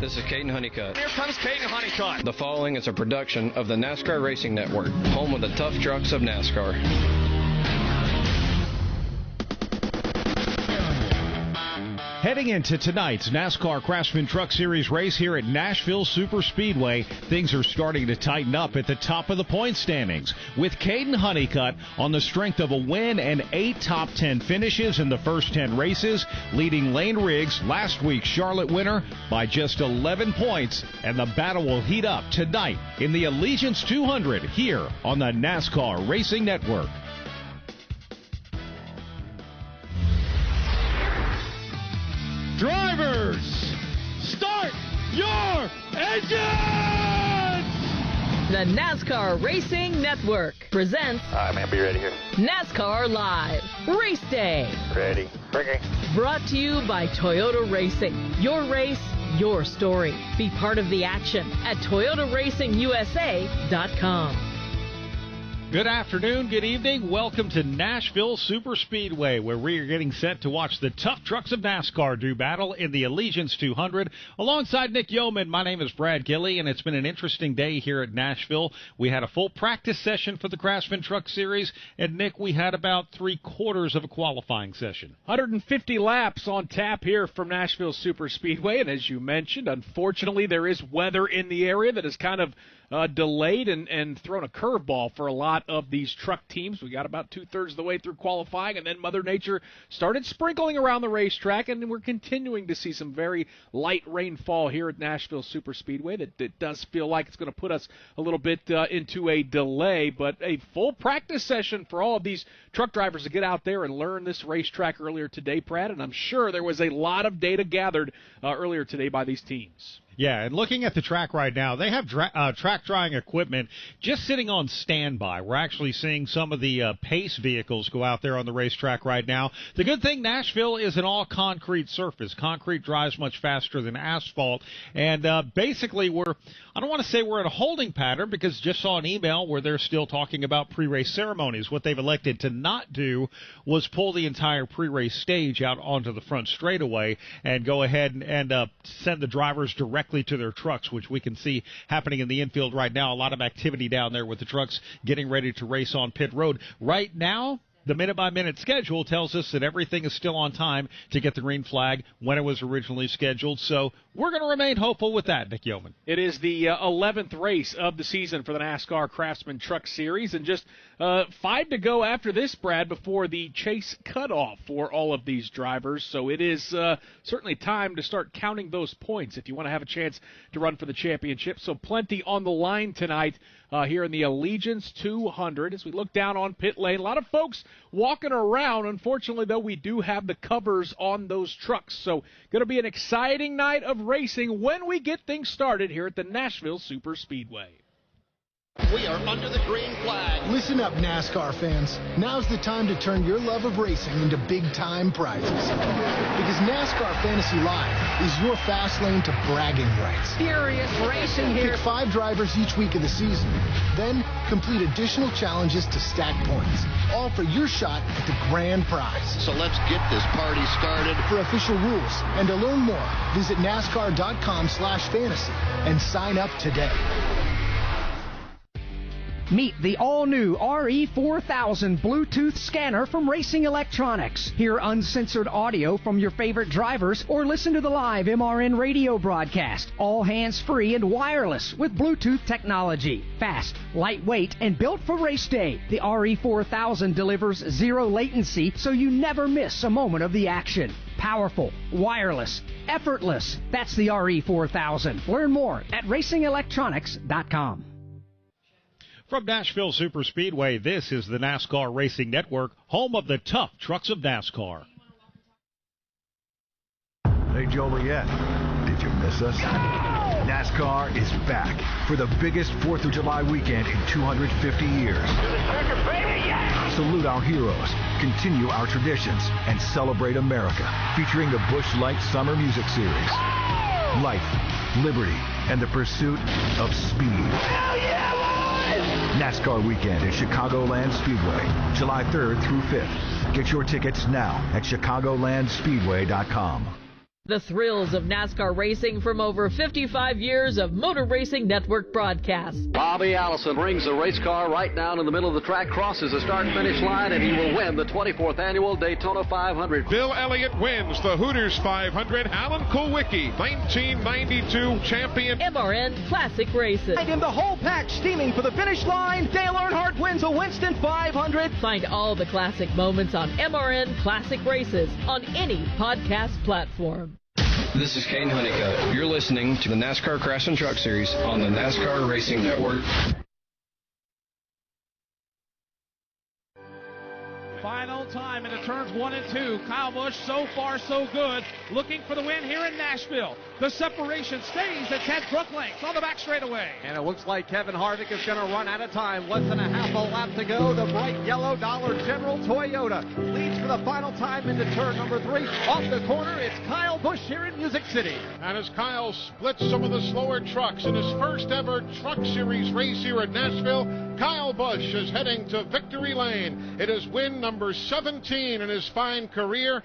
This is Caden Honeycutt. Here comes Caden Honeycutt. The following is a production of the NASCAR Racing Network, home of the tough trucks of NASCAR. Heading into tonight's NASCAR Craftsman Truck Series race here at Nashville Superspeedway, things are starting to tighten up at the top of the point standings, with Caden Honeycutt on the strength of a win and 8 top 10 finishes in the first 10 races, leading Lane Riggs, last week's Charlotte winner, by just 11 points, and the battle will heat up tonight in the Allegiance 200 here on the NASCAR Racing Network. Drivers, start your engines! The NASCAR Racing Network presents... All right, man, be ready here. NASCAR Live, Race Day. Ready. Breaking. Brought to you by Toyota Racing. Your race, your story. Be part of the action at ToyotaRacingUSA.com. Good afternoon, good evening. Welcome to Nashville Superspeedway, where we are getting set to watch the tough trucks of NASCAR do battle in the Allegiance 200. Alongside Nick Yeoman, my name is Brad Gilley, and it's been an interesting day here at Nashville. We had a full practice session for the Craftsman Truck Series, and Nick, we had about 3/4 of a qualifying session. 150 laps on tap here from Nashville Superspeedway, and as you mentioned, unfortunately there is weather in the area that has kind of delayed and thrown a curveball for a lot of these truck teams. We got about 2/3 of the way through qualifying, and then Mother Nature started sprinkling around the racetrack, and we're continuing to see some very light rainfall here at Nashville Superspeedway. That does feel like it's going to put us a little bit into a delay, but a full practice session for all of these truck drivers to get out there and learn this racetrack earlier today, Brad, and I'm sure there was a lot of data gathered earlier today by these teams. Yeah, and looking at the track right now, they have track drying equipment just sitting on standby. We're actually seeing some of the pace vehicles go out there on the racetrack right now. The good thing, Nashville is an all-concrete surface. Concrete dries much faster than asphalt, and basically I don't want to say we're in a holding pattern, because just saw an email where they're still talking about pre-race ceremonies. What they've elected to not do was pull the entire pre-race stage out onto the front straightaway and go ahead and send the drivers directly to their trucks, which we can see happening in the infield right now. A lot of activity down there with the trucks getting ready to race on pit road. Right now, the minute-by-minute schedule tells us that everything is still on time to get the green flag when it was originally scheduled, so we're going to remain hopeful with that, Nick Yeoman. It is the 11th race of the season for the NASCAR Craftsman Truck Series, and just 5 to go after this, Brad, before the chase cutoff for all of these drivers, so it is certainly time to start counting those points if you want to have a chance to run for the championship. So plenty on the line tonight here in the Allegiance 200 as we look down on pit lane. A lot of folks walking around. Unfortunately, though, we do have the covers on those trucks. So going to be an exciting night of racing when we get things started here at the Nashville Superspeedway. We are under the green flag. Listen up, NASCAR fans. Now's the time to turn your love of racing into big-time prizes. Because NASCAR Fantasy Live is your fast lane to bragging rights. Furious racing here. Pick 5 drivers each week of the season. Then complete additional challenges to stack points. All for your shot at the grand prize. So let's get this party started. For official rules and to learn more, visit NASCAR.com/fantasy and sign up today. Meet the all-new RE4000 Bluetooth scanner from Racing Electronics. Hear uncensored audio from your favorite drivers or listen to the live MRN radio broadcast. All hands-free and wireless with Bluetooth technology. Fast, lightweight, and built for race day. The RE4000 delivers zero latency so you never miss a moment of the action. Powerful, wireless, effortless. That's the RE4000. Learn more at RacingElectronics.com. From Nashville Superspeedway, this is the NASCAR Racing Network, home of the tough trucks of NASCAR. Hey, Joliet, did you miss us? NASCAR is back for the biggest 4th of July weekend in 250 years. Salute our heroes, continue our traditions, and celebrate America, featuring the Busch Light Summer Music Series. Life, liberty, and the pursuit of speed. Hell yeah, boys! NASCAR weekend at Chicagoland Speedway, July 3rd through 5th. Get your tickets now at chicagolandspeedway.com. The thrills of NASCAR racing from over 55 years of Motor Racing Network broadcasts. Bobby Allison brings the race car right down in the middle of the track, crosses the start-finish line, and he will win the 24th annual Daytona 500. Bill Elliott wins the Hooters 500. Alan Kulwicki, 1992 champion. MRN Classic Races. And in the whole pack steaming for the finish line, Dale Earnhardt wins a Winston 500. Find all the classic moments on MRN Classic Races on any podcast platform. This is Kane Honeycutt. You're listening to the NASCAR Craftsman Truck Series on the NASCAR Racing Network. Final time into turns 1 and 2. Kyle Busch, so far so good, looking for the win here in Nashville. The separation stays at 10 foot lengths on the back straightaway. And it looks like Kevin Harvick is going to run out of time. Less than a half a lap to go. The bright yellow Dollar General Toyota leads for the final time into turn number 3. Off the corner, it's Kyle Busch here in Music City. And as Kyle splits some of the slower trucks in his first ever Truck Series race here at Nashville, Kyle Busch is heading to victory lane. It is win number 17 in his fine career.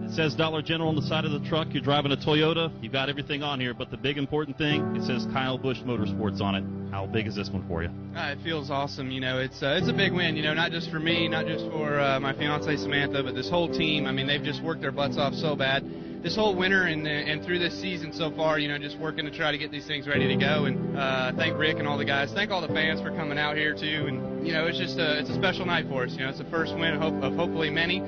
It says Dollar General on the side of the truck. You're driving a Toyota. You've got everything on here, but the big important thing, it says Kyle Busch Motorsports on it. How big is this one for you? It feels awesome. You know, it's a big win, you know, not just for me, not just for my fiancée Samantha, but this whole team. I mean, they've just worked their butts off so bad this whole winter and through this season so far, you know, just working to try to get these things ready to go. And thank Rick and all the guys. Thank all the fans for coming out here, too. And, you know, it's just it's a special night for us. You know, it's the first win of hopefully many.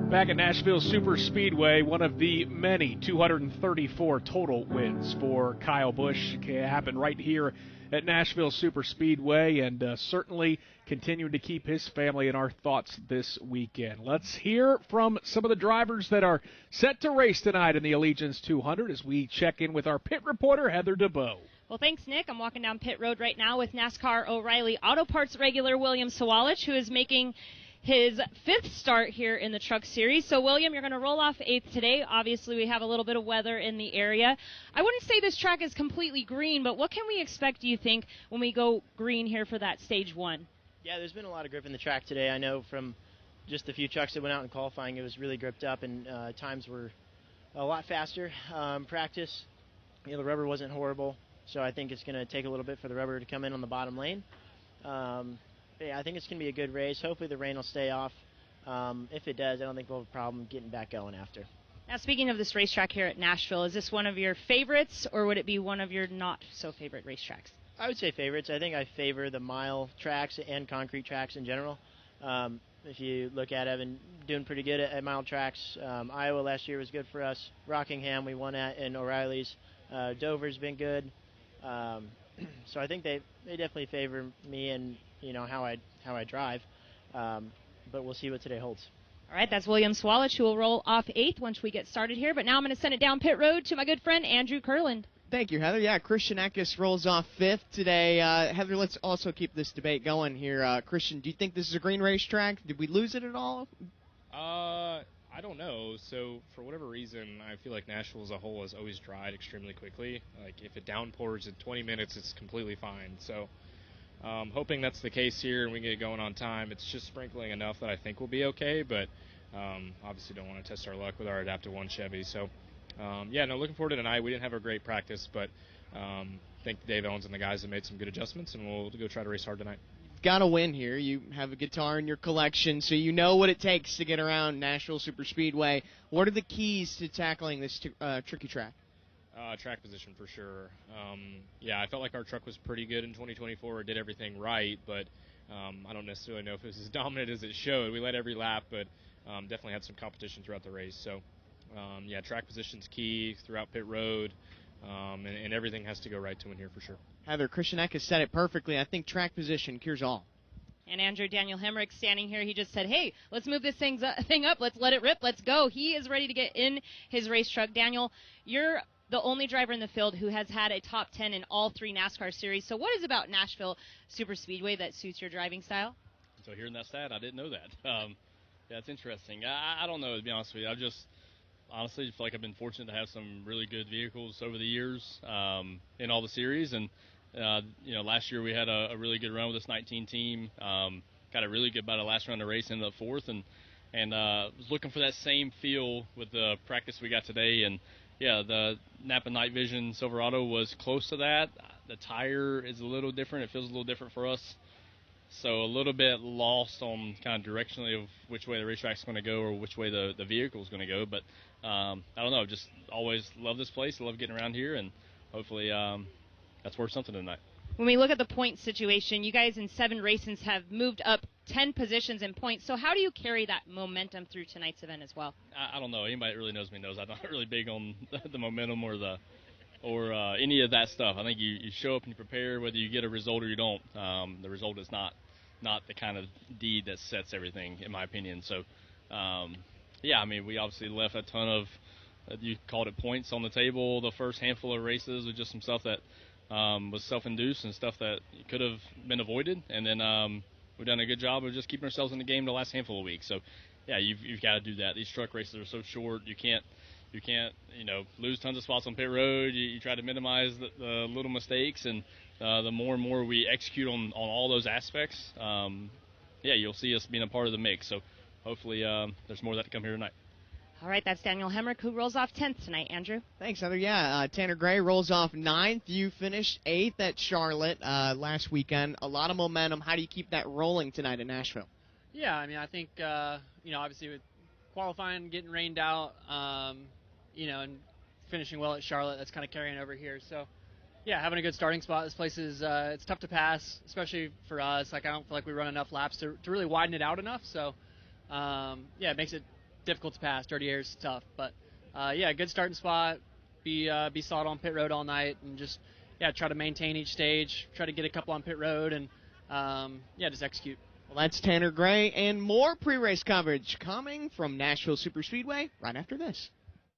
Back at Nashville Super Speedway, one of the many 234 total wins for Kyle Busch happened right here at Nashville Super Speedway, and certainly continuing to keep his family in our thoughts this weekend. Let's hear from some of the drivers that are set to race tonight in the Allegiance 200 as we check in with our pit reporter, Heather DeBow. Well, thanks, Nick. I'm walking down pit road right now with NASCAR O'Reilly Auto Parts regular William Sawalich, who is making his 5th start here in the Truck Series. So, William, you're going to roll off 8th today. Obviously, we have a little bit of weather in the area. I wouldn't say this track is completely green, but what can we expect, do you think, when we go green here for that Stage 1? Yeah, there's been a lot of grip in the track today. I know from just the few trucks that went out in qualifying, it was really gripped up, and times were a lot faster. Practice, you know, the rubber wasn't horrible, so I think it's going to take a little bit for the rubber to come in on the bottom lane. Yeah, I think it's going to be a good race. Hopefully the rain will stay off. If it does, I don't think we'll have a problem getting back going after. Now, speaking of this racetrack here at Nashville, is this one of your favorites, or would it be one of your not-so-favorite racetracks? I would say favorites. I think I favor the mile tracks and concrete tracks in general. If you look at it, I've been doing pretty good at mile tracks. Iowa last year was good for us. Rockingham we won at, and O'Reilly's. Dover's been good. So I think they definitely favor me and, you know, how I drive, but we'll see what today holds. All right, that's William Sawalich, who will roll off 8th once we get started here. But now I'm going to send it down pit road to my good friend Andrew Kurland. Thank you, Heather. Yeah, Christian Eckes rolls off 5th today. Heather, let's also keep this debate going here. Christian, do you think this is a green racetrack? Did we lose it at all? I don't know. So for whatever reason, I feel like Nashville as a whole has always dried extremely quickly. Like if it downpours in 20 minutes, it's completely fine. So hoping that's the case here and we get going on time. It's just sprinkling enough that I think we'll be okay, but obviously don't want to test our luck with our Adaptive 1 Chevy. So yeah, no, looking forward to tonight. We didn't have a great practice, but I think Dave Owens and the guys have made some good adjustments, and we'll go try to race hard tonight. Got to win here. You have a guitar in your collection, so you know what it takes to get around Nashville Super Speedway. What are the keys to tackling this tricky track? Track position for sure. Yeah, I felt like our truck was pretty good in 2024. It did everything right, but I don't necessarily know if it was as dominant as it showed. We led every lap, but definitely had some competition throughout the race. So, yeah, track position's key throughout pit road, and everything has to go right to win here for sure. Heather, Christian Eckes said it perfectly. I think track position cures all. And Andrew, Daniel Hemrick standing here, he just said, hey, let's move this thing up. Let's let it rip. Let's go. He is ready to get in his race truck. Daniel, you're the only driver in the field who has had a top 10 in all 3 NASCAR series. So what is about Nashville Super Speedway that suits your driving style? So hearing that stat, I didn't know that. Yeah, it's interesting. I don't know, to be honest with you. I just honestly feel like I've been fortunate to have some really good vehicles over the years in all the series. And, you know, last year we had a really good run with this 19 team. Got a really good, about a last round of race, ended up 4th. And and was looking for that same feel with the practice we got today. And yeah, the Napa Night Vision Silverado was close to that. The tire is a little different. It feels a little different for us. So a little bit lost on kind of directionally of which way the racetrack's going to go or which way the vehicle is going to go. But I don't know, just always love this place. I love getting around here, and hopefully that's worth something tonight. When we look at the point situation, you guys in 7 races have moved up 10 positions in points. So how do you carry that momentum through tonight's event as well? I don't know. Anybody that really knows me knows I'm not really big on the momentum or any of that stuff. I think you show up and you prepare whether you get a result or you don't. The result is not the kind of deed that sets everything, in my opinion. So, yeah, I mean, we obviously left a ton of, you called it points on the table the first handful of races with just some stuff that was self-induced and stuff that could have been avoided. And then we've done a good job of just keeping ourselves in the game the last handful of weeks. So, yeah, you've got to do that. These truck races are so short. You can't lose tons of spots on pit road. You try to minimize the little mistakes, and the more and more we execute on all those aspects, yeah, you'll see us being a part of the mix. So hopefully there's more of that to come here tonight. All right, that's Daniel Hemrick, who rolls off 10th tonight. Andrew? Thanks, Heather. Yeah, Tanner Gray rolls off 9th. You finished 8th at Charlotte last weekend. A lot of momentum. How do you keep that rolling tonight in Nashville? Yeah, I mean, I think, obviously with qualifying, getting rained out, and finishing well at Charlotte, that's kind of carrying over here. So, yeah, having a good starting spot. This place is it's tough to pass, especially for us. Like, I don't feel like we run enough laps to really widen it out enough. So, yeah, it makes it difficult to pass. Dirty air is tough. But, yeah, good starting spot. Be solid on pit road all night and just, yeah, try to maintain each stage, try to get a couple on pit road, and, yeah, just execute. Well, that's Tanner Gray, and more pre-race coverage coming from Nashville Superspeedway right after this.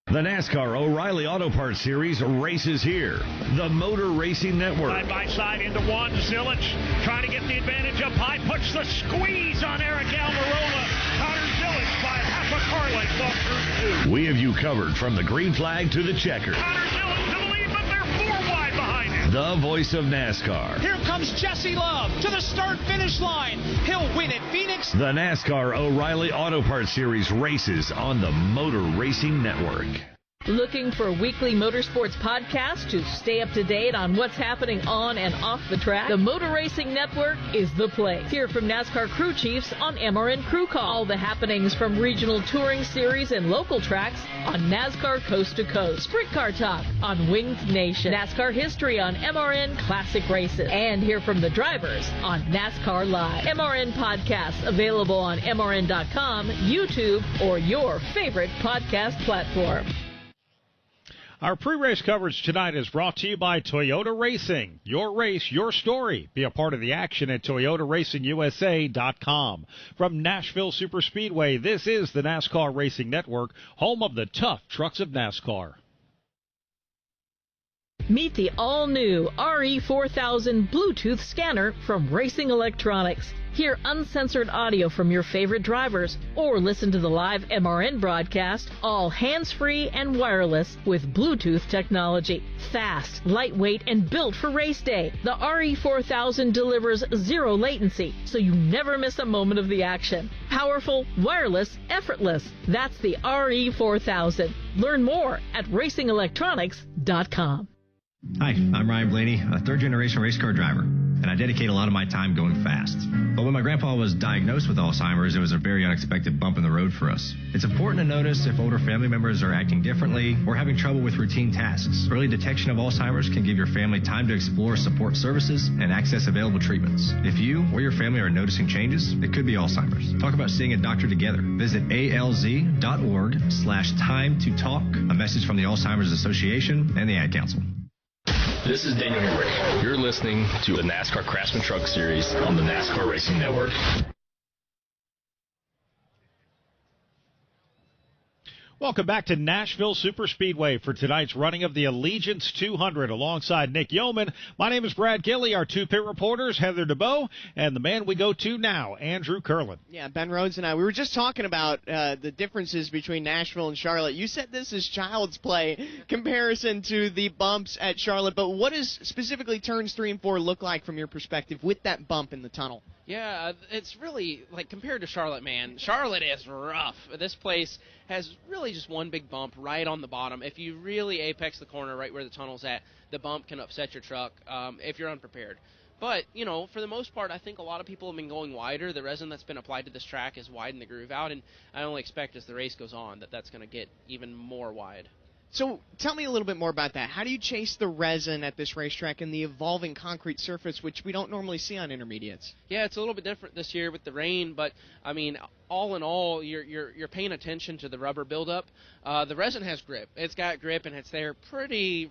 The NASCAR O'Reilly Auto Parts Series races here. The Motor Racing Network. Side by side into one. Zilich trying to get the advantage up high. Puts the squeeze on Eric Almirola. Connor Zilich by half a car length off Group 2. We have you covered from the green flag to the checker. Connor Zilich to the lead, but they're 4 wide behind him. The voice of NASCAR. Here comes Jesse Love to the start-finish line. He'll win at Phoenix. The NASCAR O'Reilly Auto Parts Series races on the Motor Racing Network. Looking for weekly motorsports podcasts to stay up to date on what's happening on and off the track? The Motor Racing Network is the place. Hear from NASCAR crew chiefs on MRN Crew Call. All the happenings from regional touring series and local tracks on NASCAR Coast to Coast. Sprint Car Talk on Winged Nation. NASCAR history on MRN Classic Races. And hear from the drivers on NASCAR Live. MRN podcasts available on MRN.com, YouTube, or your favorite podcast platform. Our pre-race coverage tonight is brought to you by Toyota Racing. Your race, your story. Be a part of the action at ToyotaRacingUSA.com. From Nashville Superspeedway, this is the NASCAR Racing Network, home of the tough trucks of NASCAR. Meet the all-new RE4000 Bluetooth scanner from Racing Electronics. Hear uncensored audio from your favorite drivers or listen to the live MRN broadcast, all hands-free and wireless with Bluetooth technology. Fast, lightweight, and built for race day, the RE4000 delivers zero latency, so you never miss a moment of the action. Powerful, wireless, effortless. That's the RE4000. Learn more at racingelectronics.com. Hi, I'm Ryan Blaney, a third-generation race car driver, and I dedicate a lot of my time going fast. But when my grandpa was diagnosed with Alzheimer's, it was a very unexpected bump in the road for us. It's important to notice if older family members are acting differently or having trouble with routine tasks. Early detection of Alzheimer's can give your family time to explore support services and access available treatments. If you or your family are noticing changes, it could be Alzheimer's. Talk about seeing a doctor together. Visit alz.org/time to talk. A message from the Alzheimer's Association and the Ad Council. This is Daniel Hemrick. You're listening to the NASCAR Craftsman Truck Series on the NASCAR Racing Network. Welcome back to Nashville Superspeedway for tonight's running of the Allegiance 200 alongside Nick Yeoman. My name is Brad Gilley, our two pit reporters, Heather DeBow, and the man we go to now, Andrew Curlin. Yeah, Ben Rhodes and I, we were just talking about the differences between Nashville and Charlotte. You said this is child's play comparison to the bumps at Charlotte, but what does specifically turns 3 and 4 look like from your perspective with that bump in the tunnel? Yeah, it's really, like, compared to Charlotte, man, Charlotte is rough. This place has really just one big bump right on the bottom. If you really apex the corner right where the tunnel's at, the bump can upset your truck if you're unprepared. But, you know, for the most part, I think a lot of people have been going wider. The resin that's been applied to this track has widened the groove out, and I only expect as the race goes on that that's going to get even more wide. So tell me a little bit more about that. How do you chase the resin at this racetrack and the evolving concrete surface, which we don't normally see on intermediates? Yeah, it's a little bit different this year with the rain, but I mean, all in all, you're paying attention to the rubber buildup. The resin has grip. It's got grip, and it's there pretty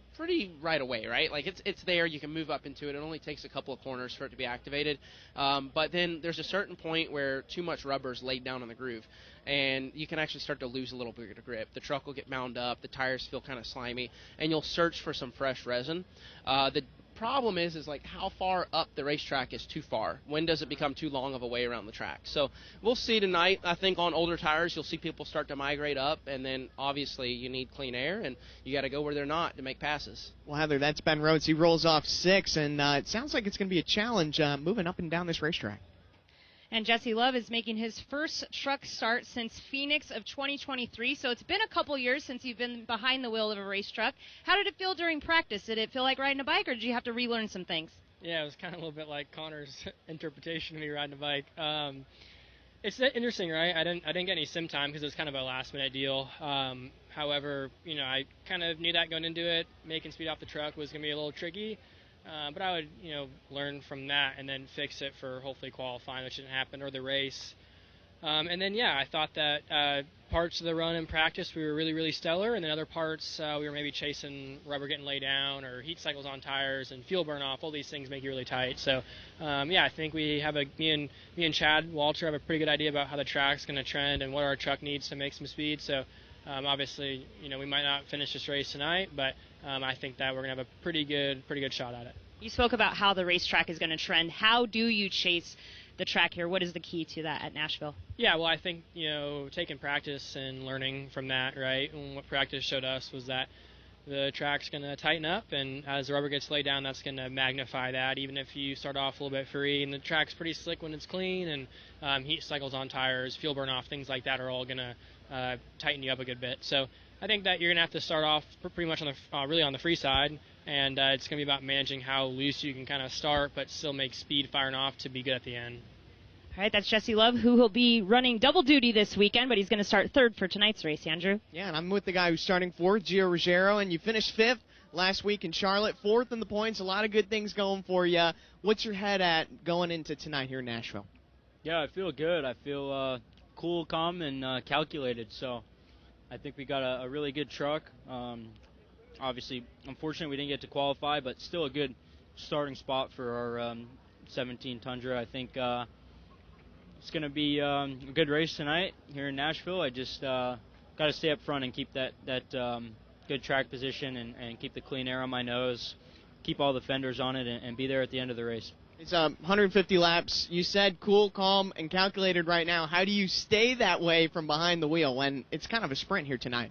right away, right? Like it's there. You can move up into it. It only takes a couple of corners for it to be activated. But then there's a certain point where too much rubber is laid down on the groove, and you can actually start to lose a little bit of grip. The truck will get mound up. The tires feel kind of slimy, and you'll search for some fresh resin. The problem is like how far up the racetrack is too far. When does it become too long of a way around the track? So we'll see tonight. I think on older tires you'll see people start to migrate up, and then obviously you need clean air, and you got to go where they're not to make passes. Well, Heather, that's Ben Rhodes. He rolls off 6, and it sounds like it's going to be a challenge moving up and down this racetrack. And Jesse Love is making his first truck start since Phoenix of 2023. So it's been a couple years since you've been behind the wheel of a race truck. How did it feel during practice? Did it feel like riding a bike, or did you have to relearn some things? Yeah, it was kind of a little bit like Connor's interpretation of me riding a bike. It's interesting, right? I didn't get any sim time because it was kind of a last-minute deal. However, you know, I kind of knew that going into it. Making speed off the truck was going to be a little tricky. But I would, you know, learn from that and then fix it for hopefully qualifying, which didn't happen, or the race. And then, yeah, I thought that parts of the run in practice we were really stellar, and then other parts we were maybe chasing rubber getting laid down or heat cycles on tires and fuel burn off. All these things make you really tight. So, yeah, I think we have me and Chad Walter have a pretty good idea about how the track's going to trend and what our truck needs to make some speed. So, obviously, you know, we might not finish this race tonight, but I think that we're going to have a pretty good shot at it. You spoke about how the racetrack is going to trend. How do you chase the track here? What is the key to that at Nashville? Yeah, well, I think, you know, taking practice and learning from that, right? And what practice showed us was that the track's going to tighten up, and as the rubber gets laid down, that's going to magnify that. Even if you start off a little bit free, and the track's pretty slick when it's clean, and heat cycles on tires, fuel burn off, things like that are all going to tighten you up a good bit. So I think that you're going to have to start off pretty much on the really on the free side, and it's going to be about managing how loose you can kind of start but still make speed firing off to be good at the end. All right, that's Jesse Love, who will be running double duty this weekend, but he's going to start third for tonight's race. Andrew? Yeah, and I'm with the guy who's starting fourth, Gio Ruggiero, and you finished 5th last week in Charlotte, 4th in the points. A lot of good things going for you. What's your head at going into tonight here in Nashville? Yeah, I feel good. I feel cool, calm, and calculated. So I think we got a really good truck. Obviously, unfortunately, we didn't get to qualify, but still a good starting spot for our 17 Tundra. I think it's going to be a good race tonight here in Nashville. I just got to stay up front and keep that good track position and keep the clean air on my nose, keep all the fenders on it, and be there at the end of the race. It's 150 laps. You said cool, calm, and calculated right now. How do you stay that way from behind the wheel when it's kind of a sprint here tonight?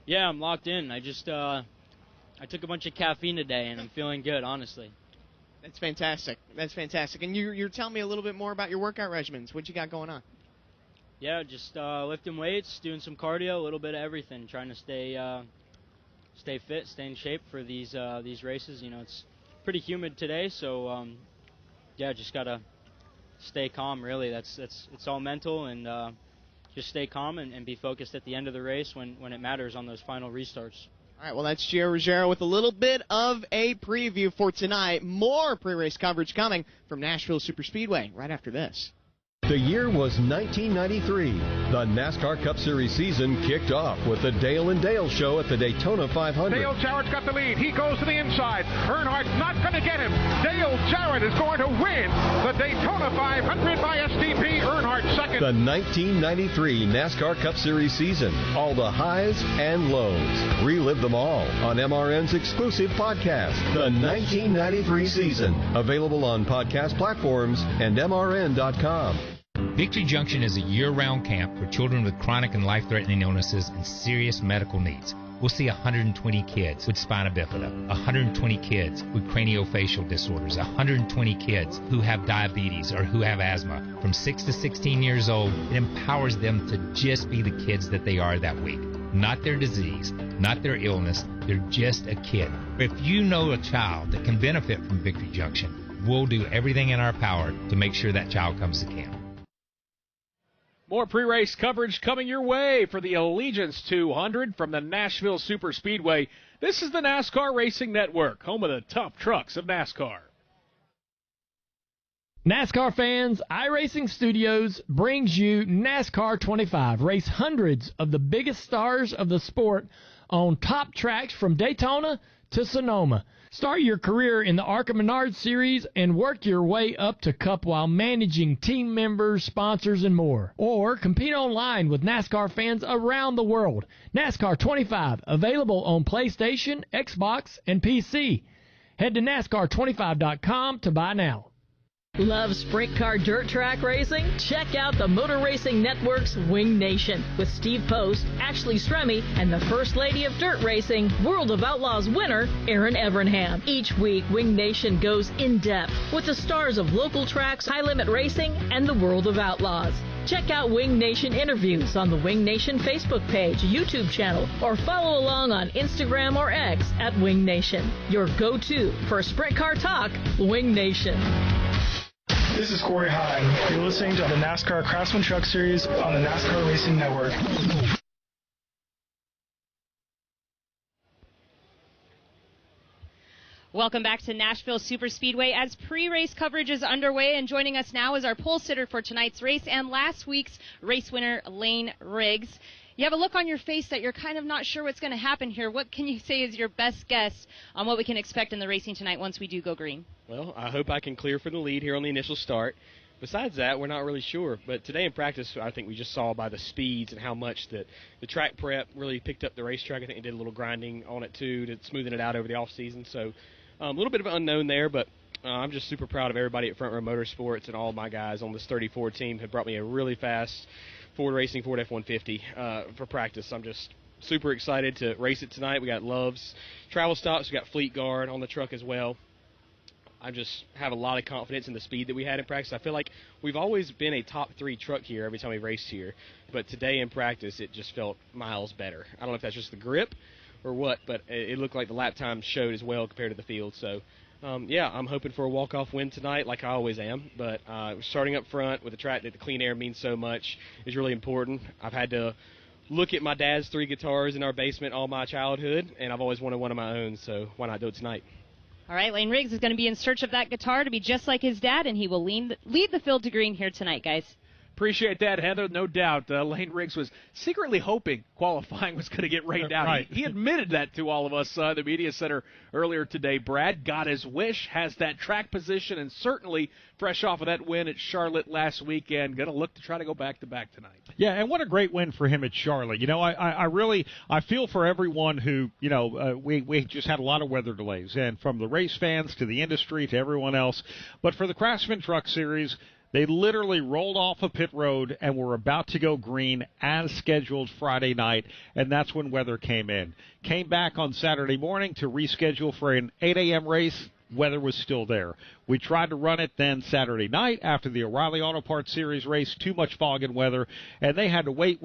Yeah, I'm locked in. I just I took a bunch of caffeine today, and I'm feeling good, honestly. That's fantastic. That's fantastic. And you're telling me a little bit more about your workout regimens. What you got going on? Yeah, just lifting weights, doing some cardio, a little bit of everything, trying to stay fit, stay in shape for these races. You know, it's pretty humid today, so yeah, just gotta stay calm. Really, it's all mental, and just stay calm and be focused at the end of the race when it matters on those final restarts. All right, well, that's Gio Ruggiero with a little bit of a preview for tonight. More pre-race coverage coming from Nashville Superspeedway right after this. The year was 1993. The NASCAR Cup Series season kicked off with the Dale and Dale Show at the Daytona 500. Dale Jarrett's got the lead. He goes to the inside. Earnhardt's not going to get him. Dale Jarrett is going to win the Daytona 500 by STP. Earnhardt second. The 1993 NASCAR Cup Series season. All the highs and lows. Relive them all on MRN's exclusive podcast, The 1993 Season. Available on podcast platforms and MRN.com. Victory Junction is a year-round camp for children with chronic and life-threatening illnesses and serious medical needs. we'll see 120 kids with spina bifida, 120 kids with craniofacial disorders, 120 kids who have diabetes or who have asthma. From 6 to 16 years old, it empowers them to just be the kids that they are that week. Not their disease, not their illness, they're just a kid. If you know a child that can benefit from Victory Junction, we'll do everything in our power to make sure that child comes to camp. More pre-race coverage coming your way for the Allegiance 200 from the Nashville Superspeedway. This is the NASCAR Racing Network, home of the top trucks of NASCAR. NASCAR fans, iRacing Studios brings you NASCAR 25. Race hundreds of the biggest stars of the sport on top tracks from Daytona to Sonoma. Start your career in the ARCA Menard Series and work your way up to Cup while managing team members, sponsors, and more. Or compete online with NASCAR fans around the world. NASCAR 25, available on PlayStation, Xbox, and PC. Head to NASCAR25.com to buy now. Love sprint car dirt track racing? Check out the Motor Racing Network's Wing Nation with Steve Post, Ashley Stremme, and the First Lady of Dirt Racing, World of Outlaws winner, Aaron Evernham. Each week, Wing Nation goes in-depth with the stars of local tracks, high-limit racing, and the World of Outlaws. Check out Wing Nation interviews on the Wing Nation Facebook page, YouTube channel, or follow along on Instagram or X at Wing Nation. Your go-to for sprint car talk, Wing Nation. This is Corey Hine. You're listening to the NASCAR Craftsman Truck Series on the NASCAR Racing Network. Welcome back to Nashville Superspeedway as pre-race coverage is underway, and joining us now is our pole sitter for tonight's race and last week's race winner, Lane Riggs. You have a look on your face that you're kind of not sure what's going to happen here. What can you say is your best guess on what we can expect in the racing tonight once we do go green? Well, I hope I can clear for the lead here on the initial start. Besides that, we're not really sure. But today in practice, I think we just saw by the speeds and how much that the track prep really picked up the racetrack. I think they did a little grinding on it, too, to smoothen it out over the off-season. So a little bit of an unknown there, but I'm just super proud of everybody at Front Row Motorsports and all my guys on this 34 team have brought me a really fast Ford Racing Ford F-150 for practice. I'm just super excited to race it tonight. We got Love's travel stops. We got Fleet Guard on the truck as well. I just have a lot of confidence in the speed that we had in practice. I feel like we've always been a top 3 truck here every time we've raced here, but today in practice it just felt miles better. I don't know if that's just the grip or what, but it looked like the lap time showed as well compared to the field. So, yeah, I'm hoping for a walk-off win tonight like I always am, but starting up front with a track that the clean air means so much is really important. I've had to look at my dad's 3 guitars in our basement all my childhood, and I've always wanted one of my own, so why not do it tonight? All right, Lane Riggs is going to be in search of that guitar to be just like his dad, and he will lead the field to green here tonight, guys. Appreciate that, Heather. No doubt. Lane Riggs was secretly hoping qualifying was going to get rained out. Right. He admitted that to all of us in the media center earlier today. Brad got his wish, has that track position, and certainly fresh off of that win at Charlotte last weekend, going to look to try to go back-to-back tonight. Yeah, and what a great win for him at Charlotte. You know, I really feel for everyone who, you know, we just had a lot of weather delays, and from the race fans to the industry to everyone else. But for the Craftsman Truck Series, they literally rolled off a pit road and were about to go green as scheduled Friday night, and that's when weather came in. Came back on Saturday morning to reschedule for an 8 a.m. race. Weather was still there. We tried to run it then Saturday night after the O'Reilly Auto Parts Series race, too much fog and weather, and they had to wait.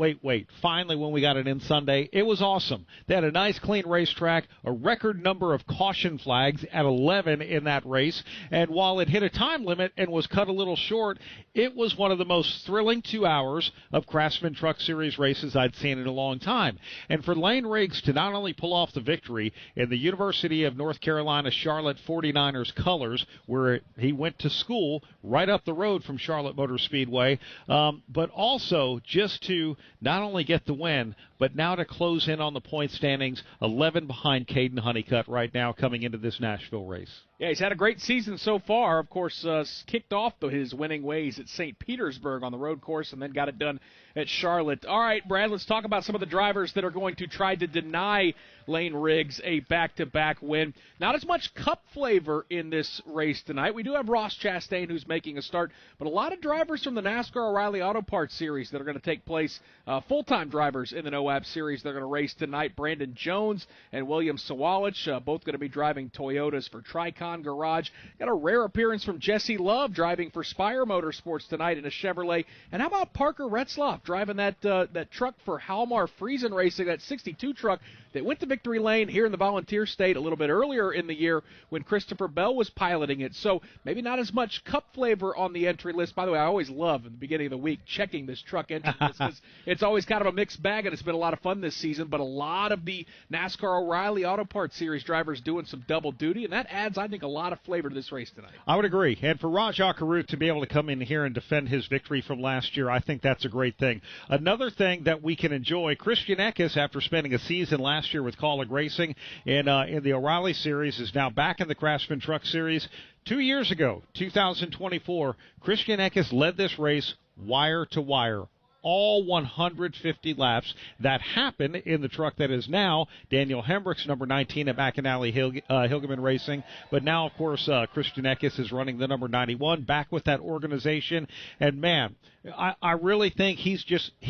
Finally, when we got it in Sunday, it was awesome. They had a nice, clean racetrack, a record number of caution flags at 11 in that race, and while it hit a time limit and was cut a little short, it was one of the most thrilling 2 hours of Craftsman Truck Series races I'd seen in a long time. And for Lane Riggs to not only pull off the victory in the University of North Carolina Charlotte 49ers colors, where he went to school right up the road from Charlotte Motor Speedway, but also just to not only get the win, but now to close in on the point standings, 11 behind Caden Honeycutt right now coming into this Nashville race. Yeah, he's had a great season so far. Of course, kicked off his winning ways at St. Petersburg on the road course and then got it done at Charlotte. All right, Brad, let's talk about some of the drivers that are going to try to deny Lane Riggs a back-to-back win. Not as much Cup flavor in this race tonight. We do have Ross Chastain who's making a start, but a lot of drivers from the NASCAR O'Reilly Auto Parts Series that are going to take place, full-time drivers in the no Moab Series. They're going to race tonight. Brandon Jones and William Sawalich, both going to be driving Toyotas for Tricon Garage. Got a rare appearance from Jesse Love driving for Spire Motorsports tonight in a Chevrolet. And how about Parker Retzloff driving that truck for Halmar Friesen Racing, that 62 truck that went to victory lane here in the Volunteer State a little bit earlier in the year when Christopher Bell was piloting it. So maybe not as much Cup flavor on the entry list. By the way, I always love in the beginning of the week checking this truck entry list because it's always kind of a mixed bag, and it's been a lot of fun this season. But a lot of the NASCAR O'Reilly Auto Parts Series drivers doing some double duty, and that adds, I think, a lot of flavor to this race tonight. I would agree. And for Rajah Caruth to be able to come in here and defend his victory from last year, I think that's a great thing. Another thing that we can enjoy, Christian Eckes, after spending a season last year with Kaulig Racing in the O'Reilly Series, is now back in the Craftsman Truck Series. 2 years ago, 2024, Christian Eckes led this race wire to wire. All 150 laps. That happened in the truck that is now Daniel Hemrick's number 19 at McAnally Hilgeman Racing. But now, of course, Christian Eckes is running the number 91, back with that organization. And, man, I really think he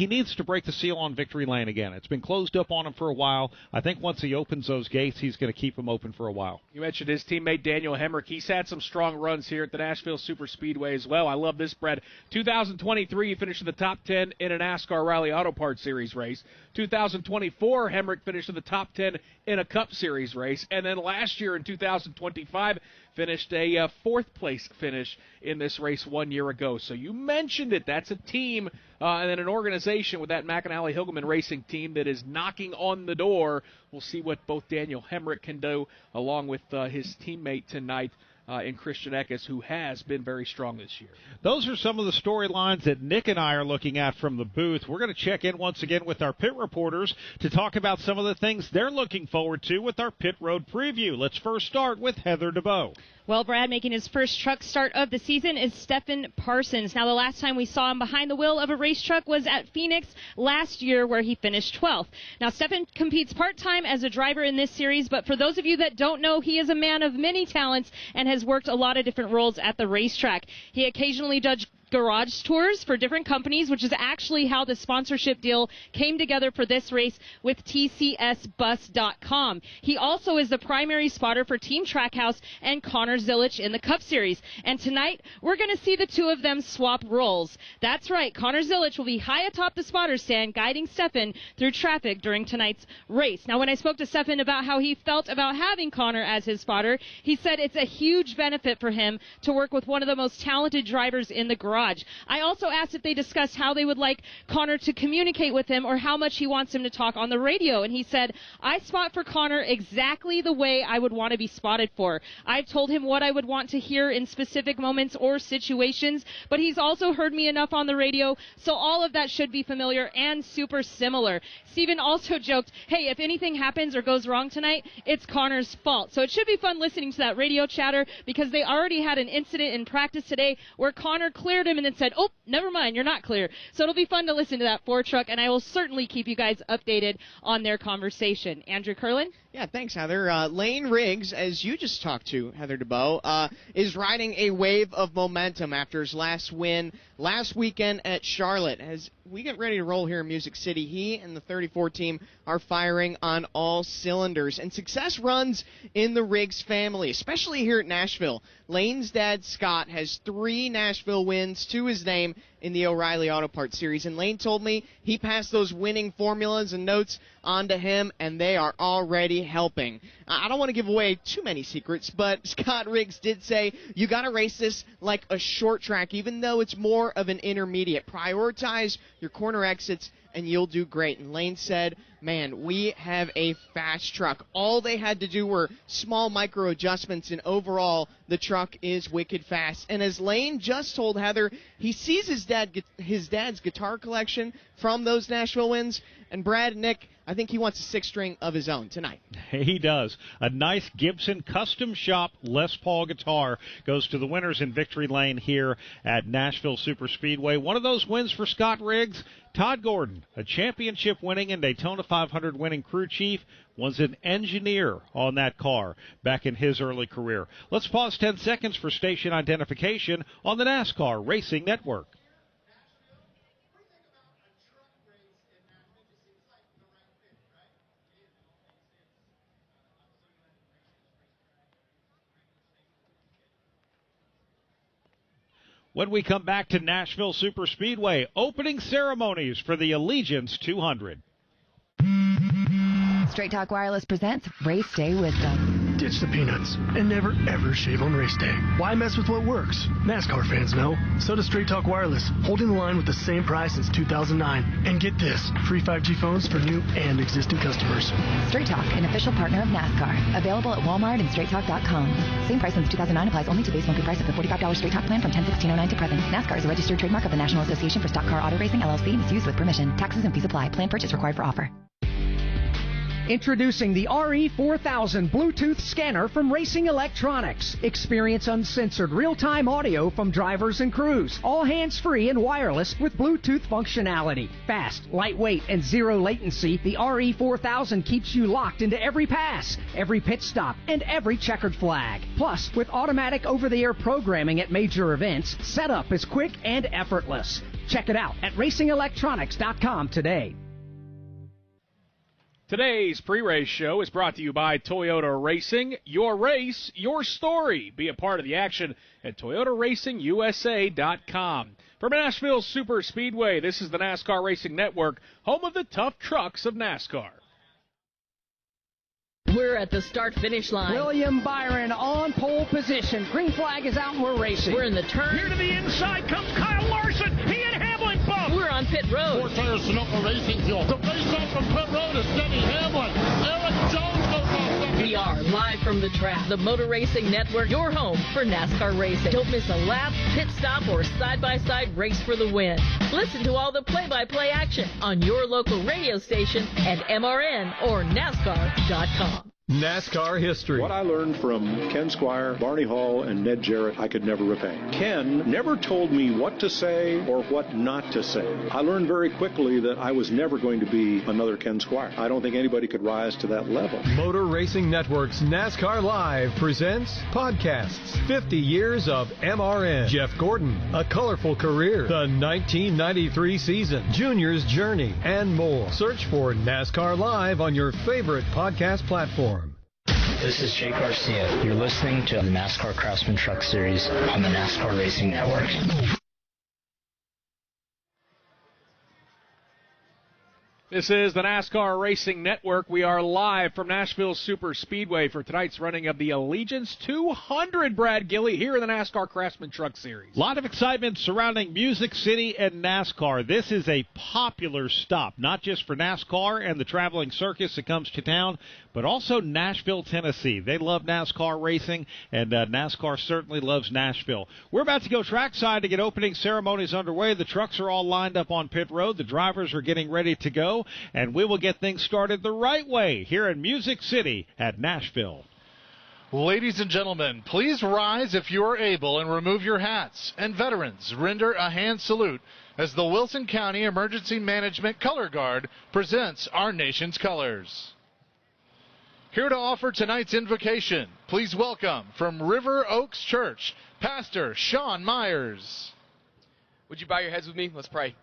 needs to break the seal on victory lane again. It's been closed up on him for a while. I think once he opens those gates, he's going to keep them open for a while. You mentioned his teammate Daniel Hemrick. He's had some strong runs here at the Nashville Super Speedway as well. I love this, Brad. 2023, he finished in the top 10 in a NASCAR Rally Auto Parts Series race. 2024, Hemrick finished in the top 10 in a Cup Series race. And then last year in 2025, finished a fourth-place finish in this race 1 year ago. So you mentioned it. That's a team and then an organization with that McAnally Hilgeman Racing team that is knocking on the door. We'll see what both Daniel Hemrick can do along with his teammate tonight in Christian Eckes, who has been very strong this year. Those are some of the storylines that Nick and I are looking at from the booth. We're going to check in once again with our pit reporters to talk about some of the things they're looking forward to with our pit road preview. Let's first start with Heather DeBow. Well, Brad, making his first truck start of the season is Stephen Parsons. Now, the last time we saw him behind the wheel of a race truck was at Phoenix last year, where he finished 12th. Now, Stephen competes part-time as a driver in this series, but for those of you that don't know, he is a man of many talents and has worked a lot of different roles at the racetrack. He occasionally does garage tours for different companies, which is actually how the sponsorship deal came together for this race with TCSBus.com. He also is the primary spotter for Team Trackhouse and Connor Zilich in the Cup Series. And tonight, we're going to see the two of them swap roles. That's right, Connor Zilich will be high atop the spotter stand, guiding Stephen through traffic during tonight's race. Now, when I spoke to Stephen about how he felt about having Connor as his spotter, he said it's a huge benefit for him to work with one of the most talented drivers in the garage. I also asked if they discussed how they would like Connor to communicate with him or how much he wants him to talk on the radio. And he said, I spot for Connor exactly the way I would want to be spotted for. I've told him what I would want to hear in specific moments or situations, but he's also heard me enough on the radio, so all of that should be familiar and super similar. Stephen also joked, hey, if anything happens or goes wrong tonight, it's Connor's fault. So it should be fun listening to that radio chatter, because they already had an incident in practice today where Connor cleared him and then said, oh, never mind, you're not clear. So it'll be fun to listen to that Ford truck, and I will certainly keep you guys updated on their conversation. Andrew Curlin? Yeah, thanks, Heather. Lane Riggs, as you just talked to, Heather DeBow, is riding a wave of momentum after his last win last weekend at Charlotte. As we get ready to roll here in Music City, he and the 34 team are firing on all cylinders. And success runs in the Riggs family, especially here at Nashville. Lane's dad, Scott, has 3 Nashville wins to his name in the O'Reilly Auto Parts Series. And Lane told me he passed those winning formulas and notes on to him, and they are already helping. I don't want to give away too many secrets, but Scott Riggs did say you got to race this like a short track, even though it's more of an intermediate. Prioritize your corner exits, and you'll do great. And Lane said, man, we have a fast truck. All they had to do were small micro adjustments, and overall, the truck is wicked fast. And as Lane just told Heather, he sees his dad's guitar collection from those Nashville wins. And Brad, Nick, I think he wants a 6-string of his own tonight. He does. A nice Gibson Custom Shop Les Paul guitar goes to the winners in victory lane here at Nashville Super Speedway. One of those wins for Scott Riggs. Todd Gordon, a championship winning and Daytona 500 winning crew chief, was an engineer on that car back in his early career. Let's pause 10 seconds for station identification on the NASCAR Racing Network. When we come back to Nashville Superspeedway, opening ceremonies for the Allegiance 200. Straight Talk Wireless presents Race Day Wisdom. Ditch the peanuts and never, ever shave on race day. Why mess with what works? NASCAR fans know. So does Straight Talk Wireless, holding the line with the same price since 2009. And get this, free 5G phones for new and existing customers. Straight Talk, an official partner of NASCAR. Available at Walmart and StraightTalk.com. Same price since 2009 applies only to base monthly price of the $45 Straight Talk plan from 10/16/09 to present. NASCAR is a registered trademark of the National Association for Stock Car Auto Racing, LLC, and is used with permission. Taxes and fees apply. Plan purchase required for offer. Introducing the RE4000 Bluetooth scanner from Racing Electronics. Experience uncensored real-time audio from drivers and crews. All hands-free and wireless with Bluetooth functionality. Fast, lightweight, and zero latency, the RE4000 keeps you locked into every pass, every pit stop, and every checkered flag. Plus, with automatic over-the-air programming at major events, setup is quick and effortless. Check it out at racingelectronics.com today. Today's pre-race show is brought to you by Toyota Racing. Your race, your story. Be a part of the action at ToyotaRacingUSA.com. From Nashville Super Speedway, this is the NASCAR Racing Network, home of the tough trucks of NASCAR. We're at the start-finish line. William Byron on pole position. Green flag is out and we're racing. We're in the turn. Here to the inside comes Kyle Larson. He and Hamlin bump. We're on pit road. 4 tires Sunoco Racing Fuel. The face off from pit road is Denny Hamlin. Eric Jones goes off second. We are live from the track. The Motor Racing Network, your home for NASCAR racing. Don't miss a lap, pit stop, or side-by-side race for the win. Listen to all the play-by-play action on your local radio station at MRN or NASCAR.com. NASCAR history. What I learned from Ken Squire, Barney Hall, and Ned Jarrett, I could never repay. Ken never told me what to say or what not to say. I learned very quickly that I was never going to be another Ken Squire. I don't think anybody could rise to that level. Motor Racing Network's NASCAR Live presents podcasts. 50 years of MRN. Jeff Gordon, A Colorful Career, the 1993 season, Junior's Journey, and more. Search for NASCAR Live on your favorite podcast platform. This is Jake Garcia. You're listening to the NASCAR Craftsman Truck Series on the NASCAR Racing Network. This is the NASCAR Racing Network. We are live from Nashville Super Speedway for tonight's running of the Allegiance 200, Brad Gilley, here in the NASCAR Craftsman Truck Series. A lot of excitement surrounding Music City and NASCAR. This is a popular stop, not just for NASCAR and the traveling circus that comes to town, but also Nashville, Tennessee. They love NASCAR racing, and NASCAR certainly loves Nashville. We're about to go trackside to get opening ceremonies underway. The trucks are all lined up on pit road. The drivers are getting ready to go, and we will get things started the right way here in Music City at Nashville. Ladies and gentlemen, please rise if you are able and remove your hats. And veterans, render a hand salute as the Wilson County Emergency Management Color Guard presents our nation's colors. Here to offer tonight's invocation, please welcome from River Oaks Church, Pastor Sean Myers. Would you bow your heads with me? Let's pray.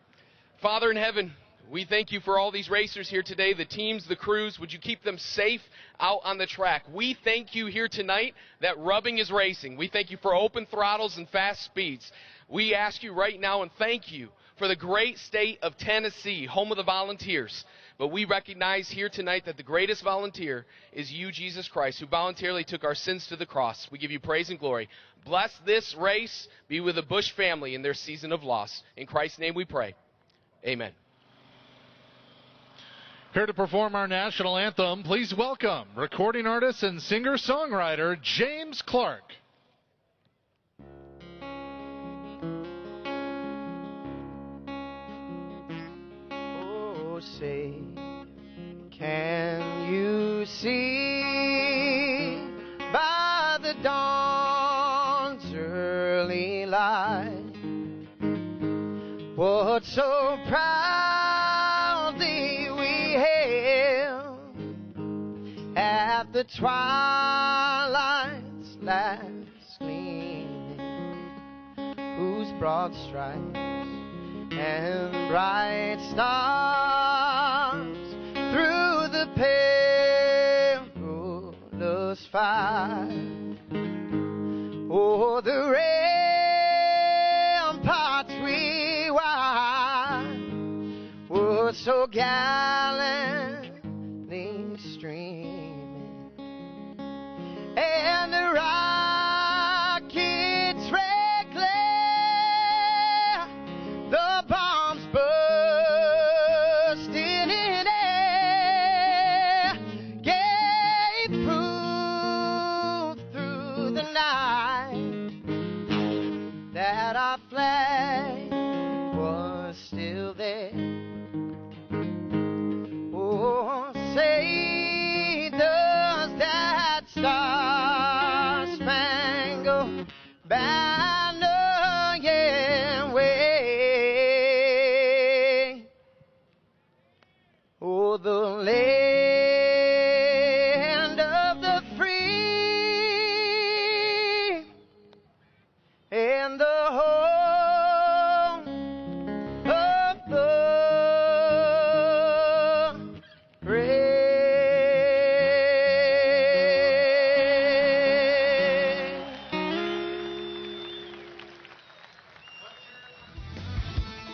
Father in heaven, we thank you for all these racers here today, the teams, the crews. Would you keep them safe out on the track? We thank you here tonight that rubbing is racing. We thank you for open throttles and fast speeds. We ask you right now and thank you for the great state of Tennessee, home of the volunteers. But we recognize here tonight that the greatest volunteer is you, Jesus Christ, who voluntarily took our sins to the cross. We give you praise and glory. Bless this race. Be with the Bush family in their season of loss. In Christ's name we pray. Amen. Here to perform our national anthem, please welcome recording artist and singer-songwriter James Clark. Oh, say, can you see by the dawn's early light what so proudly we hailed at the twilight's last gleaming, whose broad stripes and bright stars through the perilous fight, o'er the hearts we were so gallantly streaming, and the rockets reckless, the bombs bursting in air, gave proof through the night that our flag was still there. Oh, say does that star-spangled banner yet wave? Oh, the land of the free and the home of the brave.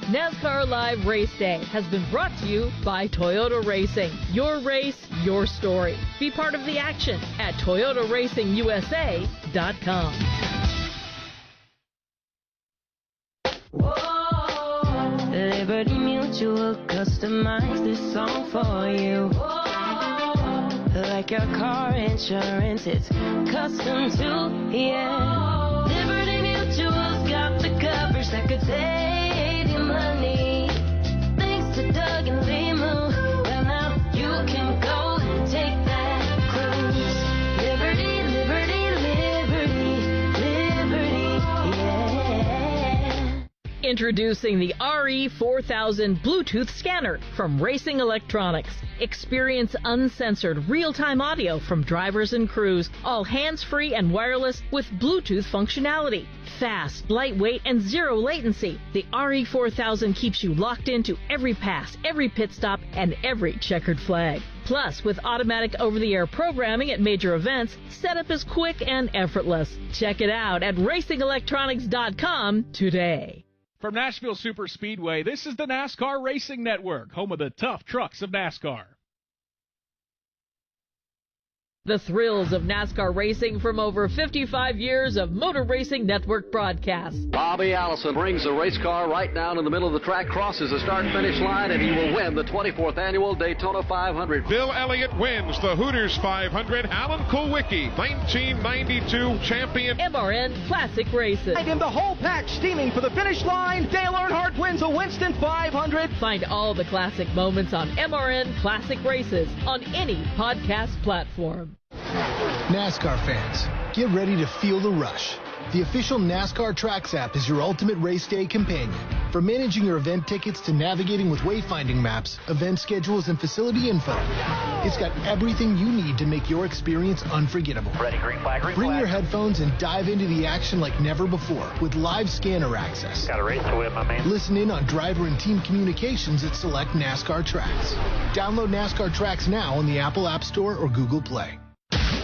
NASCAR Live Race Day has been brought to you by Toyota Racing. Your race, your story. Be part of the action at ToyotaRacingUSA.com. Liberty Mutual customized this song for you. Like your car insurance, it's custom to, yeah. Liberty Mutual's got the coverage that could save you money. Thanks to Doug and Limu, well now you can go and take that cruise. Liberty, liberty, liberty, liberty, yeah. Introducing the RE4000 Bluetooth scanner from Racing Electronics. Experience uncensored real-time audio from drivers and crews, all hands-free and wireless with Bluetooth functionality. Fast, lightweight, and zero latency, the RE4000 keeps you locked into every pass, every pit stop, and every checkered flag. Plus, with automatic over-the-air programming at major events, setup is quick and effortless. Check it out at racingelectronics.com today. From Nashville Superspeedway, this is the NASCAR Racing Network, home of the tough trucks of NASCAR. The thrills of NASCAR racing from over 55 years of Motor Racing Network broadcasts. Bobby Allison brings the race car right down in the middle of the track, crosses the start-finish line, and he will win the 24th Annual Daytona 500. Bill Elliott wins the Hooters 500. Alan Kulwicki, 1992 champion. MRN Classic Races. And the whole pack steaming for the finish line. Dale Earnhardt wins a Winston 500. Find all the classic moments on MRN Classic Races on any podcast platform. NASCAR fans, get ready to feel the rush. The official NASCAR Tracks app is your ultimate race day companion. From managing your event tickets to navigating with wayfinding maps, event schedules, and facility info, it's got everything you need to make your experience unforgettable. Ready, green flag, green Bring flag. your headphones and dive into the action like never before with live scanner access. Got a race to win, my man. Listen in on driver and team communications at select NASCAR Tracks. Download NASCAR Tracks now on the Apple App Store or Google Play.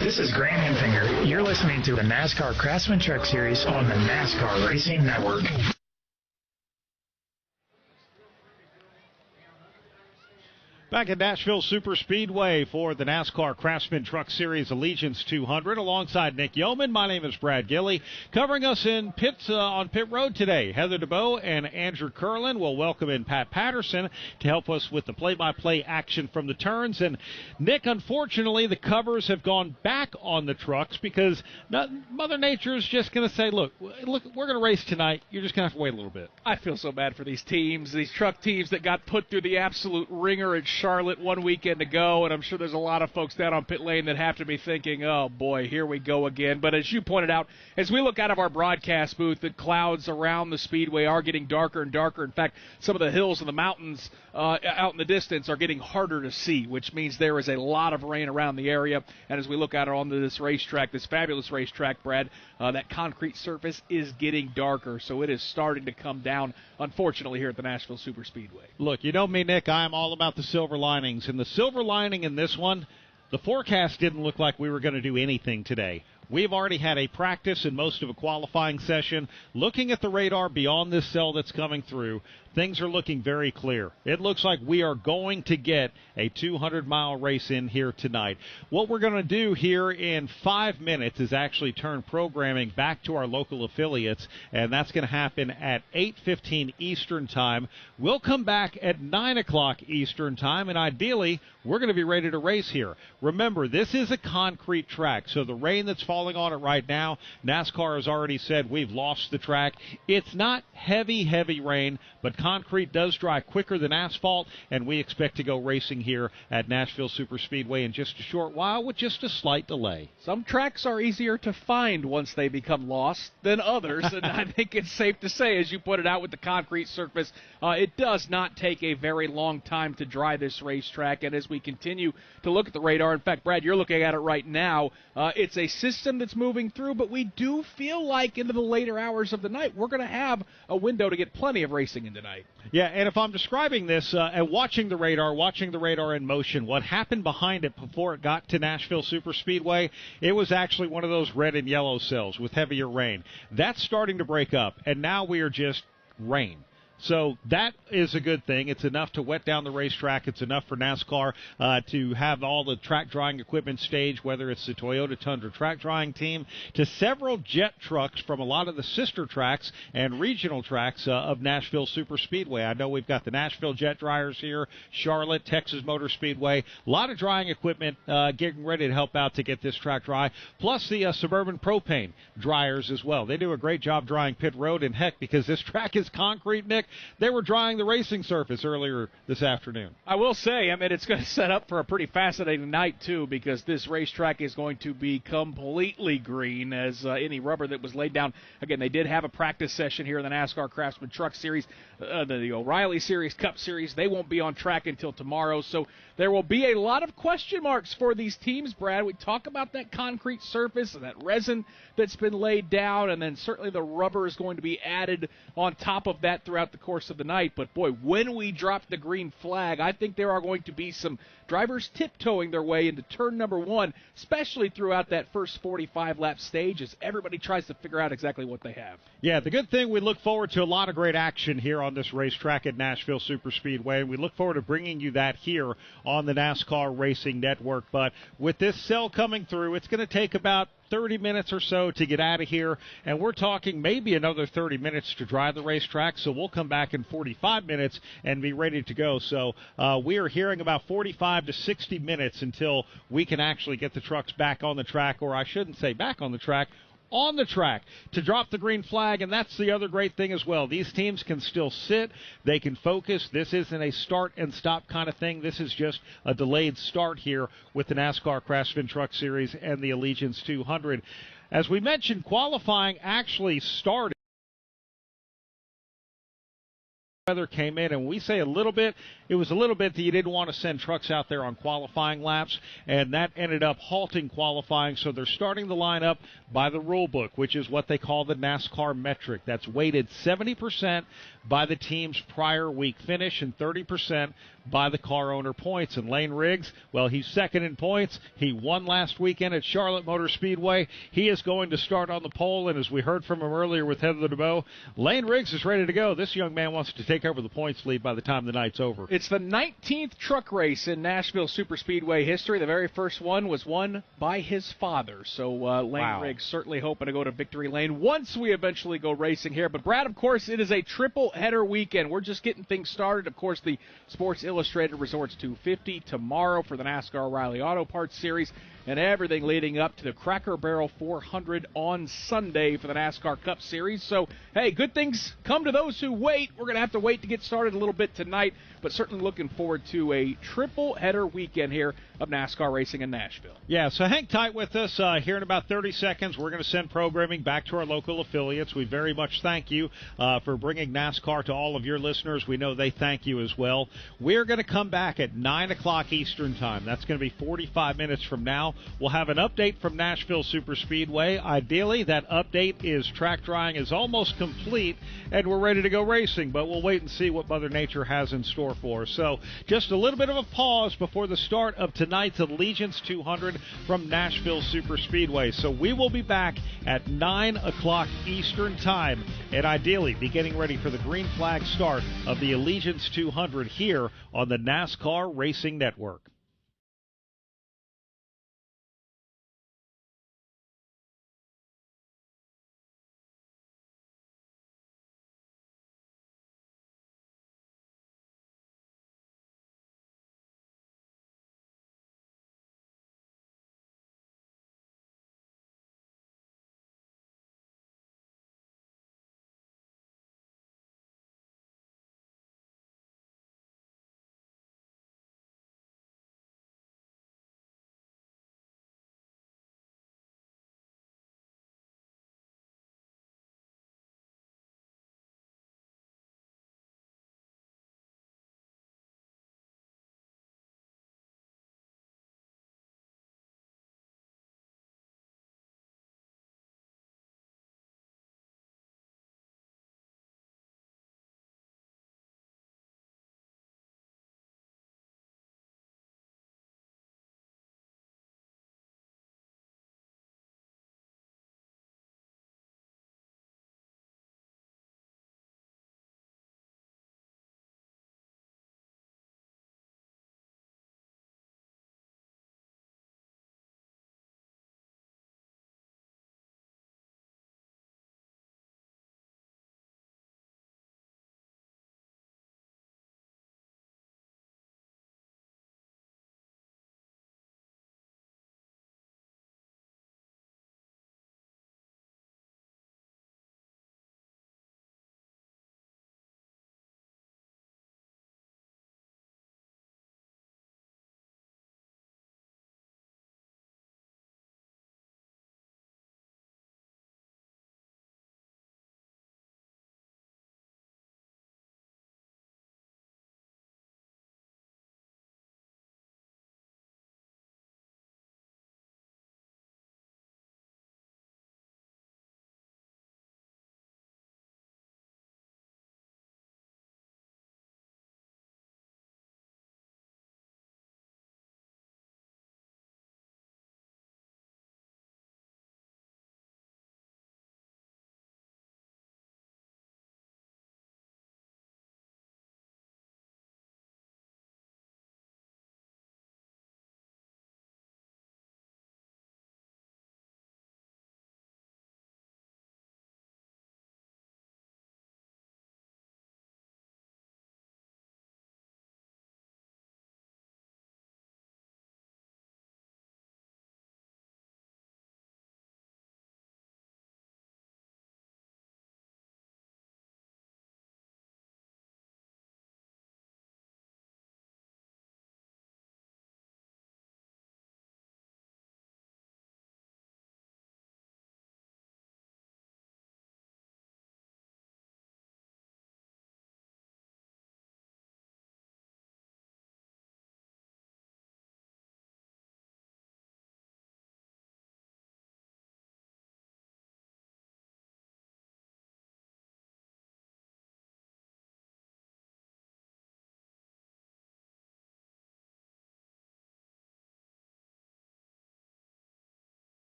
This is Grant Enfinger. You're listening to the NASCAR Craftsman Truck Series on the NASCAR Racing Network. Back at Nashville Superspeedway for the NASCAR Craftsman Truck Series Allegiance 200 alongside Nick Yeoman. My name is Brad Gilley. Covering us in pits on pit road today, Heather DeBoe and Andrew Curlin. We'll welcome in Pat Patterson to help us with the play-by-play action from the turns. And Nick, unfortunately, the covers have gone back on the trucks because Mother Nature is just going to say, look, we're going to race tonight. You're just going to have to wait a little bit. I feel so bad for these teams, these truck teams that got put through the absolute ringer at Charlotte one weekend ago, and I'm sure there's a lot of folks down on pit lane that have to be thinking, oh boy, here we go again. But as you pointed out, as we look out of our broadcast booth, the clouds around the speedway are getting darker and darker. In fact, some of the hills and the mountains out in the distance are getting harder to see, which means there is a lot of rain around the area. And as we look out onto this racetrack, this fabulous racetrack, Brad, that concrete surface is getting darker, so it is starting to come down, unfortunately, here at the Nashville Superspeedway. Look, you know me, Nick, I'm all about the silver linings, and the silver lining in this one, the forecast didn't look like we were going to do anything today. We've already had a practice and most of a qualifying session. Looking at the radar beyond this cell that's coming through, things are looking very clear. It looks like we are going to get a 200-mile race in here tonight. What we're going to do here in 5 minutes is actually turn programming back to our local affiliates, and that's going to happen at 8:15 Eastern Time. We'll come back at 9 o'clock Eastern Time, and ideally, we're going to be ready to race here. Remember, this is a concrete track, so the rain that's falling on it right now, NASCAR has already said we've lost the track. It's not heavy, heavy rain, but concrete does dry quicker than asphalt, and we expect to go racing here at Nashville Superspeedway in just a short while with just a slight delay. Some tracks are easier to find once they become lost than others, and I think it's safe to say, as you put it out with the concrete surface, it does not take a very long time to dry this racetrack, and as we continue to look at the radar, in fact, Brad, you're looking at it right now, it's a system that's moving through, but we do feel like into the later hours of the night, we're going to have a window to get plenty of racing in tonight. Yeah, and if I'm describing this and watching the radar in motion, what happened behind it before it got to Nashville Superspeedway, it was actually one of those red and yellow cells with heavier rain. That's starting to break up, and now we are just rain. So that is a good thing. It's enough to wet down the racetrack. It's enough for NASCAR to have all the track drying equipment staged, whether it's the Toyota Tundra track drying team to several jet trucks from a lot of the sister tracks and regional tracks of Nashville Superspeedway. I know we've got the Nashville jet dryers here, Charlotte, Texas Motor Speedway. A lot of drying equipment getting ready to help out to get this track dry, plus the Suburban Propane dryers as well. They do a great job drying pit road, and heck, because this track is concrete, Nick, they were drying the racing surface earlier this afternoon. I will say, it's going to set up for a pretty fascinating night, too, because this racetrack is going to be completely green as any rubber that was laid down. Again, they did have a practice session here in the NASCAR Craftsman Truck Series, the O'Reilly Series, Cup Series. They won't be on track until tomorrow, so there will be a lot of question marks for these teams, Brad. We talk about that concrete surface and that resin that's been laid down, and then certainly the rubber is going to be added on top of that throughout the course of the night. But, boy, when we drop the green flag, I think there are going to be some drivers tiptoeing their way into turn number one, especially throughout that first 45-lap stage as everybody tries to figure out exactly what they have. Yeah, the good thing, we look forward to a lot of great action here on this racetrack at Nashville Superspeedway, and we look forward to bringing you that here on the NASCAR Racing Network. But with this cell coming through, it's going to take about 30 minutes or so to get out of here, and we're talking maybe another 30 minutes to drive the racetrack, so we'll come back in 45 minutes and be ready to go. So we are hearing about 45 to 60 minutes until we can actually get the trucks back on the track, or I shouldn't say back on the track, on the track to drop the green flag. And that's the other great thing as well. These teams can still sit. They can focus. This isn't a start and stop kind of thing. This is just a delayed start here with the NASCAR Craftsman Truck Series and the Allegiance 200. As we mentioned, qualifying actually started. Weather came in, and we say a little bit, it was a little bit that you didn't want to send trucks out there on qualifying laps, and that ended up halting qualifying. So they're starting the lineup by the rule book, which is what they call the NASCAR metric. That's weighted 70% by the team's prior week finish and 30% by the car owner points. And Lane Riggs, well, he's second in points. He won last weekend at Charlotte Motor Speedway. He is going to start on the pole, and as we heard from him earlier with Heather DeBow, Lane Riggs is ready to go. This young man wants to take over the points lead by the time the night's over. It's the 19th truck race in Nashville Superspeedway history. The very first one was won by his father. So Lane Riggs certainly hoping to go to victory lane once we eventually go racing here. But, Brad, of course, it is a triple-header weekend. We're just getting things started. Of course, the Sports Illustrated Resorts 250 tomorrow for the NASCAR O'Reilly Auto Parts Series, and everything leading up to the Cracker Barrel 400 on Sunday for the NASCAR Cup Series. So, hey, good things come to those who wait. We're going to have to wait to get started a little bit tonight, but certainly looking forward to a triple-header weekend here of NASCAR racing in Nashville. Yeah, so hang tight with us. Here in about 30 seconds, we're going to send programming back to our local affiliates. We very much thank you for bringing NASCAR to all of your listeners. We know they thank you as well. We're going to come back at 9 o'clock Eastern Time. That's going to be 45 minutes from now. We'll have an update from Nashville Superspeedway. Ideally, that update is track drying is almost complete, and we're ready to go racing, but we'll wait wait and see what Mother Nature has in store for us. So just a little bit of a pause before the start of tonight's Allegiance 200 from Nashville Superspeedway. So we will be back at 9 o'clock Eastern Time, and ideally be getting ready for the green flag start of the Allegiance 200 here on the NASCAR Racing Network.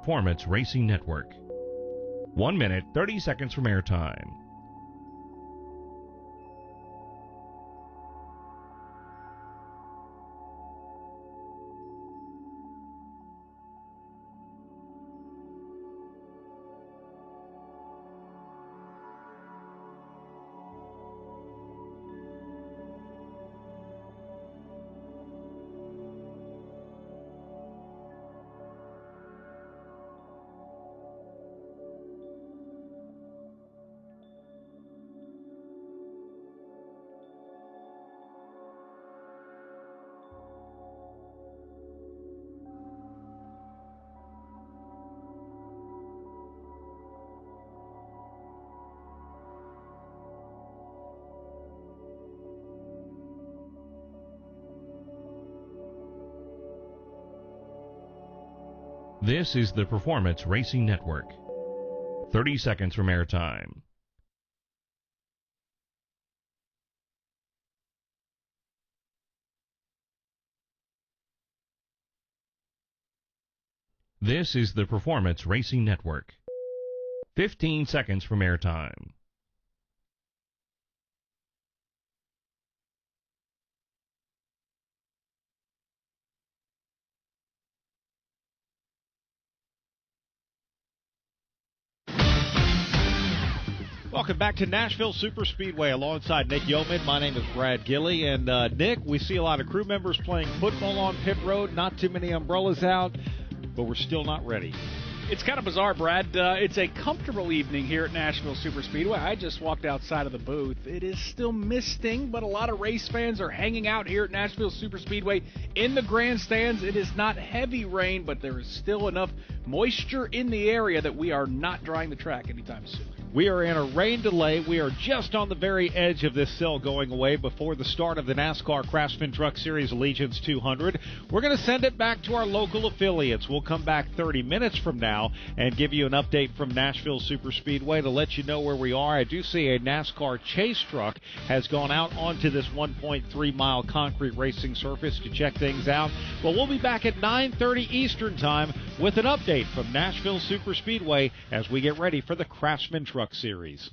Performance Racing Network. 1 minute, 30 seconds from airtime. This is the Performance Racing Network. 30 seconds from airtime. This is the Performance Racing Network. 15 seconds from airtime. Welcome back to Nashville Superspeedway alongside Nick Yeoman. My name is Brad Gilley. And Nick, we see a lot of crew members playing football on pit road. Not too many umbrellas out, but we're still not ready. It's kind of bizarre, Brad. It's a comfortable evening here at Nashville Superspeedway. I just walked outside of the booth. It is still misting, but a lot of race fans are hanging out here at Nashville Superspeedway in the grandstands. It is not heavy rain, but there is still enough moisture in the area that we are not drying the track anytime soon. We are in a rain delay. We are just on the very edge of this cell going away before the start of the NASCAR Craftsman Truck Series Allegiance 200. We're going to send it back to our local affiliates. We'll come back 30 minutes from now and give you an update from Nashville Superspeedway to let you know where we are. I do see a NASCAR chase truck has gone out onto this 1.3-mile concrete racing surface to check things out. Well, we'll be back at 9:30 Eastern Time with an update from Nashville Superspeedway as we get ready for the Craftsman Truck Series.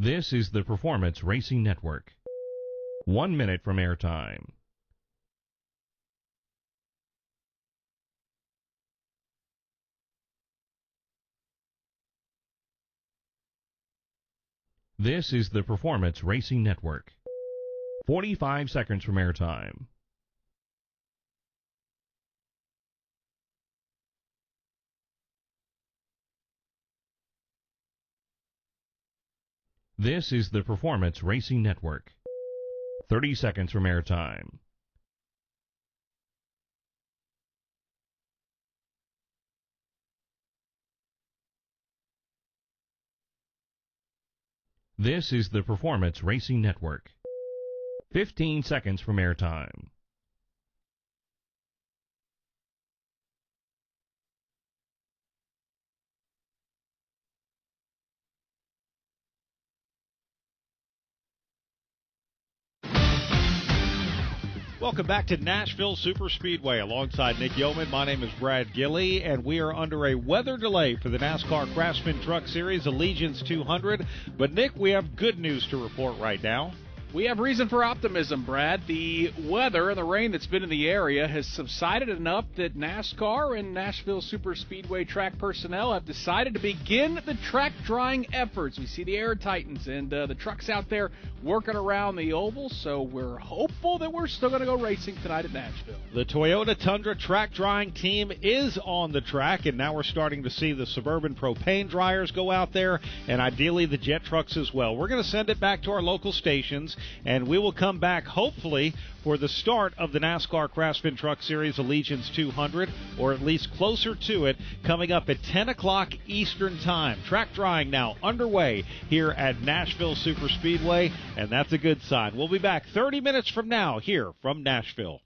This is the Performance Racing Network. 1 minute from airtime. This is the Performance Racing Network. 45 seconds from airtime. This is the Performance Racing Network. 30 seconds from airtime. This is the Performance Racing Network. 15 seconds from airtime. Welcome back to Nashville Superspeedway. Alongside Nick Yeoman, my name is Brad Gilley, and we are under a weather delay for the NASCAR Craftsman Truck Series Allegiance 200. But, Nick, we have good news to report right now. We have reason for optimism, Brad. The weather and the rain that's been in the area has subsided enough that NASCAR and Nashville Superspeedway track personnel have decided to begin the track drying efforts. We see the air tightens and the trucks out there working around the oval, so we're hopeful that we're still going to go racing tonight at Nashville. The Toyota Tundra track drying team is on the track, and now we're starting to see the Suburban propane dryers go out there, and ideally the jet trucks as well. We're going to send it back to our local stations, and we will come back hopefully for the start of the NASCAR Craftsman Truck Series Allegiance 200, or at least closer to it, coming up at 10 o'clock Eastern Time. Track drying now underway here at Nashville Superspeedway, and that's a good sign. We'll be back 30 minutes from now here from Nashville.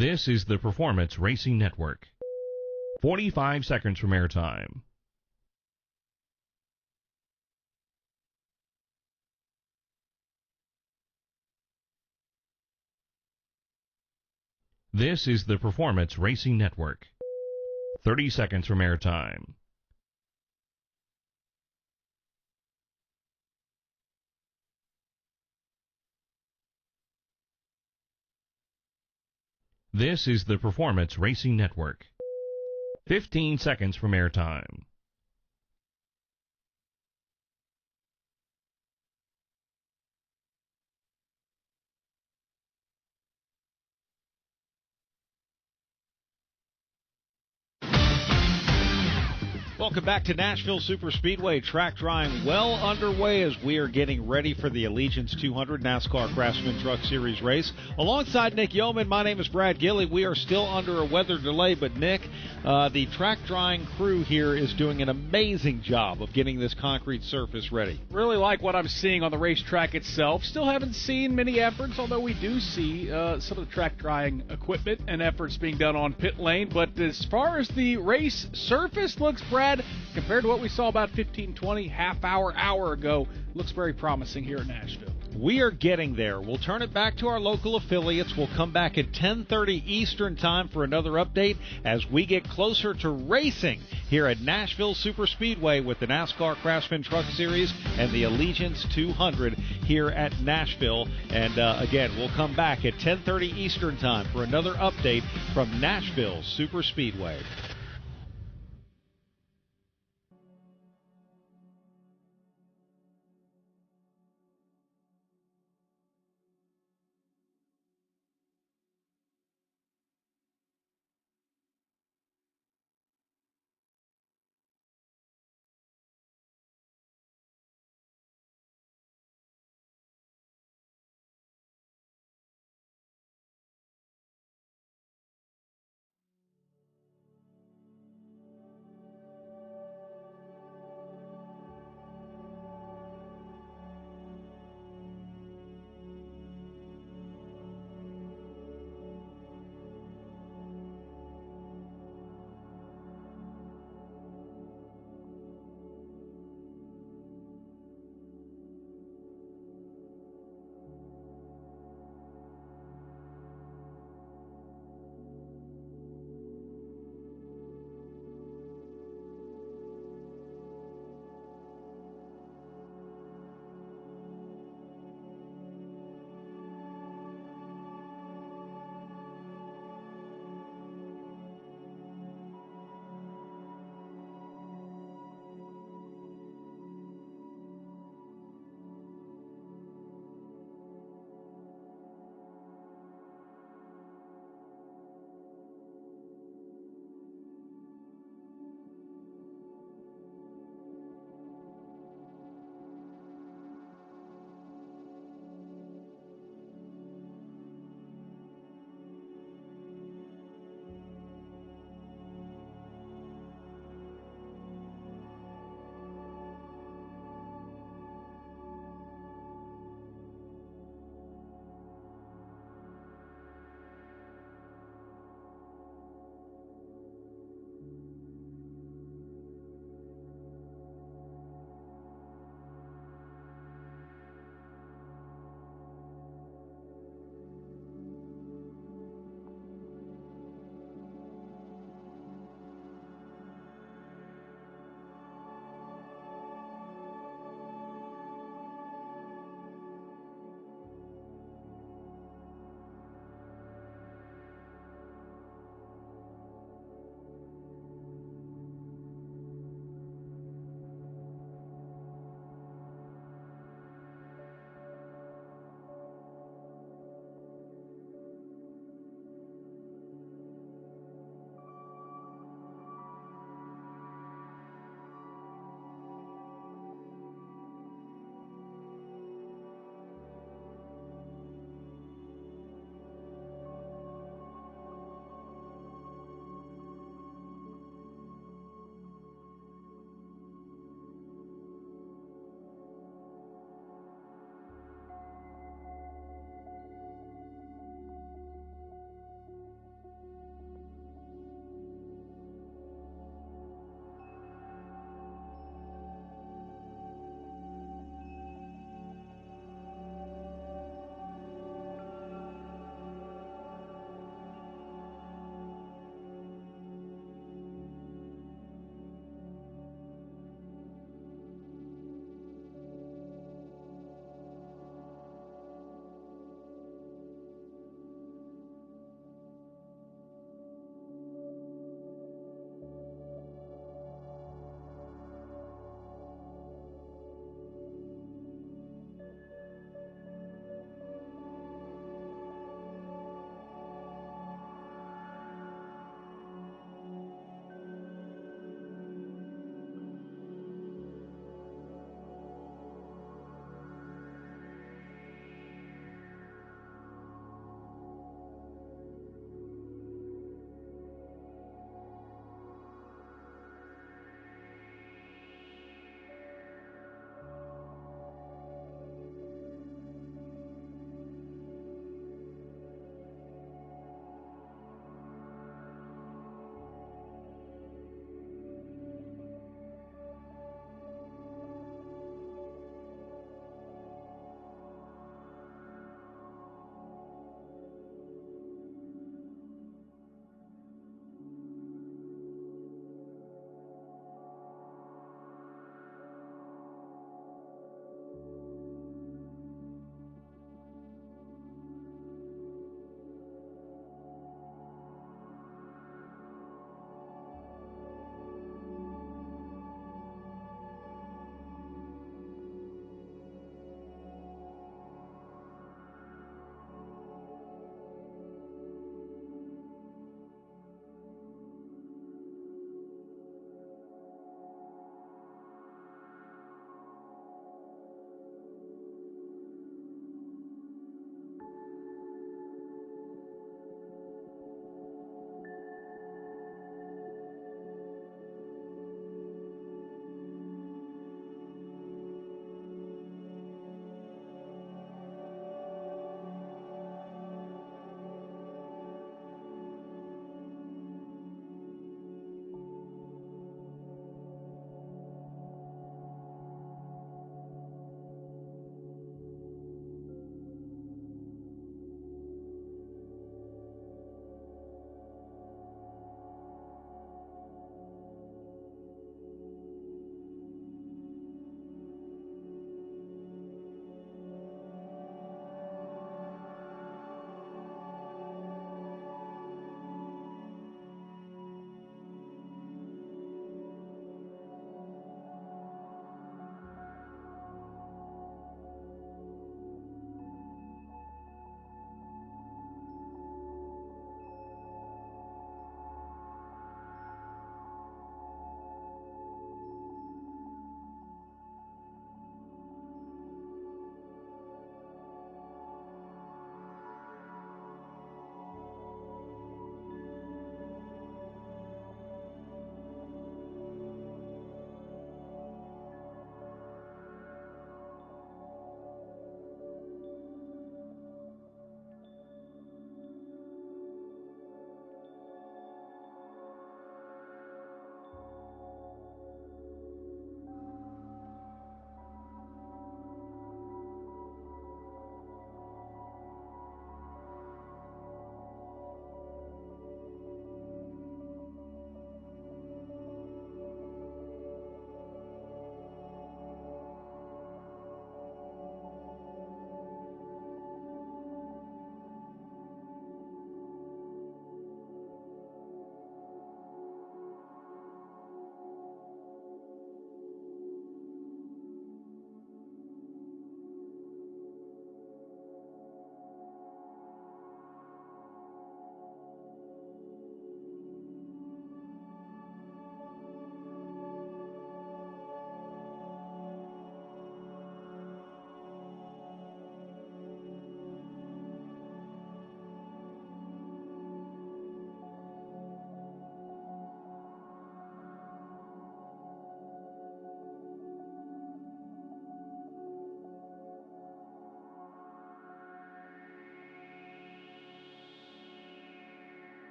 This is the Performance Racing Network. 45 seconds from airtime. This is the Performance Racing Network. 30 seconds from airtime. This is the Performance Racing Network. 15 seconds from airtime. Welcome back to Nashville Superspeedway. Track drawing well underway as we are getting ready for the Allegiance 200 NASCAR Craftsman Truck Series race. Alongside Nick Yeoman, my name is Brad Gilley. We are still under a weather delay, but Nick, the track drawing crew here is doing an amazing job of getting this concrete surface ready. Really like what I'm seeing on the racetrack itself. Still haven't seen many efforts, although we do see some of the track drying equipment and efforts being done on pit lane. But as far as the race surface looks, Brad, compared to what we saw about 15, 20, hour ago, looks very promising here at Nashville. We are getting there. We'll turn it back to our local affiliates. We'll come back at 10:30 Eastern Time for another update as we get closer to racing here at Nashville Superspeedway with the NASCAR Craftsman Truck Series and the Allegiance 200 here at Nashville. And again, we'll come back at 10:30 Eastern Time for another update from Nashville Superspeedway.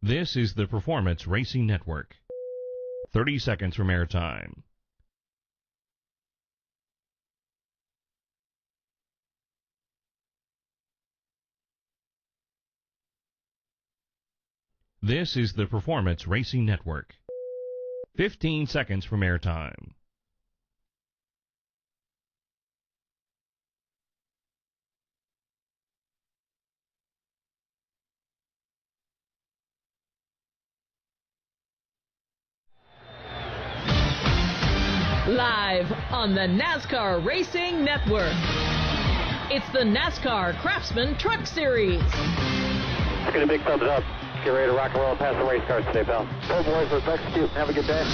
This is the Performance Racing Network. 30 seconds from airtime. This is the Performance Racing Network. 15 seconds from airtime. Live on the NASCAR Racing Network. It's the NASCAR Craftsman Truck Series. Get a big thumbs up. Get ready to rock and roll and pass the race cars today, pal. Oh, boys, let's execute. Have a good day.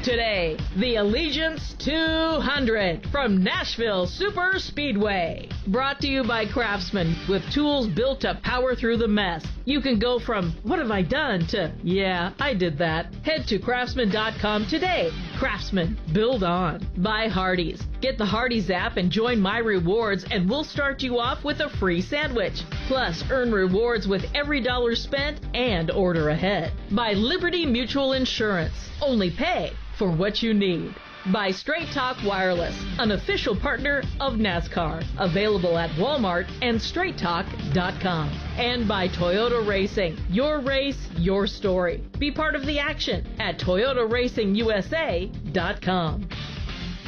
Today, the Allegiance 200 from Nashville Super Speedway. Brought to you by Craftsman, with tools built to power through the mess. You can go from, what have I done, to, yeah, I did that. Head to craftsman.com today. Craftsman, build on. Buy Hardee's. Get the Hardee's app and join My Rewards, and we'll start you off with a free sandwich. Plus, earn rewards with every dollar spent and order ahead. Buy Liberty Mutual Insurance. Only pay for what you need. By Straight Talk Wireless, an official partner of NASCAR. Available at Walmart and straighttalk.com. And by Toyota Racing. Your race, your story. Be part of the action at toyotaracingusa.com.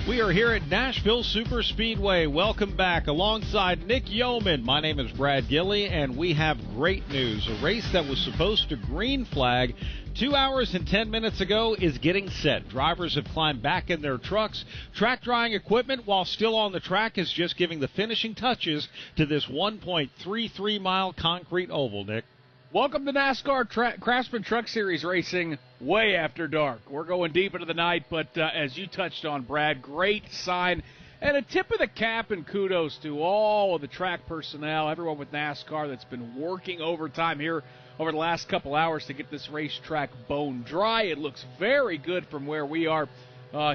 We are here at Nashville Super Speedway. Welcome back. Alongside Nick Yeoman, my name is Brad Gilley, and we have great news. A race that was supposed to green flag 2 hours and 10 minutes ago is getting set. Drivers have climbed back in their trucks. Track drying equipment, while still on the track, is just giving the finishing touches to this 1.33-mile concrete oval, Nick. Welcome to NASCAR Craftsman Truck Series racing way after dark. We're going deep into the night, but as you touched on, Brad, great sign. And a tip of the cap and kudos to all of the track personnel, everyone with NASCAR that's been working overtime here over the last couple hours to get this racetrack bone dry. It looks very good from where we are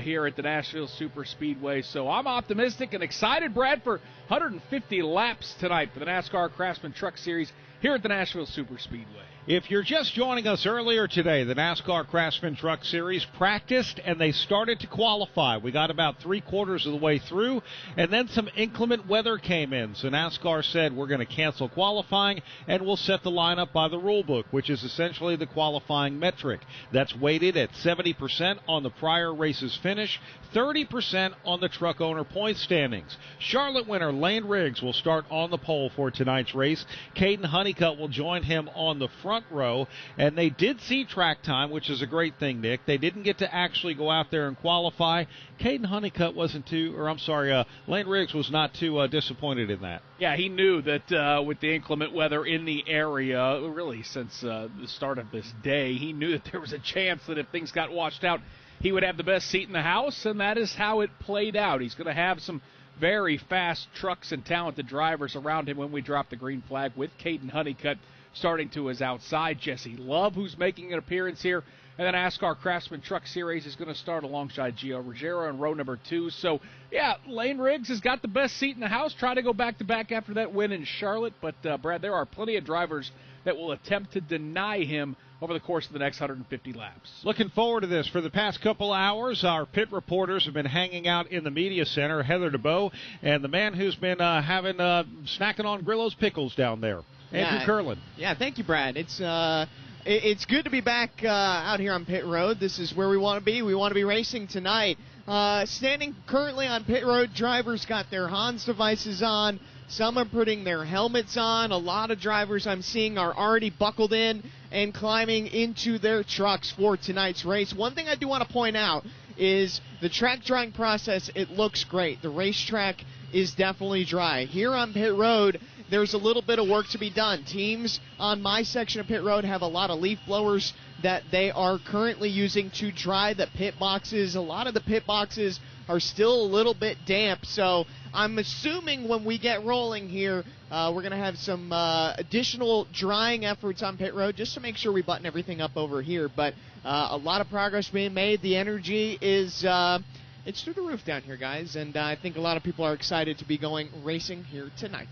here at the Nashville Super Speedway. So I'm optimistic and excited, Brad, for 150 laps tonight for the NASCAR Craftsman Truck Series here at the Nashville Super Speedway. If you're just joining us earlier today, the NASCAR Craftsman Truck Series practiced and they started to qualify. We got about 3/4 of the way through, and then some inclement weather came in. So NASCAR said, we're going to cancel qualifying and we'll set the lineup by the rule book, which is essentially the qualifying metric. That's weighted at 70% on the prior race's finish, 30% on the truck owner point standings. Charlotte winner Lane Riggs will start on the pole for tonight's race. Caden Honeycutt will join him on the front row, and they did see track time, which is a great thing, Nick. They didn't get to actually go out there and qualify. Caden Honeycutt Lane Riggs was not too disappointed in that. Yeah, he knew that with the inclement weather in the area, really since the start of this day, he knew that there was a chance that if things got washed out, he would have the best seat in the house, and that is how it played out. He's going to have some very fast trucks and talented drivers around him when we drop the green flag, with Caden Honeycutt starting to his outside. Jesse Love, who's making an appearance here, and then NASCAR Craftsman Truck Series is going to start alongside Gio Ruggiero in row number 2. So, yeah, Lane Riggs has got the best seat in the house, trying to go back-to-back after that win in Charlotte. But, Brad, there are plenty of drivers that will attempt to deny him over the course of the next 150 laps. Looking forward to this. For the past couple hours, our pit reporters have been hanging out in the media center, Heather DeBow, and the man who's been snacking on Grillo's pickles down there, Andrew Curlin. Yeah, thank you, Brad. It's good to be back out here on pit road. This is where we want to be. We want to be racing tonight. Standing currently on pit road, drivers got their Hans devices on. Some are putting their helmets on. A lot of drivers I'm seeing are already buckled in and climbing into their trucks for tonight's race. One thing I do want to point out is the track drying process. It looks great. The racetrack is definitely dry. Here on pit road, there's a little bit of work to be done. Teams on my section of pit road have a lot of leaf blowers that they are currently using to dry the pit boxes. A lot of the pit boxes are still a little bit damp, so I'm assuming when we get rolling here, we're going to have some additional drying efforts on pit road just to make sure we button everything up over here. But a lot of progress being made. The energy is it's through the roof down here, guys, and I think a lot of people are excited to be going racing here tonight.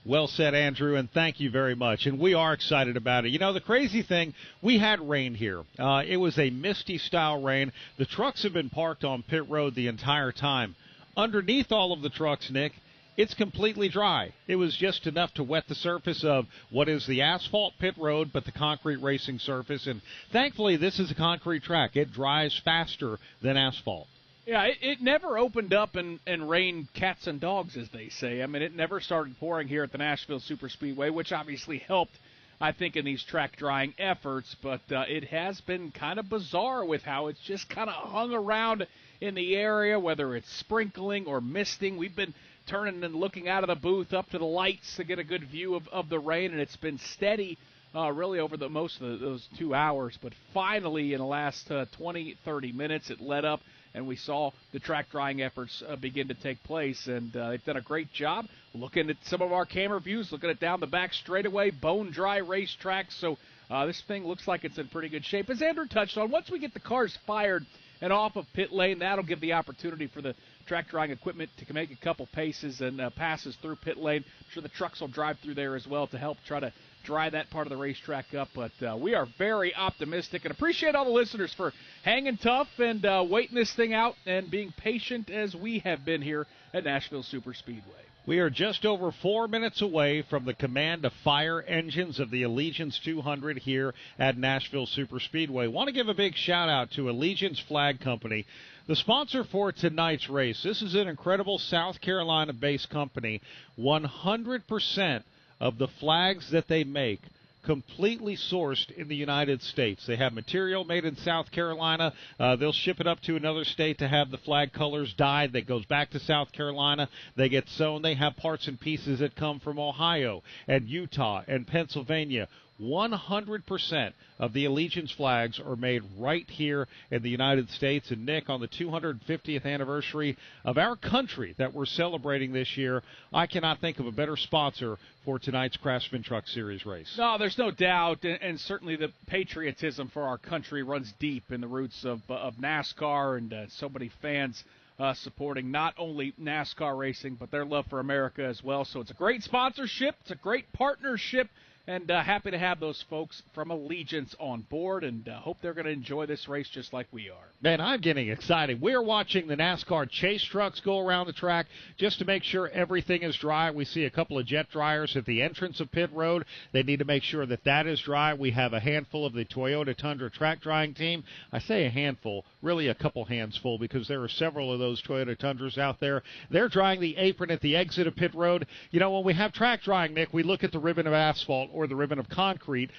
Well said, Andrew, and thank you very much. And we are excited about it. You know, the crazy thing, we had rain here. It was a misty-style rain. The trucks have been parked on pit road the entire time. Underneath all of the trucks, Nick, it's completely dry. It was just enough to wet the surface of what is the asphalt pit road, but the concrete racing surface. And thankfully, this is a concrete track. It dries faster than asphalt. Yeah, it never opened up and rained cats and dogs, as they say. I mean, it never started pouring here at the Nashville Superspeedway, which obviously helped, I think, in these track drying efforts. But it has been kind of bizarre with how it's just kind of hung around in the area, whether it's sprinkling or misting. We've been turning and looking out of the booth up to the lights to get a good view of the rain, and it's been steady really over most of those 2 hours. But finally, in the last 20, 30 minutes, it let up, and we saw the track drying efforts begin to take place, and they've done a great job looking at some of our camera views, looking at down the back straightaway, bone-dry racetrack. So this thing looks like it's in pretty good shape. As Andrew touched on, once we get the cars fired and off of pit lane, that'll give the opportunity for the track drying equipment to make a couple paces and passes through pit lane. I'm sure the trucks will drive through there as well to help try to dry that part of the racetrack up. But we are very optimistic and appreciate all the listeners for hanging tough and waiting this thing out and being patient as we have been here at Nashville Superspeedway. We are just over 4 minutes away from the command to fire engines of the Allegiance 200 here at Nashville Superspeedway. Want to give a big shout-out to Allegiance Flag Company, the sponsor for tonight's race. This is an incredible South Carolina-based company. 100% of the flags that they make completely sourced in the United States. They have material made in South Carolina. They'll ship it up to another state to have the flag colors dyed. That goes back to South Carolina. They get sewn. They have parts and pieces that come from Ohio and Utah and Pennsylvania. 100% of the Allegiance flags are made right here in the United States. And, Nick, on the 250th anniversary of our country that we're celebrating this year, I cannot think of a better sponsor for tonight's Craftsman Truck Series race. No, there's no doubt, and certainly the patriotism for our country runs deep in the roots of NASCAR, and so many fans supporting not only NASCAR racing, but their love for America as well. So it's a great sponsorship. It's a great partnership. And happy to have those folks from Allegiance on board, and hope they're going to enjoy this race just like we are. Man, I'm getting excited. We're watching the NASCAR chase trucks go around the track just to make sure everything is dry. We see a couple of jet dryers at the entrance of pit road. They need to make sure that that is dry. We have a handful of the Toyota Tundra track drying team. I say a handful, really a couple hands full, because there are several of those Toyota Tundras out there. They're drying the apron at the exit of pit road. You know, when we have track drying, Nick, we look at the ribbon of asphalt or the ribbon of concrete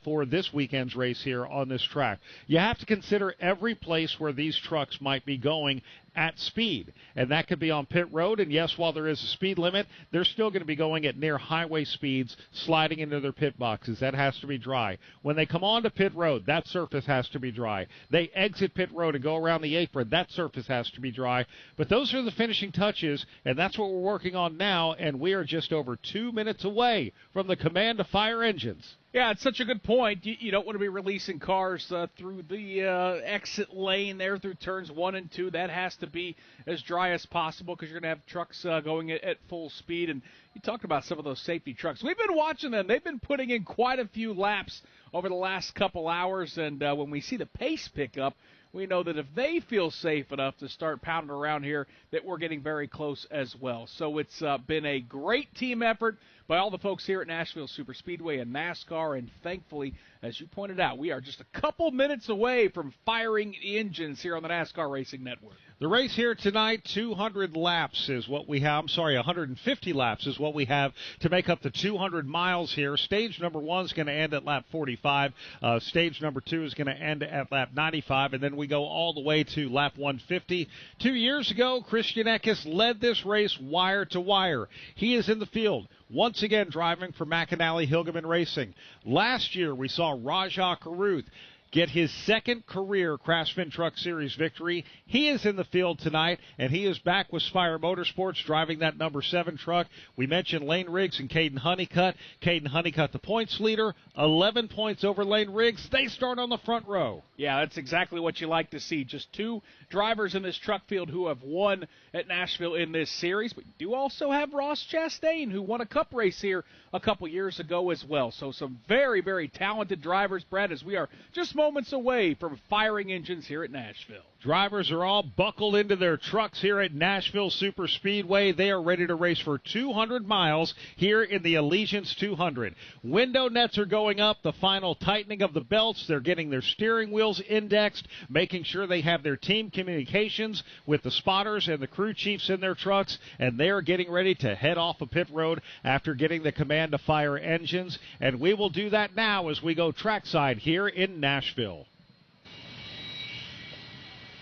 for this weekend's race here on this track. You have to consider every place where these trucks might be going at speed, and that could be on pit road. And yes, while there is a speed limit, they're still going to be going at near highway speeds, sliding into their pit boxes. That has to be dry. When they come onto pit road, that surface has to be dry. They exit pit road and go around the apron, that surface has to be dry. But those are the finishing touches, and that's what we're working on now, and we are just over 2 minutes away from the command to fire engines. Yeah, it's such a good point. You don't want to be releasing cars through the exit lane there through turns 1 and 2. That has to be as dry as possible because you're going to have trucks going at full speed. And you talked about some of those safety trucks. We've been watching them. They've been putting in quite a few laps over the last couple hours. And when we see the pace pick up, we know that if they feel safe enough to start pounding around here, that we're getting very close as well. So it's been a great team effort by all the folks here at Nashville Superspeedway and NASCAR, and thankfully, as you pointed out, we are just a couple minutes away from firing engines here on the NASCAR Racing Network. The race here tonight, 200 laps is what we have. 150 laps is what we have to make up the 200 miles here. Stage number 1 is going to end at lap 45. Stage number 2 is going to end at lap 95, and then we go all the way to lap 150. 2 years ago, Christian Eckes led this race wire to wire. He is in the field, once again driving for McAnally Hilgeman Racing. Last year, we saw Rajah Caruth. get his second career Craftsman Truck Series victory. He is in the field tonight, and he is back with Spire Motorsports driving that number 7 truck. We mentioned Lane Riggs and Caden Honeycutt. Caden Honeycutt, the points leader, 11 points over Lane Riggs. They start on the front row. Yeah, that's exactly what you like to see. Just 2 drivers in this truck field who have won at Nashville in this series. But you do also have Ross Chastain, who won a cup race here a couple years ago as well. So some very, very talented drivers, Brad, as we are just moments away from firing engines here at Nashville. Drivers are all buckled into their trucks here at Nashville Super Speedway. They are ready to race for 200 miles here in the Allegiance 200. Window nets are going up, the final tightening of the belts. They're getting their steering wheels indexed, making sure they have their team communications with the spotters and the crew chiefs in their trucks, and they're getting ready to head off a pit road after getting the command to fire engines. And we will do that now as we go trackside here in Nashville.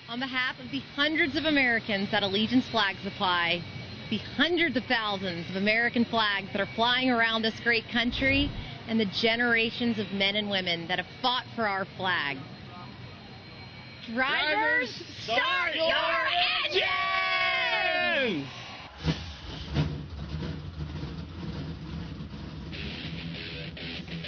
On behalf of the hundreds of Americans that Allegiance Flag Supply, the hundreds of thousands of American flags that are flying around this great country, and the generations of men and women that have fought for our flag. Drivers, start your engines!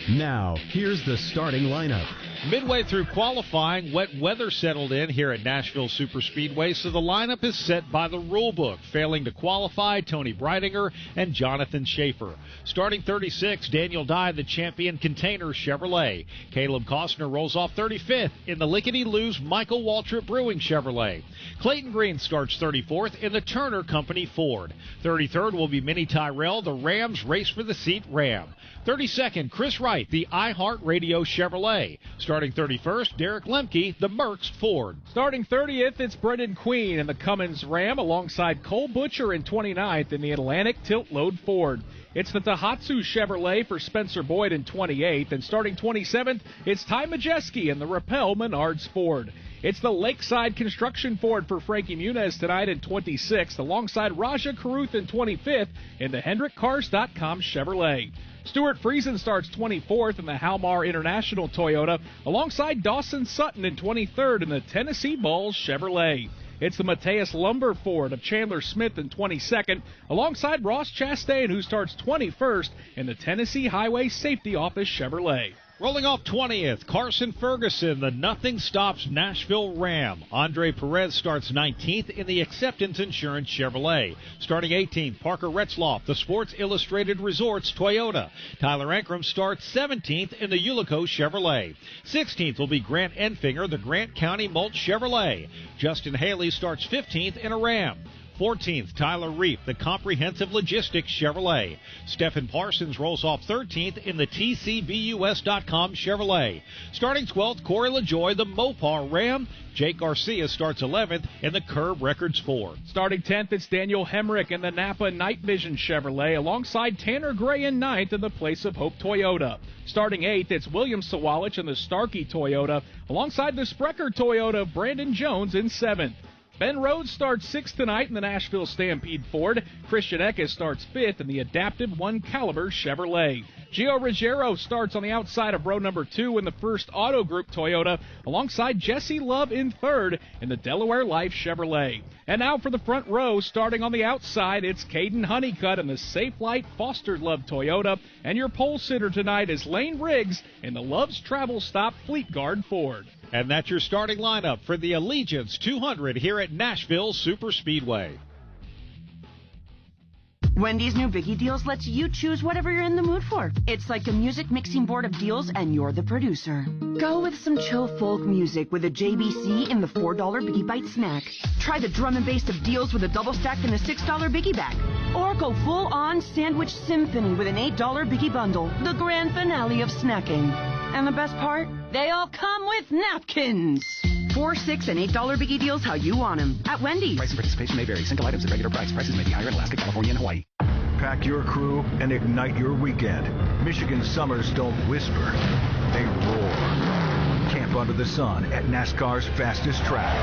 Now, here's the starting lineup. Midway through qualifying, wet weather settled in here at Nashville Superspeedway, so the lineup is set by the rule book. Failing to qualify, Tony Breidinger and Jonathan Schaefer. Starting 36, Daniel Dye, the champion container Chevrolet. Caleb Costner rolls off 35th in the lickety-loose Michael Waltrip Brewing Chevrolet. Clayton Green starts 34th in the Turner Company Ford. 33rd will be Minnie Tyrell, the Rams Race for the Seat Ram. 32nd, Chris Wright, the iHeartRadio Chevrolet. Starting 31st, Derek Lemke, the Merckx Ford. Starting 30th, it's Brendan Queen in the Cummins Ram alongside Cole Butcher in 29th in the Atlantic Tilt-Load Ford. It's the Daihatsu Chevrolet for Spencer Boyd in 28th, and starting 27th, it's Ty Majeski in the Rappel Menards Ford. It's the Lakeside Construction Ford for Frankie Muniz tonight in 26th, alongside Raja Karuth in 25th in the HendrickCars.com Chevrolet. Stuart Friesen starts 24th in the Halmar International Toyota, alongside Dawson Sutton in 23rd in the Tennessee Balls Chevrolet. It's the Mateus Lumber Ford of Chandler Smith in 22nd, alongside Ross Chastain, who starts 21st in the Tennessee Highway Safety Office Chevrolet. Rolling off 20th, Carson Ferguson, the Nothing Stops Nashville Ram. Andre Perez starts 19th in the Acceptance Insurance Chevrolet. Starting 18th, Parker Retzloff, the Sports Illustrated Resorts Toyota. Tyler Ankrum starts 17th in the Ulico Chevrolet. 16th will be Grant Enfinger, the Grant County Mulch Chevrolet. Justin Haley starts 15th in a Ram. 14th, Tyler Reef, the Comprehensive Logistics Chevrolet. Stephen Parsons rolls off 13th in the TCBUS.com Chevrolet. Starting 12th, Corey LaJoy, the Mopar Ram. Jake Garcia starts 11th in the Curb Records Ford. Starting 10th, it's Daniel Hemrick in the Napa Night Vision Chevrolet, alongside Tanner Gray in 9th in the Place of Hope Toyota. Starting 8th, it's William Sawalich in the Starkey Toyota, alongside the Sprecher Toyota of Brandon Jones in 7th. Ben Rhodes starts 6th tonight in the Nashville Stampede Ford. Christian Eckes starts 5th in the Adaptive One Caliber Chevrolet. Gio Ruggiero starts on the outside of row number 2 in the First Auto Group Toyota, alongside Jesse Love in 3rd in the Delaware Life Chevrolet. And now for the front row, starting on the outside, it's Caden Honeycutt in the Safe Light Foster Love Toyota, and your pole sitter tonight is Lane Riggs in the Love's Travel Stop Fleet Guard Ford. And that's your starting lineup for the Allegiance 200 here at Nashville Superspeedway. Wendy's new Biggie Deals lets you choose whatever you're in the mood for. It's like a music mixing board of deals, and you're the producer. Go with some chill folk music with a JBC in the $4 Biggie Bite snack. Try the drum and bass of deals with a double stack in the $6 Biggie Bag. Or go full-on sandwich symphony with an $8 Biggie Bundle, the grand finale of snacking. And the best part? They all come with napkins. $4, $6, and $8 Biggie Deals how you want them at Wendy's. Price and participation may vary. Single items at regular price. Prices may be higher in Alaska, California, and Hawaii. Pack your crew and ignite your weekend. Michigan summers don't whisper, they roar. Camp under the sun at NASCAR's fastest track.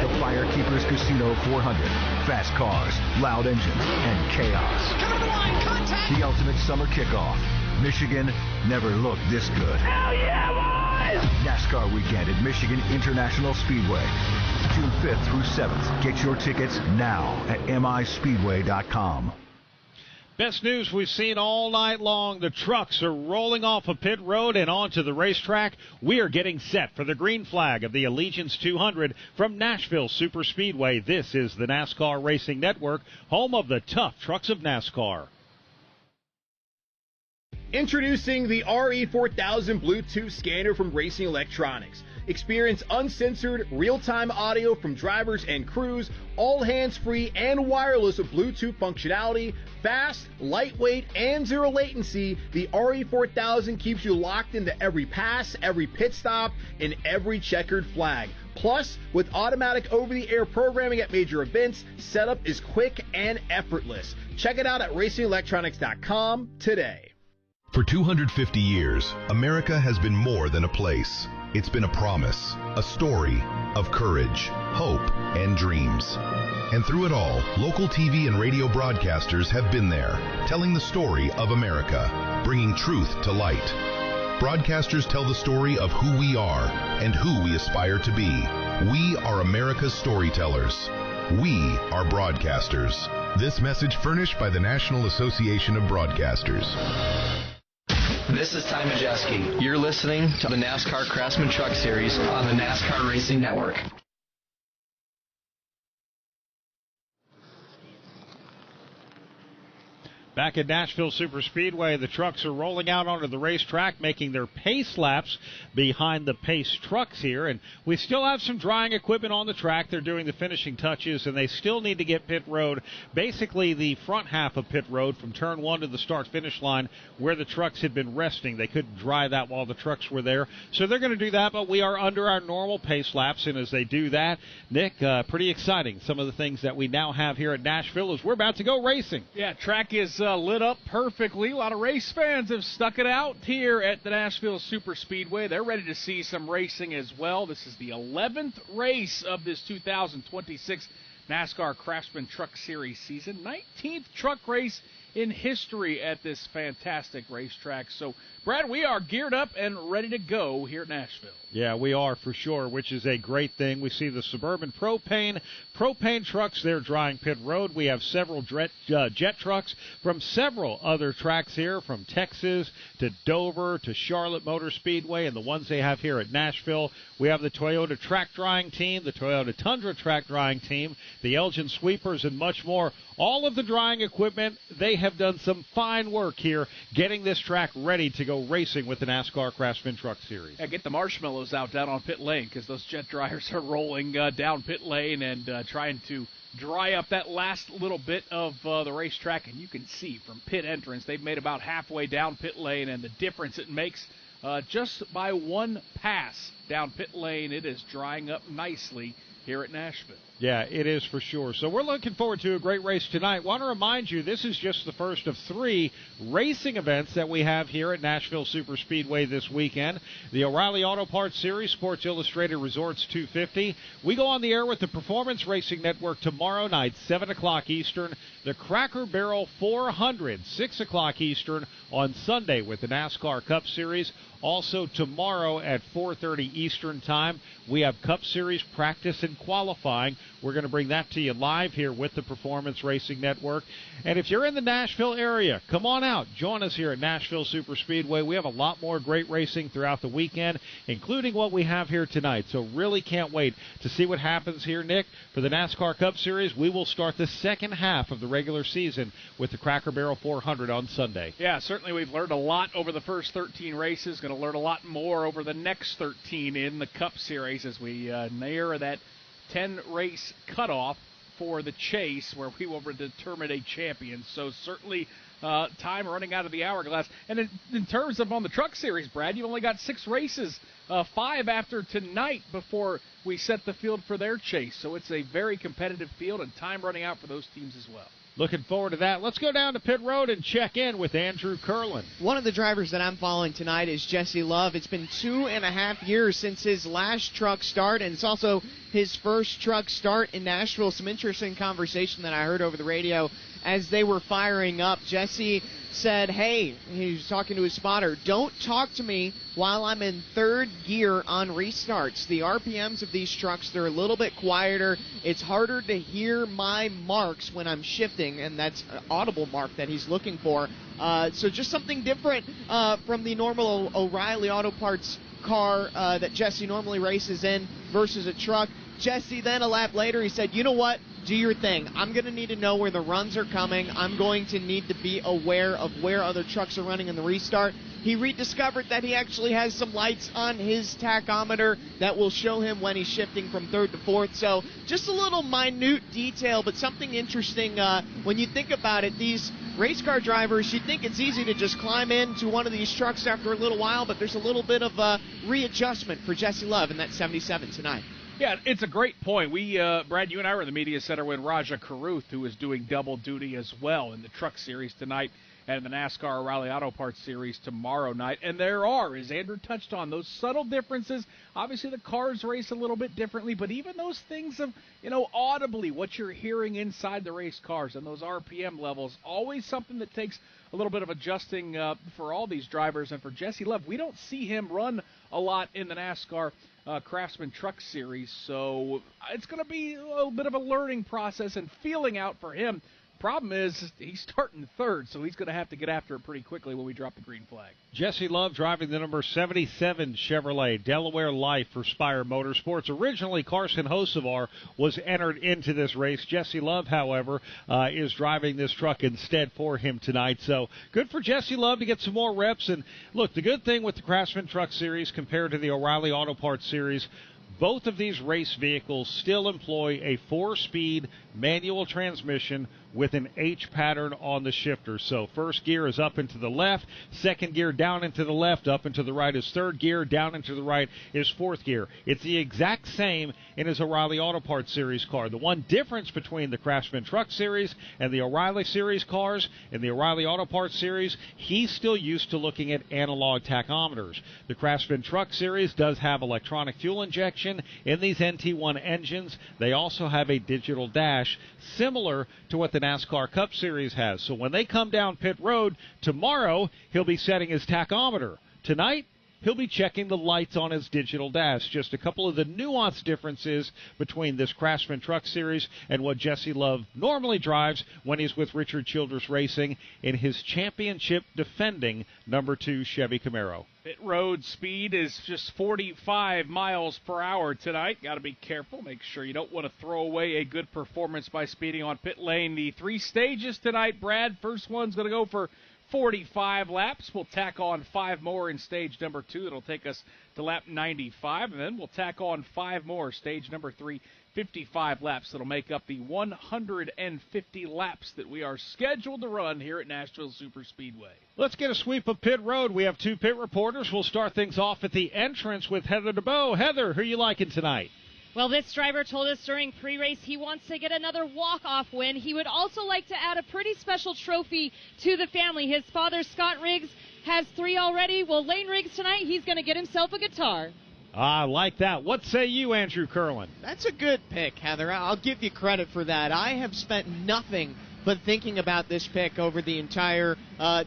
The Firekeepers Casino 400. Fast cars, loud engines, and chaos. Come to the line, contact! The ultimate summer kickoff. Michigan never looked this good. Hell yeah, boy! NASCAR weekend at Michigan International Speedway, June 5th through 7th. Get your tickets now at mispeedway.com. Best news we've seen all night long. The trucks are rolling off of pit road and onto the racetrack. We are getting set for the green flag of the Allegiance 200 from Nashville Superspeedway. This is the NASCAR Racing Network, home of the tough trucks of NASCAR. Introducing the RE4000 Bluetooth scanner from Racing Electronics. Experience uncensored, real-time audio from drivers and crews, all hands-free and wireless with Bluetooth functionality, fast, lightweight, and zero latency. The RE4000 keeps you locked into every pass, every pit stop, and every checkered flag. Plus, with automatic over-the-air programming at major events, setup is quick and effortless. Check it out at racingelectronics.com today. For 250 years, America has been more than a place. It's been a promise, a story of courage, hope, and dreams. And through it all, local TV and radio broadcasters have been there, telling the story of America, bringing truth to light. Broadcasters tell the story of who we are and who we aspire to be. We are America's storytellers. We are broadcasters. This message furnished by the National Association of Broadcasters. This is Ty Majeski. You're listening to the NASCAR Craftsman Truck Series on the NASCAR Racing Network. Back at Nashville Superspeedway, the trucks are rolling out onto the racetrack, making their pace laps behind the pace trucks here. And we still have some drying equipment on the track. They're doing the finishing touches, and they still need to get pit road, basically the front half of pit road from turn one to the start-finish line where the trucks had been resting. They couldn't dry that while the trucks were there. So they're going to do that, but we are under our normal pace laps. And as they do that, Nick, pretty exciting. Some of the things that we now have here at Nashville is we're about to go racing. Yeah, track is lit up perfectly. A lot of race fans have stuck it out here at the Nashville Superspeedway. They're ready to see some racing as well. This is the 11th race of this 2026 NASCAR Craftsman Truck Series season. 19th truck race in history at this fantastic racetrack. So, Brad, we are geared up and ready to go here at Nashville. Yeah, we are for sure, which is a great thing. We see the Suburban propane trucks there drying pit road. We have several jet trucks from several other tracks here, from Texas to Dover to Charlotte Motor Speedway, and the ones they have here at Nashville. We have the Toyota track drying team, the Toyota Tundra track drying team, the Elgin Sweepers, and much more. All of the drying equipment, they have done some fine work here getting this track ready to go racing with the NASCAR Craftsman Truck Series. Yeah, get the marshmallows out down on pit lane, because those jet dryers are rolling down pit lane and trying to dry up that last little bit of the racetrack. And you can see from pit entrance, they've made about halfway down pit lane, and the difference it makes just by one pass down pit lane, it is drying up nicely here at Nashville. Yeah, it is for sure. So we're looking forward to a great race tonight. Want to remind you, this is just the first of 3 racing events that we have here at Nashville Superspeedway this weekend. The O'Reilly Auto Parts Series, Sports Illustrated Resorts 250. We go on the air with the Performance Racing Network tomorrow night, 7 o'clock Eastern. The Cracker Barrel 400, 6 o'clock Eastern on Sunday with the NASCAR Cup Series. Also tomorrow at 4:30 Eastern Time, we have Cup Series practice and qualifying. We're going to bring that to you live here with the Performance Racing Network. And if you're in the Nashville area, come on out. Join us here at Nashville Superspeedway. We have a lot more great racing throughout the weekend, including what we have here tonight. So really can't wait to see what happens here, Nick. For the NASCAR Cup Series, we will start the second half of the regular season with the Cracker Barrel 400 on Sunday. Yeah, certainly we've learned a lot over the first 13 races. Going to learn a lot more over the next 13 in the Cup Series as we near that 10-race cutoff for the chase, where we will determine a champion. So certainly time running out of the hourglass. And in terms of on the Truck Series, Brad, you've only got 6 races, 5 after tonight before we set the field for their chase. So it's a very competitive field, and time running out for those teams as well. Looking forward to that. Let's go down to pit road and check in with Andrew Curlin. One of the drivers that I'm following tonight is Jesse Love. It's been 2.5 years since his last truck start, and it's also his first truck start in Nashville. Some interesting conversation that I heard over the radio as they were firing up. Jesse said, hey, he was talking to his spotter, don't talk to me while I'm in third gear on restarts. The RPMs of these trucks, they're a little bit quieter. It's harder to hear my marks when I'm shifting, and that's an audible mark that he's looking for. So just something different from the normal O'Reilly Auto Parts car that Jesse normally races in versus a truck. Jesse then a lap later, he said, you know what, do your thing. I'm going to need to know where the runs are coming. I'm going to need to be aware of where other trucks are running in the restart. He rediscovered that he actually has some lights on his tachometer that will show him when he's shifting from third to fourth. So just a little minute detail, but something interesting when you think about it. These race car drivers, you think it's easy to just climb into one of these trucks after a little while, but there's a little bit of readjustment for Jesse Love in that 77 tonight. Yeah, it's a great point. We, Brad, you and I were in the media center when Raja Karuth, who is doing double duty as well in the truck series tonight and the NASCAR O'Reilly Auto Parts series tomorrow night. And there are, as Andrew touched on, those subtle differences. Obviously, the cars race a little bit differently, but even those things of, audibly what you're hearing inside the race cars and those RPM levels, always something that takes a little bit of adjusting for all these drivers. And for Jesse Love, we don't see him run a lot in the NASCAR Craftsman Truck Series, so it's going to be a little bit of a learning process and feeling out for him. Problem is, he's starting third, so he's going to have to get after it pretty quickly when we drop the green flag. Jesse Love driving the number 77 Chevrolet Delaware Life for Spire Motorsports. Originally, Carson Hocevar was entered into this race. Jesse Love, however, is driving this truck instead for him tonight. So good for Jesse Love to get some more reps. And look, the good thing with the Craftsman Truck Series compared to the O'Reilly Auto Parts Series, both of these race vehicles still employ a 4-speed manual transmission with an H pattern on the shifter. So first gear is up and to the left, second gear down and to the left, up and to the right is third gear, down and to the right is fourth gear. It's the exact same in his O'Reilly Auto Parts Series car. The one difference between the Craftsman Truck Series and the O'Reilly Series cars, in the O'Reilly Auto Parts Series, he's still used to looking at analog tachometers. The Craftsman Truck Series does have electronic fuel injection in these NT1 engines. They also have a digital dash similar to what the NASCAR Cup Series has. So when they come down pit road tomorrow, he'll be setting his tachometer. Tonight, he'll be checking the lights on his digital dash. Just a couple of the nuanced differences between this Craftsman Truck Series and what Jesse Love normally drives when he's with Richard Childress Racing in his championship defending number 2 Chevy Camaro. Pit road speed is just 45 miles per hour tonight. Got to be careful. Make sure you don't want to throw away a good performance by speeding on pit lane. The 3 stages tonight, Brad. First one's going to go for 45 laps. We'll tack on 5 more in stage number 2. That'll take us to lap 95. And then we'll tack on 5 more. Stage number 3, 55 laps. That'll make up the 150 laps that we are scheduled to run here at Nashville Superspeedway. Let's get a sweep of pit road. We have 2 pit reporters. We'll start things off at the entrance with Heather DeBow. Heather, who are you liking tonight? Well, this driver told us during pre-race he wants to get another walk-off win. He would also like to add a pretty special trophy to the family. His father, Scott Riggs, has 3 already. Well, Lane Riggs tonight, he's going to get himself a guitar. I like that. What say you, Andrew Curlin? That's a good pick, Heather. I'll give you credit for that. I have spent nothing but thinking about this pick over the entire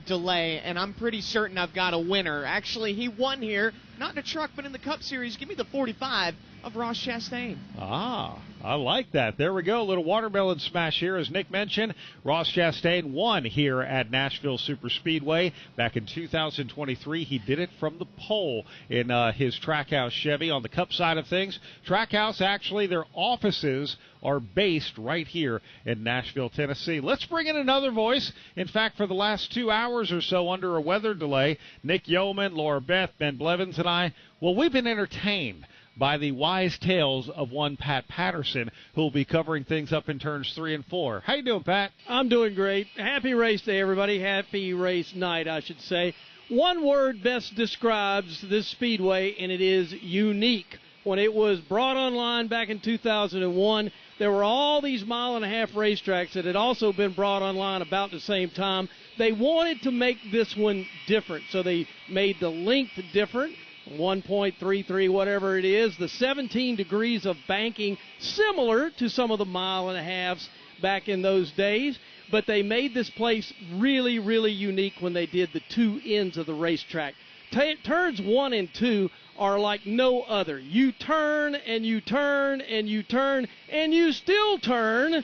delay, and I'm pretty certain I've got a winner. Actually, he won here, not in a truck, but in the Cup Series. Give me the 45 of Ross Chastain. I like that. There we go. A little watermelon smash here. As Nick mentioned, Ross Chastain won here at Nashville Superspeedway back in 2023. He did it from the pole in his Trackhouse Chevy. On the Cup side of things, Trackhouse, actually, their offices are based right here in Nashville, Tennessee. Let's bring in another voice. In fact, for the last 2 hours or so under a weather delay, Nick Yeoman, Laura Beth, Ben Blevins, and I, well, we've been entertained by the wise tales of one Pat Patterson, who will be covering things up in turns 3 and 4. How you doing, Pat? I'm doing great. Happy race day, everybody. Happy race night, I should say. One word best describes this speedway, and it is unique. When it was brought online back in 2001, there were all these mile-and-a-half racetracks that had also been brought online about the same time. They wanted to make this one different, so they made the length different. 1.33, whatever it is, the 17 degrees of banking, similar to some of the mile-and-a-halves back in those days. but they made this place really, really unique when they did the two ends of the racetrack. Turns 1 and 2 are like no other. You turn and you turn and you turn and you still turn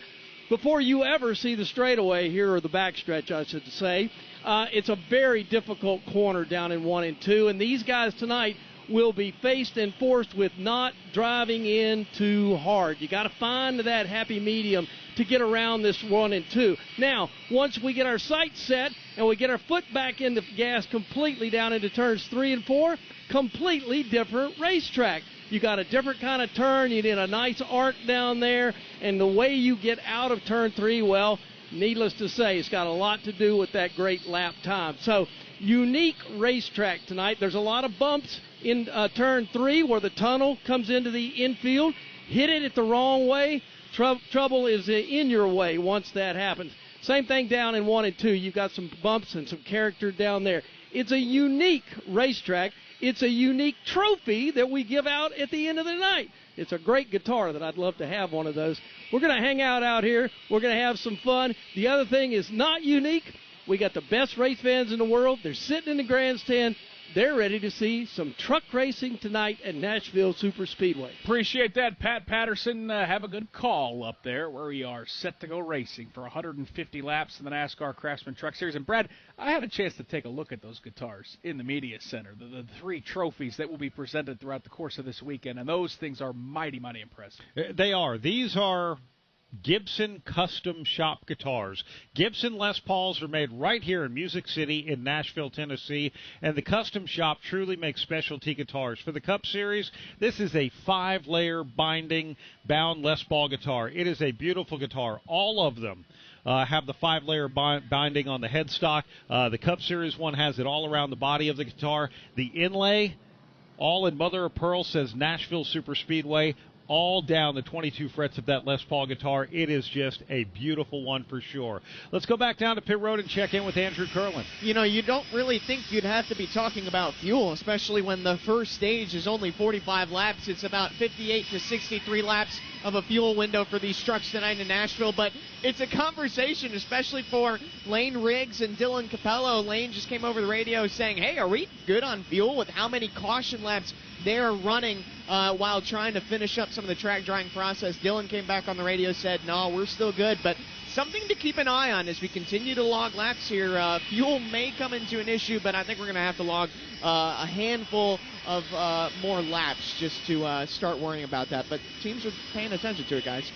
before you ever see the straightaway here, or the backstretch, I should say. It's a very difficult corner down in 1 and 2, and these guys tonight will be faced and forced with not driving in too hard. You got to find that happy medium to get around this 1 and 2. Now, once we get our sights set and we get our foot back in the gas completely down into turns 3 and 4, completely different racetrack. You got a different kind of turn. You need a nice arc down there, and the way you get out of turn 3, well, needless to say, it's got a lot to do with that great lap time. So, unique racetrack tonight. There's a lot of bumps in turn 3 where the tunnel comes into the infield. Hit it the wrong way, trouble is in your way once that happens. Same thing down in 1 and 2. You've got some bumps and some character down there. It's a unique racetrack. It's a unique trophy that we give out at the end of the night. It's a great guitar that I'd love to have one of those. We're going to hang out here. We're going to have some fun. The other thing is not unique. We got the best race fans in the world. They're sitting in the grandstand. They're ready to see some truck racing tonight at Nashville Superspeedway. Appreciate that, Pat Patterson. Have a good call up there where we are set to go racing for 150 laps in the NASCAR Craftsman Truck Series. And, Brad, I had a chance to take a look at those guitars in the media center, the 3 trophies that will be presented throughout the course of this weekend, and those things are mighty, mighty impressive. They are. These are Gibson custom shop guitars. Gibson Les Pauls are made right here in Music City in Nashville, Tennessee, and the custom shop truly makes specialty guitars. For the Cup Series, this is a 5-layer binding bound Les Paul guitar. It is a beautiful guitar. All of them have the 5-layer binding on the headstock. The Cup Series one has it all around the body of the guitar. The inlay, all in mother of pearl, says Nashville Superspeedway. All down the 22 frets of that Les Paul guitar. It is just a beautiful one for sure. Let's go back down to pit road and check in with Andrew Curlin. You know, you don't really think you'd have to be talking about fuel, especially when the first stage is only 45 laps. It's about 58 to 63 laps of a fuel window for these trucks tonight in Nashville, but it's a conversation, especially for Lane Riggs and Dylan Capello. Lane just came over the radio saying, hey, are we good on fuel with how many caution laps they're running while trying to finish up some of the track drying process? Dylan came back on the radio, said, no, we're still good, but something to keep an eye on as we continue to log laps here. Fuel may come into an issue, but I think we're going to have to log a handful of more laps just to start worrying about that. But teams are paying attention to it, guys.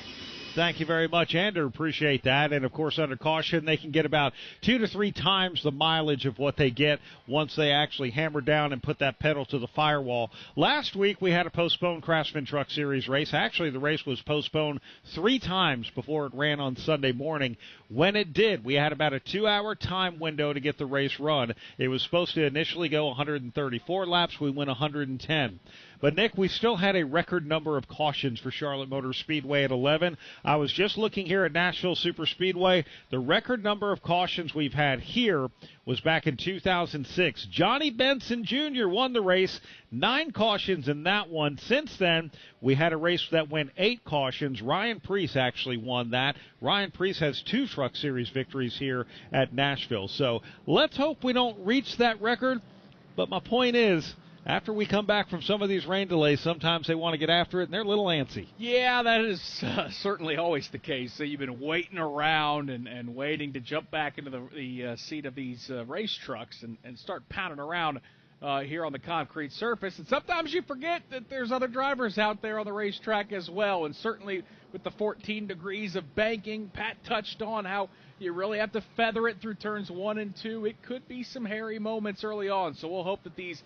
Thank you very much, Andrew. Appreciate that. And, of course, under caution, they can get about 2 to 3 times the mileage of what they get once they actually hammer down and put that pedal to the firewall. Last week, we had a postponed Craftsman Truck Series race. Actually, the race was postponed 3 times before it ran on Sunday morning. When it did, we had about a 2-hour time window to get the race run. It was supposed to initially go 134 laps. We went 110. But, Nick, we still had a record number of cautions for Charlotte Motor Speedway at 11. I was just looking here at Nashville Superspeedway. The record number of cautions we've had here was back in 2006. Johnny Benson Jr. won the race, 9 cautions in that one. Since then, we had a race that went 8 cautions. Ryan Preece actually won that. Ryan Preece has 2 Truck Series victories here at Nashville. So let's hope we don't reach that record. But my point is, after we come back from some of these rain delays, sometimes they want to get after it, and they're a little antsy. Yeah, that is certainly always the case. So you've been waiting around and waiting to jump back into the seat of these race trucks and start pounding around here on the concrete surface. And sometimes you forget that there's other drivers out there on the racetrack as well. And certainly with the 14 degrees of banking, Pat touched on how you really have to feather it through turns 1 and 2. It could be some hairy moments early on. So we'll hope that these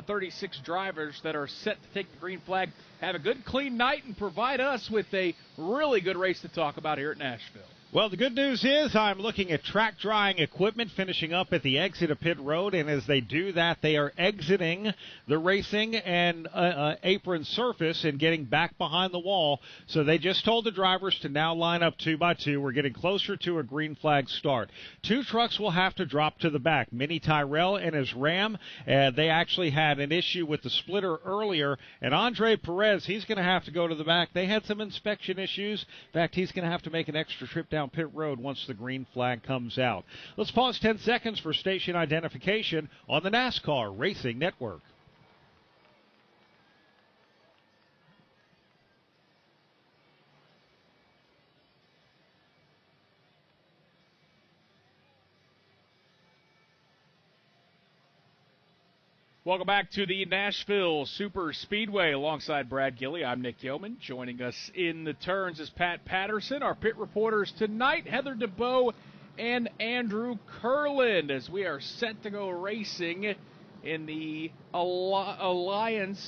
36 drivers that are set to take the green flag have a good, clean night and provide us with a really good race to talk about here at Nashville. Well, the good news is I'm looking at track drying equipment finishing up at the exit of pit road, and as they do that, they are exiting the racing and apron surface and getting back behind the wall. So they just told told the drivers to now line up 2 by 2. We're getting closer to a green flag start. 2 trucks will have to drop to the back. Mini Tyrell and his Ram, they actually had an issue with the splitter earlier, and Andre Perez, he's going to have to go to the back. They had some inspection issues. In fact, he's going to have to make an extra trip down pit road once the green flag comes out. Let's pause 10 seconds for station identification on the NASCAR Racing Network. Welcome back to the Nashville Super Speedway alongside Brad Gilley. I'm Nick Yeoman. Joining us in the turns is Pat Patterson. Our pit reporters tonight, Heather DeBoe and Andrew Kurland, as we are set to go racing in the Allegiance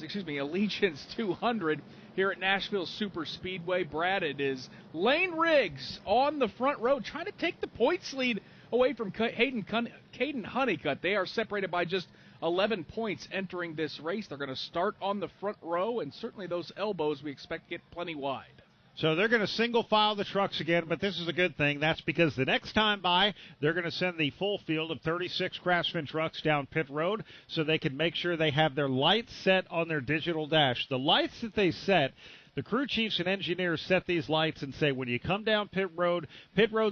200 here at Nashville Super Speedway. Brad, it is Lane Riggs on the front row trying to take the points lead away from Caden Honeycutt. They are separated by just 11 points entering this race. They're going to start on the front row, and certainly those elbows we expect to get plenty wide. So they're going to single file the trucks again, but this is a good thing. That's because the next time by, they're going to send the full field of 36 Craftsman trucks down pit road so they can make sure they have their lights set on their digital dash. The lights that they set, the crew chiefs and engineers set these lights and say when you come down pit road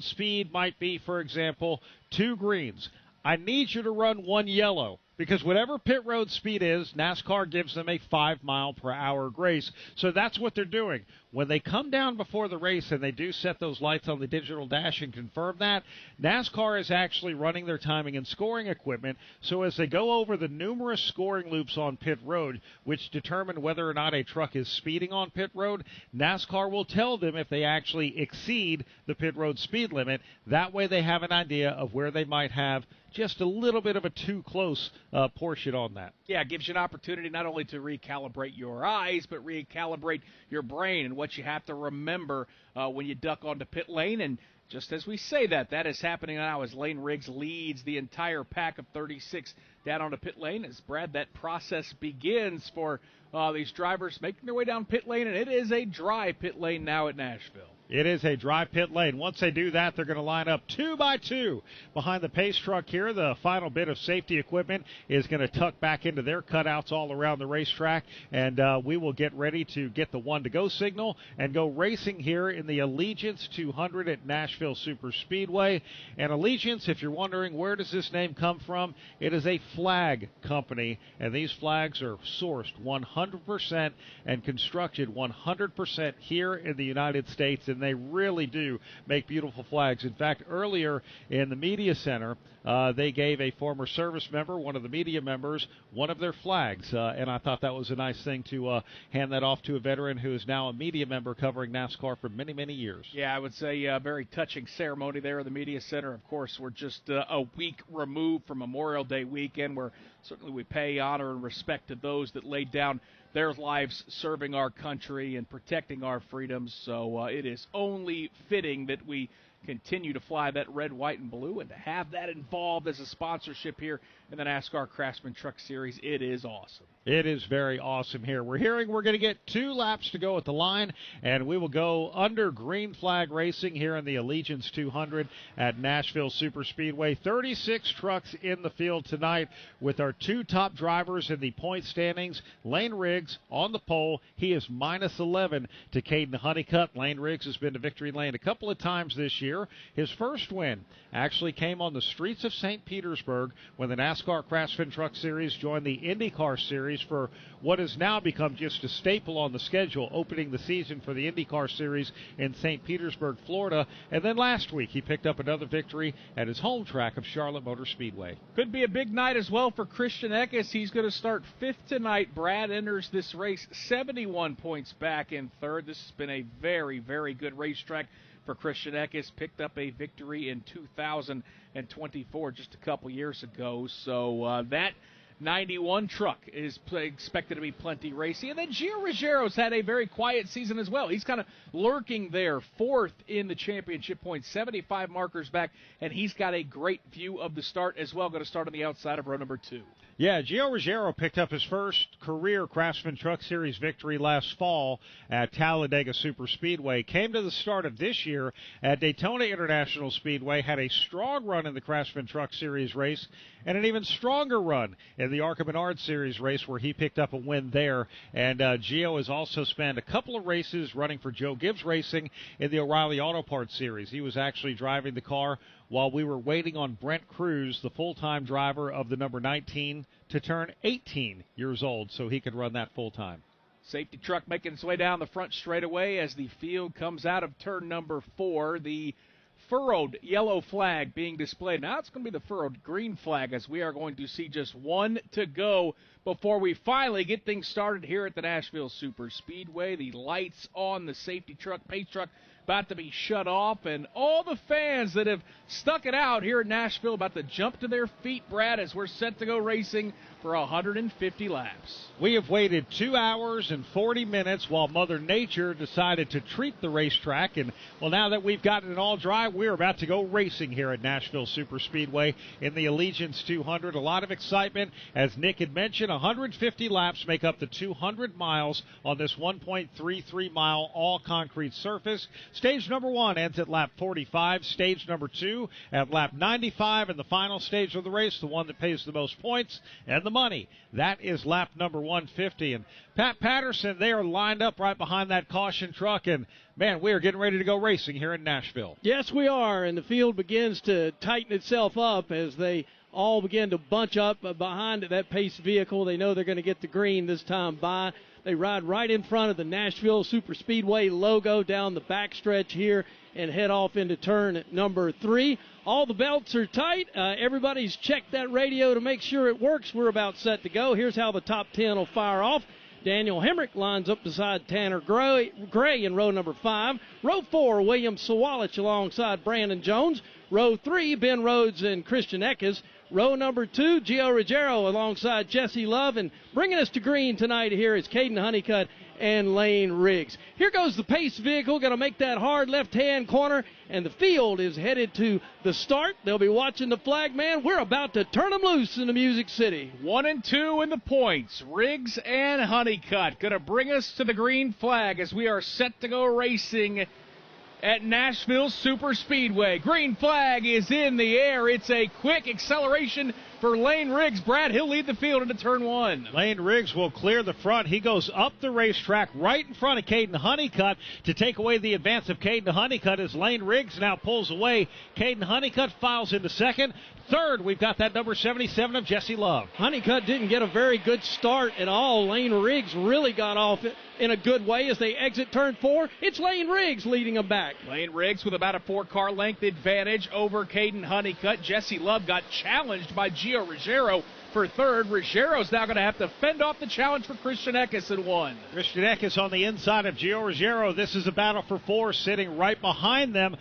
speed might be, for example, 2 greens. I need you to run 1 yellow. Because whatever pit road speed is, NASCAR gives them a 5-mile-per-hour grace. So that's what they're doing. When they come down before the race and they do set those lights on the digital dash and confirm that, NASCAR is actually running their timing and scoring equipment. So as they go over the numerous scoring loops on pit road, which determine whether or not a truck is speeding on pit road, NASCAR will tell them if they actually exceed the pit road speed limit. That way they have an idea of where they might have just a little bit of a too close portion on that. Yeah, it gives you an opportunity not only to recalibrate your eyes, but recalibrate your brain and what you have to remember when you duck onto pit lane. And just as we say that is happening now as Lane Riggs leads the entire pack of 36 down onto pit lane. As Brad, that process begins for these drivers making their way down pit lane, and it is a dry pit lane now at Nashville. It is a dry pit lane. Once they do that, they're going to line up 2 by 2 behind the pace truck here. The final bit of safety equipment is going to tuck back into their cutouts all around the racetrack, and we will get ready to get the 1-to-go signal and go racing here in the Allegiance 200 at Nashville Super Speedway. And Allegiance, if you're wondering where does this name come from, it is a flag company, and these flags are sourced 100% and constructed 100% here in the United States, and they really do make beautiful flags. In fact, earlier in the media center, they gave a former service member, one of the media members, one of their flags, and I thought that was a nice thing to hand that off to a veteran who is now a media member covering NASCAR for many, many years. Yeah, I would say a very touching ceremony there in the media center. Of course, we're just a week removed from Memorial Day weekend, where certainly we pay honor and respect to those that laid down their lives serving our country and protecting our freedoms. So it is only fitting that we continue to fly that red, white, and blue, and to have that involved as a sponsorship here in the NASCAR Craftsman Truck Series, it is awesome. It is very awesome here. We're hearing we're going to get 2 laps to go at the line, and we will go under green flag racing here in the Allegiance 200 at Nashville Super Speedway. 36 trucks in the field tonight with our 2 top drivers in the point standings. Lane Riggs on the pole. He is minus 11 to Caden Honeycutt. Lane Riggs has been to victory lane a couple of times this year. His first win actually came on the streets of St. Petersburg when the NASCAR Craftsman Truck Series joined the IndyCar Series for what has now become just a staple on the schedule, opening the season for the IndyCar Series in St. Petersburg, Florida. And then last week he picked up another victory at his home track of Charlotte Motor Speedway. Could be a big night as well for Christian Eckes. He's going to start 5th tonight. Brad enters this race 71 points back in 3rd. This has been a very, very good racetrack for Christian Eckes. Picked up a victory in 2024, just a couple years ago. So that 91 truck is expected to be plenty racy. And then Gio Rogero's had a very quiet season as well. He's kind of lurking there, 4th in the championship points, 75 markers back, and he's got a great view of the start as well. Going to start on the outside of row number 2. Yeah, Gio Ruggiero picked up his first career Craftsman Truck Series victory last fall at Talladega Superspeedway. Came to the start of this year at Daytona International Speedway, had a strong run in the Craftsman Truck Series race, and an even stronger run in the ARCA Menard Series race where he picked up a win there. And Gio has also spent a couple of races running for Joe Gibbs Racing in the O'Reilly Auto Parts Series. He was actually driving the car while we were waiting on Brent Cruz, the full-time driver of the number 19, to turn 18 years old so he could run that full-time. Safety truck making its way down the front straightaway as the field comes out of turn number 4. The furrowed yellow flag being displayed. Now it's going to be the furrowed green flag as we are going to see just one to go before we finally get things started here at the Nashville Superspeedway. The lights on the safety truck, pace truck, about to be shut off, and all the fans that have stuck it out here in Nashville about to jump to their feet, Brad, as we're set to go racing for 150 laps. We have waited 2 hours and 40 minutes while Mother Nature decided to treat the racetrack, and well, now that we've gotten it all dry, we're about to go racing here at Nashville Superspeedway in the Allegiance 200. A lot of excitement, as Nick had mentioned. 150 laps make up the 200 miles on this 1.33 mile all concrete surface. Stage number 1 ends at lap 45. Stage number 2 at lap 95. And the final stage of the race, the one that pays the most points and the money, that is lap number 150. And Pat Patterson, they are lined up right behind that caution truck. And, man, we are getting ready to go racing here in Nashville. Yes, we are. And the field begins to tighten itself up as they all begin to bunch up behind that pace vehicle. They know they're going to get the green this time by. They ride right in front of the Nashville Superspeedway logo down the backstretch here and head off into turn number 3. All the belts are tight. Everybody's checked that radio to make sure it works. We're about set to go. Here's how the top 10 will fire off. Daniel Hemrick lines up beside Tanner Gray in row number 5. Row 4, William Sawalich alongside Brandon Jones. Row 3, Ben Rhodes and Christian Eckes. Row number 2, Gio Ruggiero alongside Jesse Love. And bringing us to green tonight here is Caden Honeycutt and Lane Riggs. Here goes the pace vehicle, going to make that hard left-hand corner, and the field is headed to the start. They'll be watching the flag man. We're about to turn them loose in the Music City. 1 and 2 in the points. Riggs and Honeycutt going to bring us to the green flag as we are set to go racing at Nashville Superspeedway. Green flag is in the air. It's a quick acceleration for Lane Riggs. Brad, he'll lead the field into turn 1. Lane Riggs will clear the front. He goes up the racetrack right in front of Caden Honeycutt to take away the advance of Caden Honeycutt as Lane Riggs now pulls away. Caden Honeycutt files into second. Third, we've got that number 77 of Jesse Love. Honeycutt didn't get a very good start at all. Lane Riggs really got off in a good way as they exit turn 4. It's Lane Riggs leading them back. Lane Riggs with about a 4-car length advantage over Caden Honeycutt. Jesse Love got challenged by Gio Ruggiero for third. Ruggiero's now going to have to fend off the challenge for Christian Eckes in 1. Christian Eckes on the inside of Gio Ruggiero. This is a battle for 4 sitting right behind them.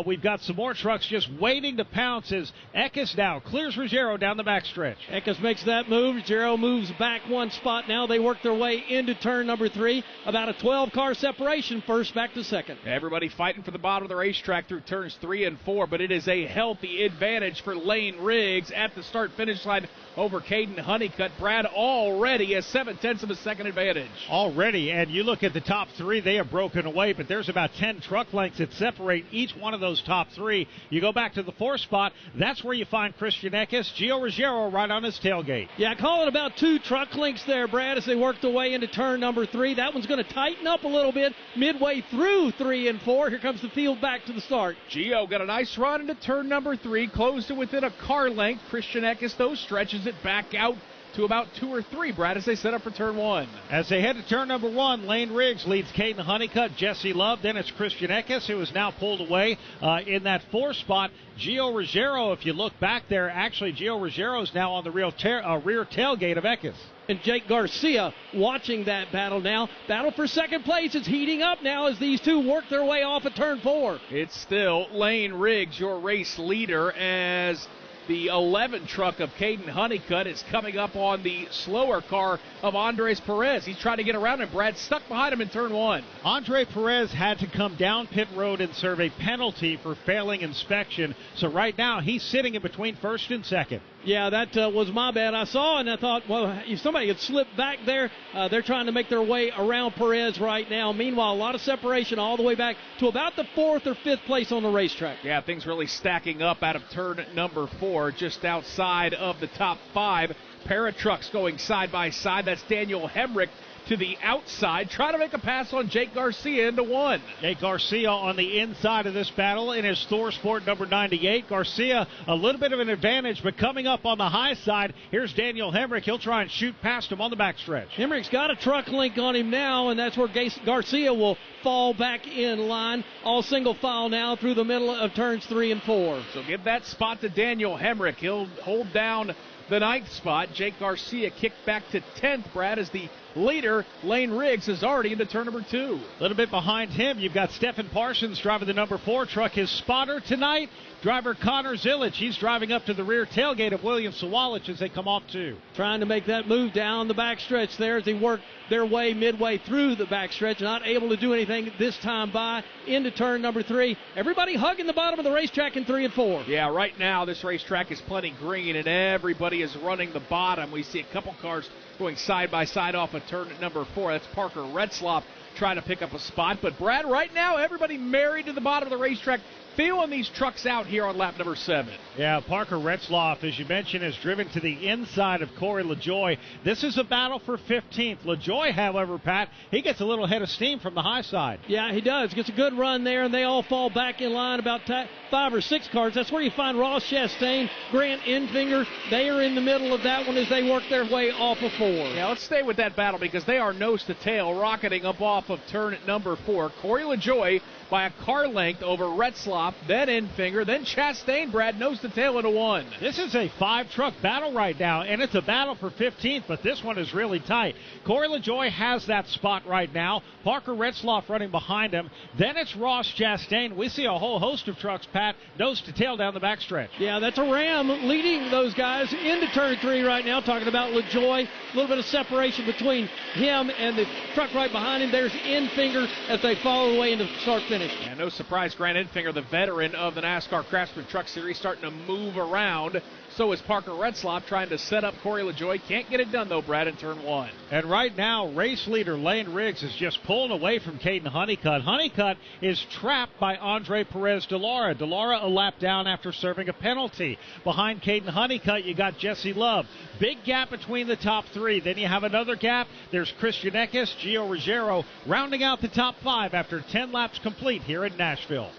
We've got some more trucks just waiting to pounce as Eckes now clears Ruggiero down the backstretch. Eckes makes that move. Ruggiero moves back 1 spot now. They work their way into turn number 3. About a 12-car separation, first back to second. Everybody fighting for the bottom of the racetrack through turns 3 and 4, but it is a healthy advantage for Lane Riggs at the start-finish line over Caden Honeycutt. Brad already has 0.7 of a second advantage. Already, and you look at the top 3, they have broken away, but there's about 10 truck lengths that separate each one of those top 3. You go back to the 4th spot, that's where you find Christian Eckes, Gio Ruggiero right on his tailgate. Yeah, call it about 2 truck lengths there, Brad, as they work their way into turn number 3. That one's going to tighten up a little bit midway through 3 and 4. Here comes the field back to the start. Gio got a nice run into turn number 3, closed it within a car length. Christian Eckes, though, stretches it back out to about 2 or 3, Brad, as they set up for turn 1. As they head to turn number 1, Lane Riggs leads Caden Honeycutt, Jesse Love. Then it's Christian Eckes, who is now pulled away in that 4th spot. Gio Ruggiero, if you look back there, actually Gio Ruggiero is now on the rear tailgate of Eckes. And Jake Garcia watching that battle now. Battle for second place is heating up now as these two work their way off of turn 4. It's still Lane Riggs, your race leader, as The 11 truck of Caden Honeycutt is coming up on the slower car of Andres Perez. He's trying to get around him. Brad stuck behind him in turn 1. Andre Perez had to come down pit road and serve a penalty for failing inspection. So right now he's sitting in between first and second. Yeah, that was my bad. I saw and I thought, well, if somebody had slipped back there, they're trying to make their way around Perez right now. Meanwhile, a lot of separation all the way back to about the 4th or 5th place on the racetrack. Yeah, things really stacking up out of turn number 4, just outside of the top 5. Pair of trucks going side by side. That's Daniel Hemrick to the outside, trying to make a pass on Jake Garcia into 1. Jake Garcia on the inside of this battle in his Thor Sport number 98. Garcia, a little bit of an advantage, but coming up on the high side, here's Daniel Hemrick. He'll try and shoot past him on the backstretch. Hemrick's got a truck link on him now, and that's where Garcia will fall back in line. All single file now through the middle of turns 3 and 4. So give that spot to Daniel Hemrick. He'll hold down the 9th spot. Jake Garcia kicked back to 10th, Brad, as the leader, Lane Riggs, is already into turn number 2. A little bit behind him, you've got Stephen Parsons driving the number 4 truck. His spotter tonight, driver Connor Zillich. He's driving up to the rear tailgate of William Sawalich as they come off 2. Trying to make that move down the backstretch there as they work their way midway through the backstretch. Not able to do anything this time by into turn number 3. Everybody hugging the bottom of the racetrack in 3 and 4. Yeah, right now this racetrack is plenty green and everybody is running the bottom. We see a couple cars going side by side off of turn number 4. That's Parker Retzloff trying to pick up a spot. But Brad, right now everybody married to the bottom of the racetrack, feeling these trucks out here on lap number 7. Yeah, Parker Retzloff, as you mentioned, is driven to the inside of Corey LaJoy. This is a battle for 15th. LaJoy, however, Pat, he gets a little head of steam from the high side. Yeah, he does. Gets a good run there, and they all fall back in line about 5 or 6 cars. That's where you find Ross Chastain, Grant Enfinger. They are in the middle of that one as they work their way off of 4. Yeah, let's stay with that battle because they are nose to tail, rocketing up off of turn number 4. Corey LaJoy by a car length over Retzloff, then Enfinger, then Chastain, Brad, nose to tail into 1. This is a 5-truck battle right now, and it's a battle for 15th, but this one is really tight. Corey LaJoy has that spot right now. Parker Retzloff running behind him. Then it's Ross Chastain. We see a whole host of trucks, Pat, nose to tail down the backstretch. Yeah, that's a Ram leading those guys into turn 3 right now. Talking about LaJoy, a little bit of separation between him and the truck right behind him. There's Enfinger as they follow away into start-finish. Yeah, no surprise, Grant Enfinger, the veteran of the NASCAR Craftsman Truck Series, starting to move around. So is Parker Retzloff trying to set up Corey LaJoy. Can't get it done, though, Brad, in turn 1. And right now, race leader Lane Riggs is just pulling away from Caden Honeycutt. Honeycutt is trapped by Andre Perez de Lara. De Lara a lap down after serving a penalty. Behind Caden Honeycutt, you got Jesse Love. Big gap between the top 3. Then you have another gap. There's Christian Eckes, Gio Ruggiero, rounding out the top 5 after 10 laps complete here in Nashville.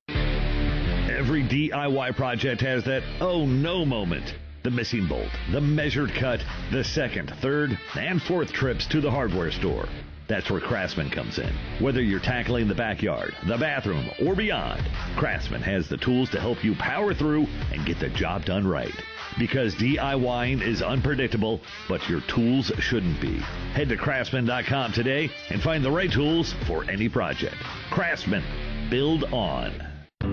Every DIY project has that oh no moment. The missing bolt, the measured cut, the second, third, and fourth trips to the hardware store. That's where Craftsman comes in. Whether you're tackling the backyard, the bathroom, or beyond, Craftsman has the tools to help you power through and get the job done right. Because DIYing is unpredictable, but your tools shouldn't be. Head to Craftsman.com today and find the right tools for any project. Craftsman. Build on.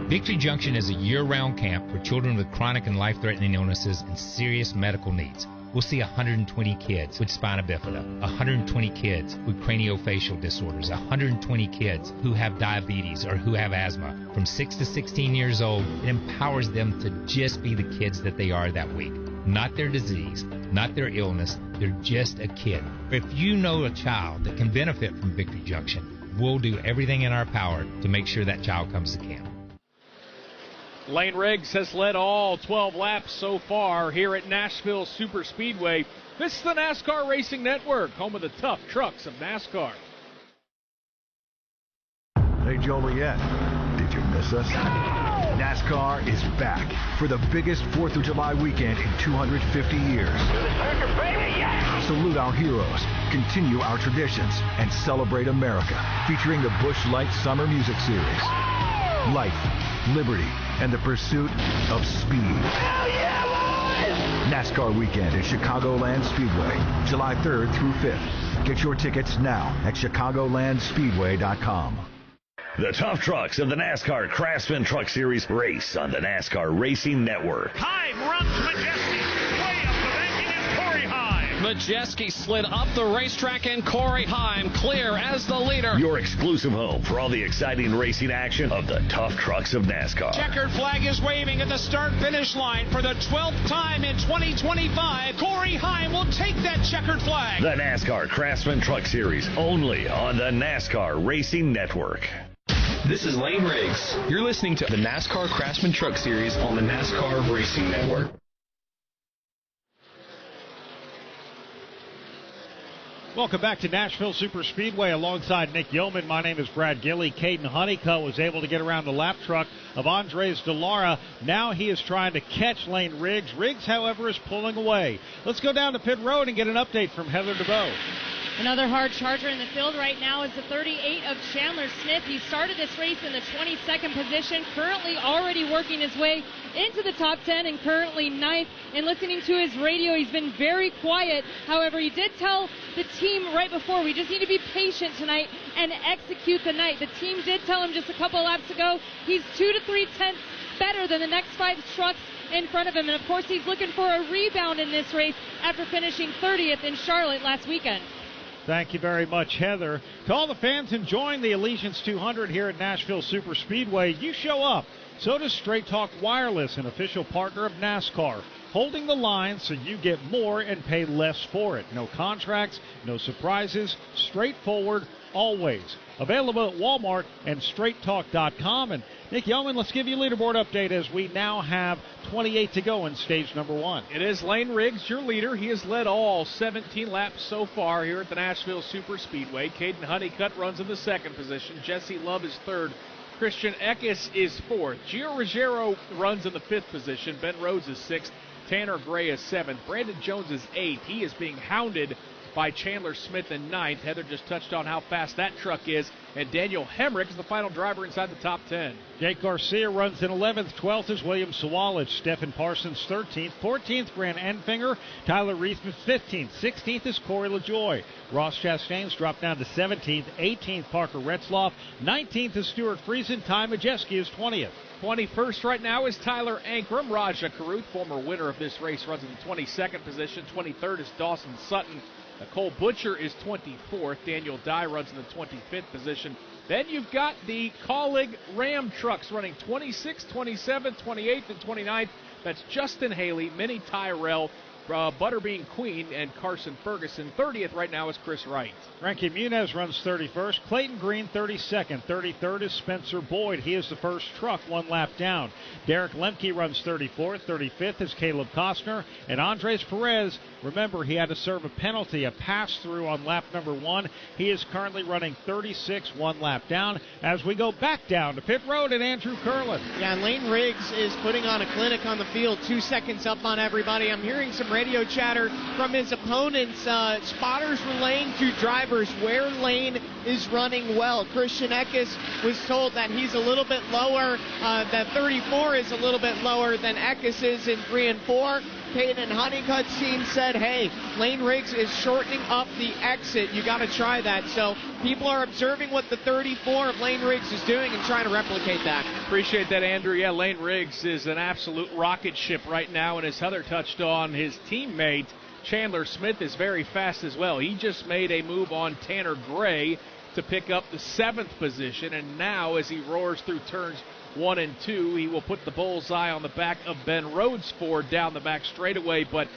Victory Junction is a year-round camp for children with chronic and life-threatening illnesses and serious medical needs. We'll see 120 kids with spina bifida, 120 kids with craniofacial disorders, 120 kids who have diabetes or who have asthma. From 6 to 16 years old, it empowers them to just be the kids that they are that week. Not their disease, not their illness, they're just a kid. If you know a child that can benefit from Victory Junction, we'll do everything in our power to make sure that child comes to camp. Lane Riggs has led all 12 laps so far here at Nashville Superspeedway. This is the NASCAR Racing Network, home of the tough trucks of NASCAR. Hey, Joliet, did you miss us? NASCAR is back for the biggest 4th of July weekend in 250 years. Salute our heroes, continue our traditions, and celebrate America, featuring the Busch Light Summer Music Series. Life, liberty, and the pursuit of speed. NASCAR weekend at Chicagoland Speedway, July 3rd through 5th. Get your tickets now at chicagolandspeedway.com. The tough trucks of the NASCAR Craftsman Truck Series race on the NASCAR Racing Network. Heim runs Majeski. Way up the bank, it is Corey Heim. Majeski slid up the racetrack, and Corey Heim clear as the leader. Your exclusive home for all the exciting racing action of the tough trucks of NASCAR. Checkered flag is waving at the start-finish line for the 12th time in 2025. Corey Heim will take that checkered flag. The NASCAR Craftsman Truck Series, only on the NASCAR Racing Network. This is Lane Riggs. You're listening to the NASCAR Craftsman Truck Series on the NASCAR Racing Network. Welcome back to Nashville Superspeedway alongside Nick Yeoman. My name is Brad Gilley. Caden Honeycutt was able to get around the lap truck of Andres DeLara. Now he is trying to catch Lane Riggs. Riggs, however, is pulling away. Let's go down to pit road and get an update from Heather DeBow. Another hard charger in the field right now is the 38 of Chandler Smith. He started this race in the 22nd position, currently already working his way into the top 10 and currently 9th. And listening to his radio, he's been very quiet. However, he did tell the team right before, we just need to be patient tonight and execute the night. The team did tell him just a couple of laps ago he's 2 to 3 tenths better than the next 5 trucks in front of him. And of course, he's looking for a rebound in this race after finishing 30th in Charlotte last weekend. Thank you very much, Heather. To all the fans enjoying the Allegiance 200 here at Nashville Superspeedway, you show up. So does Straight Talk Wireless, an official partner of NASCAR, holding the line so you get more and pay less for it. No contracts, no surprises, straightforward, always. Available at Walmart and straighttalk.com. And Nick Yeoman, let's give you a leaderboard update as we now have 28 to go in stage number 1. It is Lane Riggs, your leader. He has led all 17 laps so far here at the Nashville Superspeedway. Caden Honeycutt runs in the 2nd position. Jesse Love is 3rd. Christian Eckes is 4th. Gio Ruggiero runs in the 5th position. Ben Rhodes is 6th. Tanner Gray is 7th. Brandon Jones is 8th. He is being hounded by Chandler Smith in 9th. Heather just touched on how fast that truck is. And Daniel Hemrick is the final driver inside the top 10. Jake Garcia runs in 11th. 12th is William Sawalich. Stephen Parsons 13th. 14th, Grant Enfinger. Tyler Reithman 15th. 16th is Corey LaJoie. Ross Chastain's dropped down to 17th. 18th, Parker Retzloff. 19th is Stuart Friesen. Ty Majeski is 20th. 21st right now is Tyler Ankrum. Raja Karuth, former winner of this race, runs in the 22nd position. 23rd is Dawson Sutton. Cole Butcher is 24th. Daniel Dye runs in the 25th position. Then you've got the Colleague Ram trucks running 26th, 27th, 28th, and 29th. That's Justin Haley, Minnie Tyrell, Butterbean Queen, and Carson Ferguson. 30th right now is Chris Wright. Frankie Muniz runs 31st. Clayton Green 32nd. 33rd is Spencer Boyd. He is the first truck, 1 lap down. Derek Lemke runs 34th. 35th is Caleb Costner. And Andres Perez, remember, he had to serve a penalty, a pass-through on lap number 1. He is currently running 36, 1 lap down. As we go back down to pit road and Andrew Curlin. Yeah, Lane Riggs is putting on a clinic on the field, 2 seconds up on everybody. I'm hearing some radio chatter from his opponents. Spotters relaying to drivers where Lane is running well. Christian Eckes was told that he's a little bit lower, that 34 is a little bit lower than Eckes is in 3 and 4. Caden Honeycutt's team said, hey, Lane Riggs is shortening up the exit. You got to try that. So people are observing what the 34 of Lane Riggs is doing and trying to replicate that. Appreciate that, Andrew. Yeah, Lane Riggs is an absolute rocket ship right now, and as Heather touched on, his teammate Chandler Smith is very fast as well. He just made a move on Tanner Gray to pick up the 7th position, and now as he roars through turns 1 and 2, he will put the bullseye on the back of Ben Rhodes' Ford down the back straightaway. But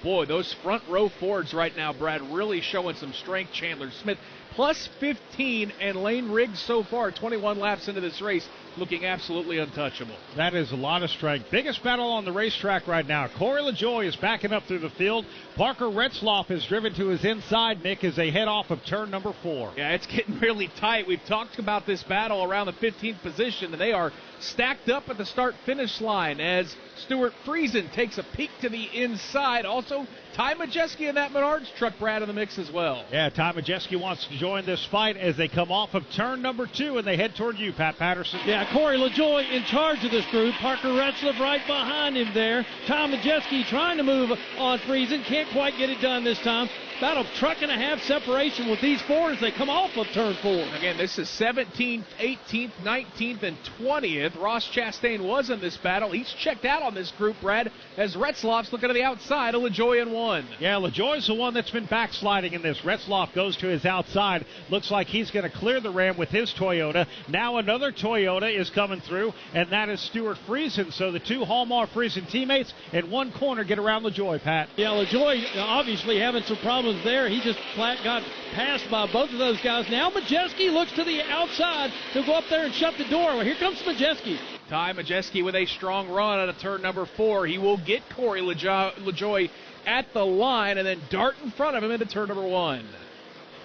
boy, those front row Fords right now, Brad, really showing some strength. Chandler Smith plus 15, and Lane Riggs so far 21 laps into this race looking absolutely untouchable. That is a lot of strength. Biggest battle on the racetrack right now. Corey LaJoie is backing up through the field. Parker Retzloff is driven to his inside, Nick, as they head off of turn number 4. Yeah, it's getting really tight. We've talked about this battle around the 15th position, and they are stacked up at the start-finish line as Stuart Friesen takes a peek to the inside. Also Ty Majeski in that Menards truck, Brad, in the mix as well. Yeah, Ty Majeski wants to join this fight as they come off of turn number 2 and they head toward you, Pat Patterson. Yeah, Corey LaJoy in charge of this group. Parker Retzlaff right behind him there. Ty Majeski trying to move on Friesen. Can't quite get it done this time. About a truck and a half separation with these four as they come off of turn 4. Again, this is 17th, 18th, 19th, and 20th. Ross Chastain was in this battle. He's checked out on this group, Brad, as Retzlaff's looking to the outside of LaJoy in 1. Yeah, LaJoy's the one that's been backsliding in this. Retzlaff goes to his outside. Looks like he's going to clear the Ram with his Toyota. Now another Toyota is coming through, and that is Stuart Friesen. So the two Hallmark Friesen teammates in one corner get around LaJoy, Pat. Yeah, LaJoy obviously having some problems there. He just flat got passed by both of those guys. Now Majeski looks to the outside to go up there and shut the door. Well, here comes Majeski. Ty Majeski with a strong run out of turn number 4. He will get Corey LaJoy at the line and then dart in front of him into turn number 1.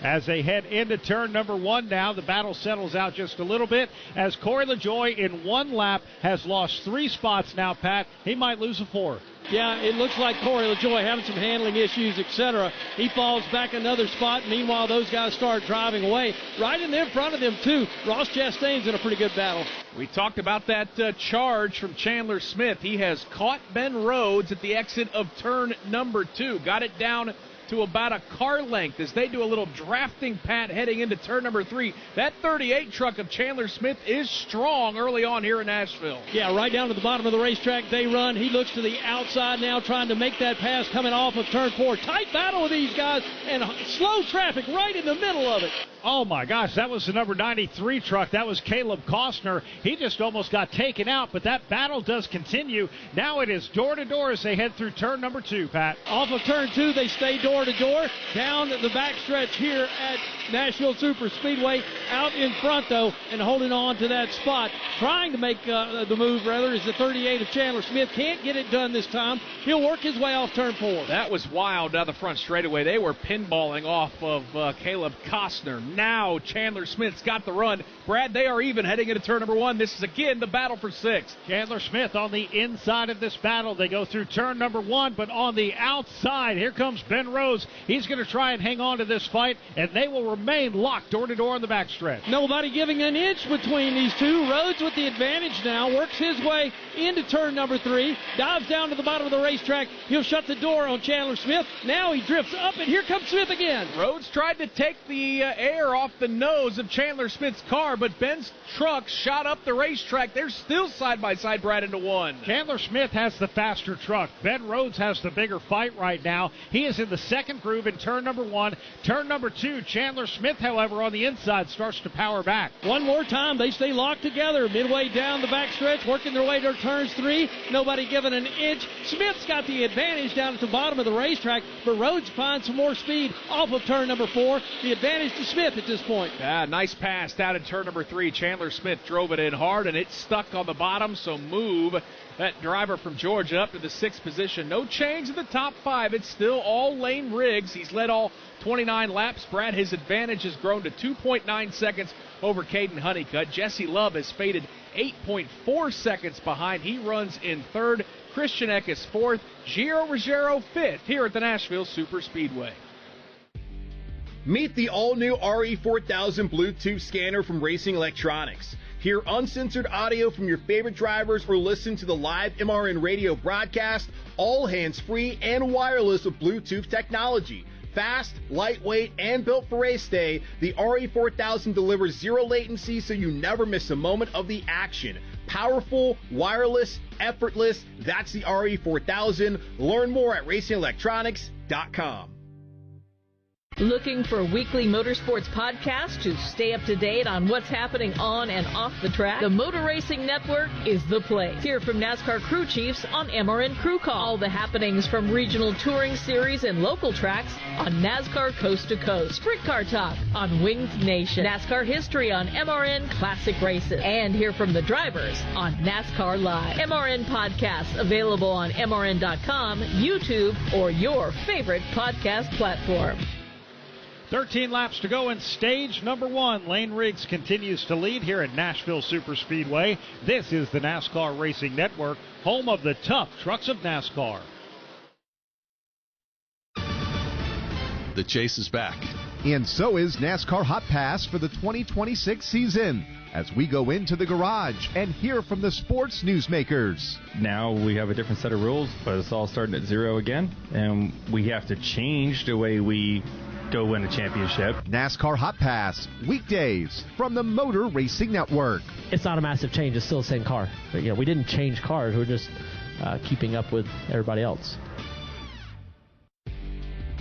As they head into turn number 1 now, the battle settles out just a little bit as Corey LaJoy in one lap has lost 3 spots now, Pat. He might lose a 4th. Yeah, it looks like Corey LaJoy having some handling issues, etc. He falls back another spot. Meanwhile, those guys start driving away. Right in front of them, too. Ross Chastain's in a pretty good battle. We talked about that charge from Chandler Smith. He has caught Ben Rhodes at the exit of turn number 2. Got it down to about a car length as they do a little drafting pat heading into turn number 3. That 38 truck of Chandler Smith is strong early on here in Nashville. Yeah, right down to the bottom of the racetrack they run. He looks to the outside now trying to make that pass coming off of turn 4. Tight battle with these guys and slow traffic right in the middle of it. Oh, my gosh, that was the number 93 truck. That was Caleb Costner. He just almost got taken out, but that battle does continue. Now it is door-to-door as they head through turn number 2, Pat. Off of turn 2, they stay door-to-door. Down the backstretch here at Nashville Super Speedway. Out in front, though, and holding on to that spot. Trying to make the move, rather, is the 38 of Chandler Smith. Can't get it done this time. He'll work his way off turn 4. That was wild down the front straightaway. They were pinballing off of Caleb Costner. Now Chandler Smith's got the run. Brad, they are even heading into turn number 1. This is, again, the battle for 6th. Chandler Smith on the inside of this battle. They go through turn number 1, but on the outside, here comes Ben Rhodes. He's going to try and hang on to this fight, and they will remain locked door-to-door on the backstretch. Nobody giving an inch between these two. Rhodes with the advantage now. Works his way into turn number 3. Dives down to the bottom of the racetrack. He'll shut the door on Chandler Smith. Now he drifts up, and here comes Smith again. Rhodes tried to take the air off the nose of Chandler Smith's car, but Ben's truck shot up the racetrack. They're still side-by-side, Brad, into 1. Chandler Smith has the faster truck. Ben Rhodes has the bigger fight right now. He is in the second groove in turn number 1. Turn number 2, Chandler Smith, however, on the inside starts to power back. One more time, they stay locked together. Midway down the backstretch, working their way to turns 3. Nobody giving an inch. Smith's got the advantage down at the bottom of the racetrack, but Rhodes finds some more speed off of turn number 4. The advantage to Smith at this point. Yeah, nice pass down in turn number 3. Chandler Smith drove it in hard, and it stuck on the bottom, so move that driver from Georgia up to the 6th position. No change in the top 5. It's still all Lane Riggs. He's led all 29 laps. Brad, his advantage has grown to 2.9 seconds over Caden Honeycutt. Jesse Love has faded 8.4 seconds behind. He runs in 3rd. Christian Eck is 4th. Giro Ruggiero 5th here at the Nashville Super Speedway. Meet the all-new RE4000 Bluetooth scanner from Racing Electronics. Hear uncensored audio from your favorite drivers or listen to the live MRN radio broadcast, all hands-free and wireless with Bluetooth technology. Fast, lightweight, and built for race day, the RE4000 delivers zero latency so you never miss a moment of the action. Powerful, wireless, effortless, that's the RE4000. Learn more at racingelectronics.com. Looking for a weekly motorsports podcast to stay up to date on what's happening on and off the track? The Motor Racing Network is the place. Hear from NASCAR crew chiefs on MRN Crew Call. All the happenings from regional touring series and local tracks on NASCAR Coast to Coast. Sprint Car Talk on Winged Nation. NASCAR history on MRN Classic Races. And hear from the drivers on NASCAR Live. MRN podcasts available on MRN.com, YouTube, or your favorite podcast platform. 13 laps to go in stage number 1. Lane Riggs continues to lead here at Nashville Super Speedway. This is the NASCAR Racing Network, home of the tough trucks of NASCAR. the chase is back. And so is NASCAR Hot Pass for the 2026 season, as we go into the garage and hear from the sports newsmakers. Now we have a different set of rules, but it's all starting at zero again, and we have to change the way we go win a championship. NASCAR Hot Pass, weekdays from the Motor Racing Network. It's not a massive change. It's still the same car. But, we didn't change cars. We're just keeping up with everybody else.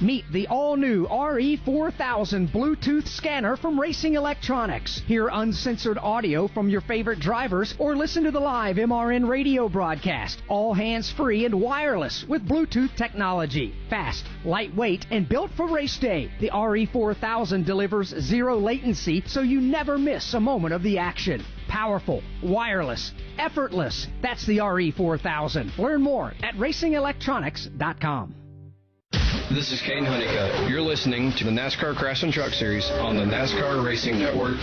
Meet the all-new RE4000 Bluetooth scanner from Racing Electronics. Hear uncensored audio from your favorite drivers or listen to the live MRN radio broadcast. All hands-free and wireless with Bluetooth technology. Fast, lightweight, and built for race day. The RE4000 delivers zero latency so you never miss a moment of the action. Powerful, wireless, effortless. That's the RE4000. Learn more at racingelectronics.com. This is Caden Honeycutt. You're listening to the NASCAR Craftsman Truck Series on the NASCAR Racing Network.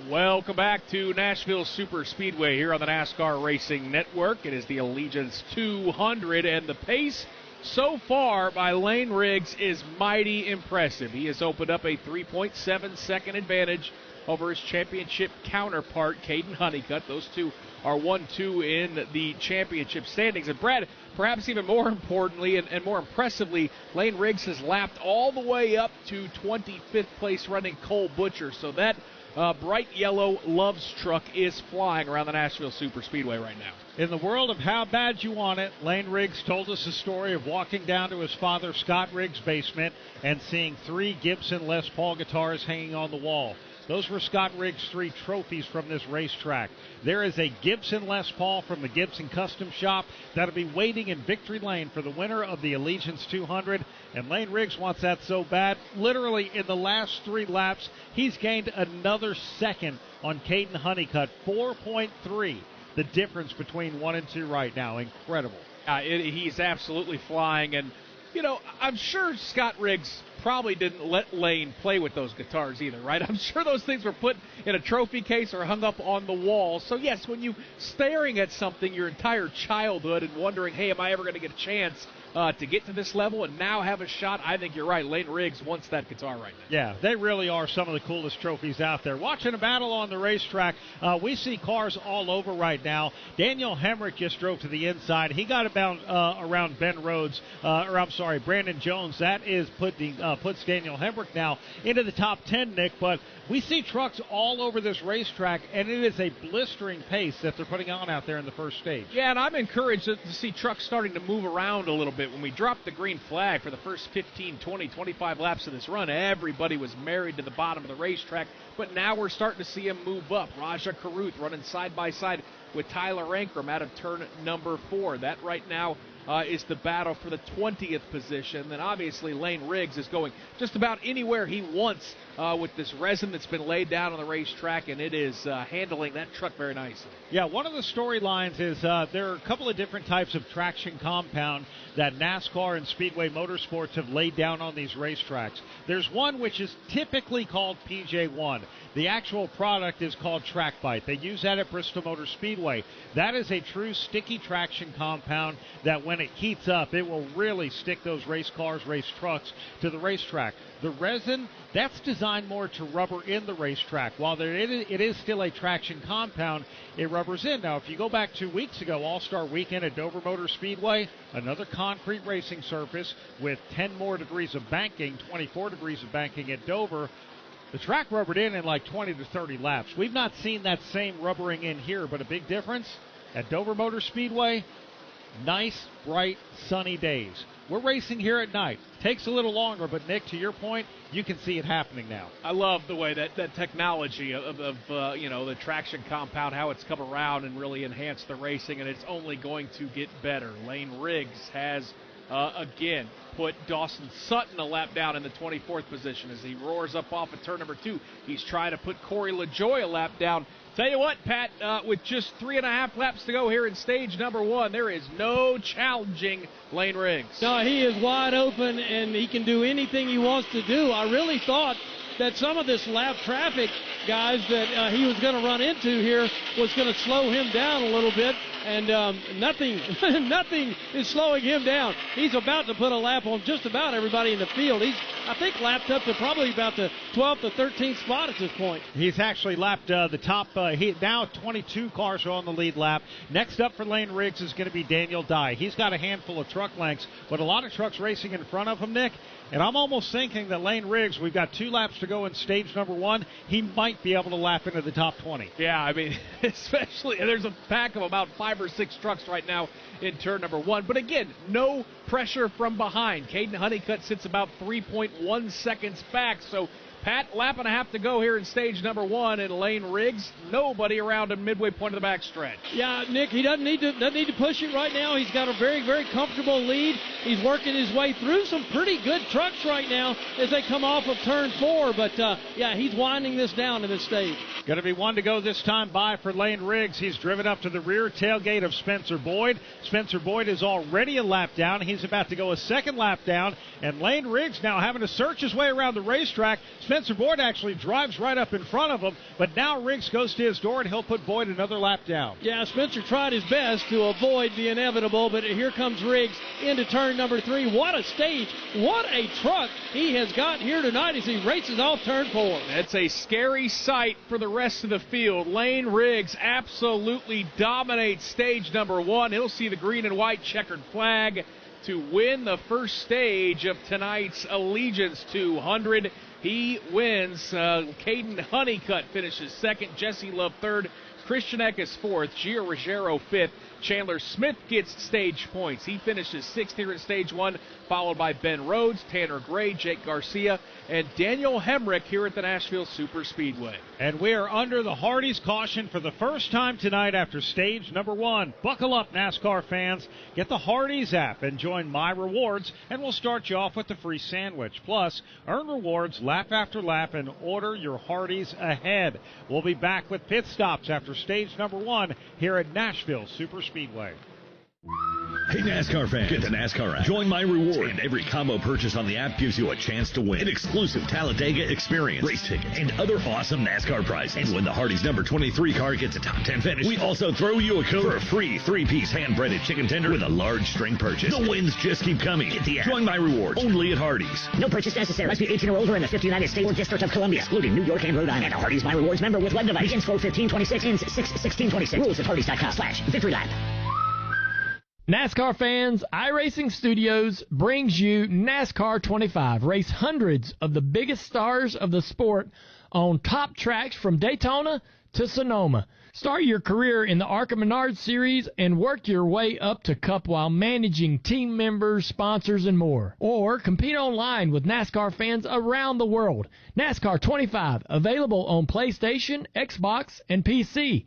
Welcome back to Nashville Super Speedway here on the NASCAR Racing Network. It is the Allegiance 200, and the pace so far by Lane Riggs is mighty impressive. He has opened up a 3.7-second advantage over his championship counterpart, Caden Honeycutt. Those two are 1-2 in the championship standings. And Brad, perhaps even more importantly and more impressively, Lane Riggs has lapped all the way up to 25th place running Cole Butcher. So that bright yellow Love's truck is flying around the Nashville Super Speedway right now. In the world of how bad you want it, Lane Riggs told us the story of walking down to his father Scott Riggs' basement and seeing 3 Gibson Les Paul guitars hanging on the wall. Those were Scott Riggs' 3 trophies from this racetrack. There is a Gibson Les Paul from the Gibson Custom Shop that'll be waiting in victory lane for the winner of the Allegiance 200. And Lane Riggs wants that so bad. Literally, in the last 3 laps, he's gained another second on Caden Honeycutt. 4.3, the difference between 1 and 2 right now. Incredible. He's absolutely flying. And, I'm sure Scott Riggs probably didn't let Lane play with those guitars either, right? I'm sure those things were put in a trophy case or hung up on the wall. So, yes, when you staring at something your entire childhood and wondering, hey, am I ever going to get a chance to get to this level and now have a shot, I think you're right. Lane Riggs wants that guitar right now. Yeah, they really are some of the coolest trophies out there. Watching a battle on the racetrack, we see cars all over right now. Daniel Hemrick just drove to the inside. He got about around Ben Rhodes, Brandon Jones. That is puts Daniel Hemrick now into the top 10, Nick. But we see trucks all over this racetrack, and it is a blistering pace that they're putting on out there in the first stage. Yeah, and I'm encouraged to see trucks starting to move around a little bit. When we dropped the green flag for the first 15, 20, 25 laps of this run, everybody was married to the bottom of the racetrack, but now we're starting to see him move up. Raja Caruth running side by side with Tyler Ankrum out of turn number 4. That right now is the battle for the 20th position. Then obviously Lane Riggs is going just about anywhere he wants with this resin that's been laid down on the racetrack, and it is handling that truck very nicely. Yeah, one of the storylines is there are a couple of different types of traction compound that NASCAR and Speedway Motorsports have laid down on these racetracks. There's one which is typically called PJ1. The actual product is called Track Bite. They use that at Bristol Motor Speedway. That is a true sticky traction compound that when it heats up, it will really stick those race cars, race trucks to the racetrack. The resin, that's designed more to rubber in the racetrack. While it is still a traction compound, it rubbers in. Now, if you go back 2 weeks ago, All-Star Weekend at Dover Motor Speedway, another concrete racing surface with 10 more degrees of banking, 24 degrees of banking at Dover. The track rubbered in like 20 to 30 laps. We've not seen that same rubbering in here, but a big difference at Dover Motor Speedway, nice, bright, sunny days. We're racing here at night. Takes a little longer, but Nick, to your point, you can see it happening now. I love the way that technology of the traction compound, how it's come around and really enhanced the racing, and it's only going to get better. Lane Riggs has again put Dawson Sutton a lap down in the 24th position as he roars up off of turn number 2. He's trying to put Corey LaJoie a lap down. Tell you what, Pat, with just 3.5 laps to go here in stage number 1, there is no challenging Lane Riggs. No, he is wide open, and he can do anything he wants to do. I really thought that some of this lap traffic, guys, that he was going to run into here was going to slow him down a little bit. and nothing is slowing him down. He's about to put a lap on just about everybody in the field. He's, I think, lapped up to probably about the 12th to 13th spot at this point. He's actually lapped the top. Now 22 cars are on the lead lap. Next up for Lane Riggs is going to be Daniel Dye. He's got a handful of truck lengths, but a lot of trucks racing in front of him, Nick. And I'm almost thinking that Lane Riggs, we've got 2 laps to go in stage number 1. He might be able to lap into the top 20. Yeah, I mean, especially there's a pack of about 5 or 6 trucks right now in turn number 1. But again, no pressure from behind. Caden Honeycutt sits about 3.1 seconds back. So Pat, lap and a half to go here in stage number 1, and Lane Riggs, nobody around him midway point of the backstretch. Yeah, Nick, he doesn't need to push it right now. He's got a very, very comfortable lead. He's working his way through some pretty good trucks right now as they come off of turn 4. But, yeah, he's winding this down in this stage. Going to be 1 to go this time by for Lane Riggs. He's driven up to the rear tailgate of Spencer Boyd. Spencer Boyd is already a lap down. He's about to go a second lap down. And Lane Riggs now having to search his way around the racetrack. Spencer Boyd actually drives right up in front of him. But now Riggs goes to his door, and he'll put Boyd another lap down. Yeah, Spencer tried his best to avoid the inevitable, but here comes Riggs into turn number 3. What a stage. What a truck he has got here tonight as he races off turn 4. It's a scary sight for the rest of the field. Lane Riggs absolutely dominates stage number 1. He'll see the green and white checkered flag to win the first stage of tonight's Allegiance 200. He wins. Caden Honeycutt finishes second. Jesse Love third. Christian Eck is fourth. Gio Ruggiero fifth. Chandler Smith gets stage points. He finishes sixth here in stage 1, followed by Ben Rhodes, Tanner Gray, Jake Garcia, and Daniel Hemrick here at the Nashville Superspeedway. And we are under the Hardee's caution for the first time tonight after stage number 1. Buckle up, NASCAR fans. Get the Hardee's app and join My Rewards, and we'll start you off with a free sandwich. Plus, earn rewards lap after lap and order your Hardee's ahead. We'll be back with pit stops after stage number 1 here at Nashville Superspeedway. Hey NASCAR fans, get the NASCAR app. Join My Reward, and every combo purchase on the app gives you a chance to win an exclusive Talladega experience, race ticket, and other awesome NASCAR prizes. And when the Hardee's number 23 car gets a top 10 finish, we also throw you a code for a free 3-piece hand-breaded chicken tender with a large string purchase. The wins just keep coming. Get the app. Join My Reward, only at Hardee's. No purchase necessary. Must be 18 or older in the 50 United States or District of Columbia, excluding New York and Rhode Island. Hardee's My Rewards member with web device. Begins 4/15/26, ends 6/16/26. Rules at Hardee's.com/Victory Lap. NASCAR fans, iRacing Studios brings you NASCAR 25. Race hundreds of the biggest stars of the sport on top tracks from Daytona to Sonoma. Start your career in the ARCA Menard Series and work your way up to Cup while managing team members, sponsors, and more. Or compete online with NASCAR fans around the world. NASCAR 25, available on PlayStation, Xbox, and PC.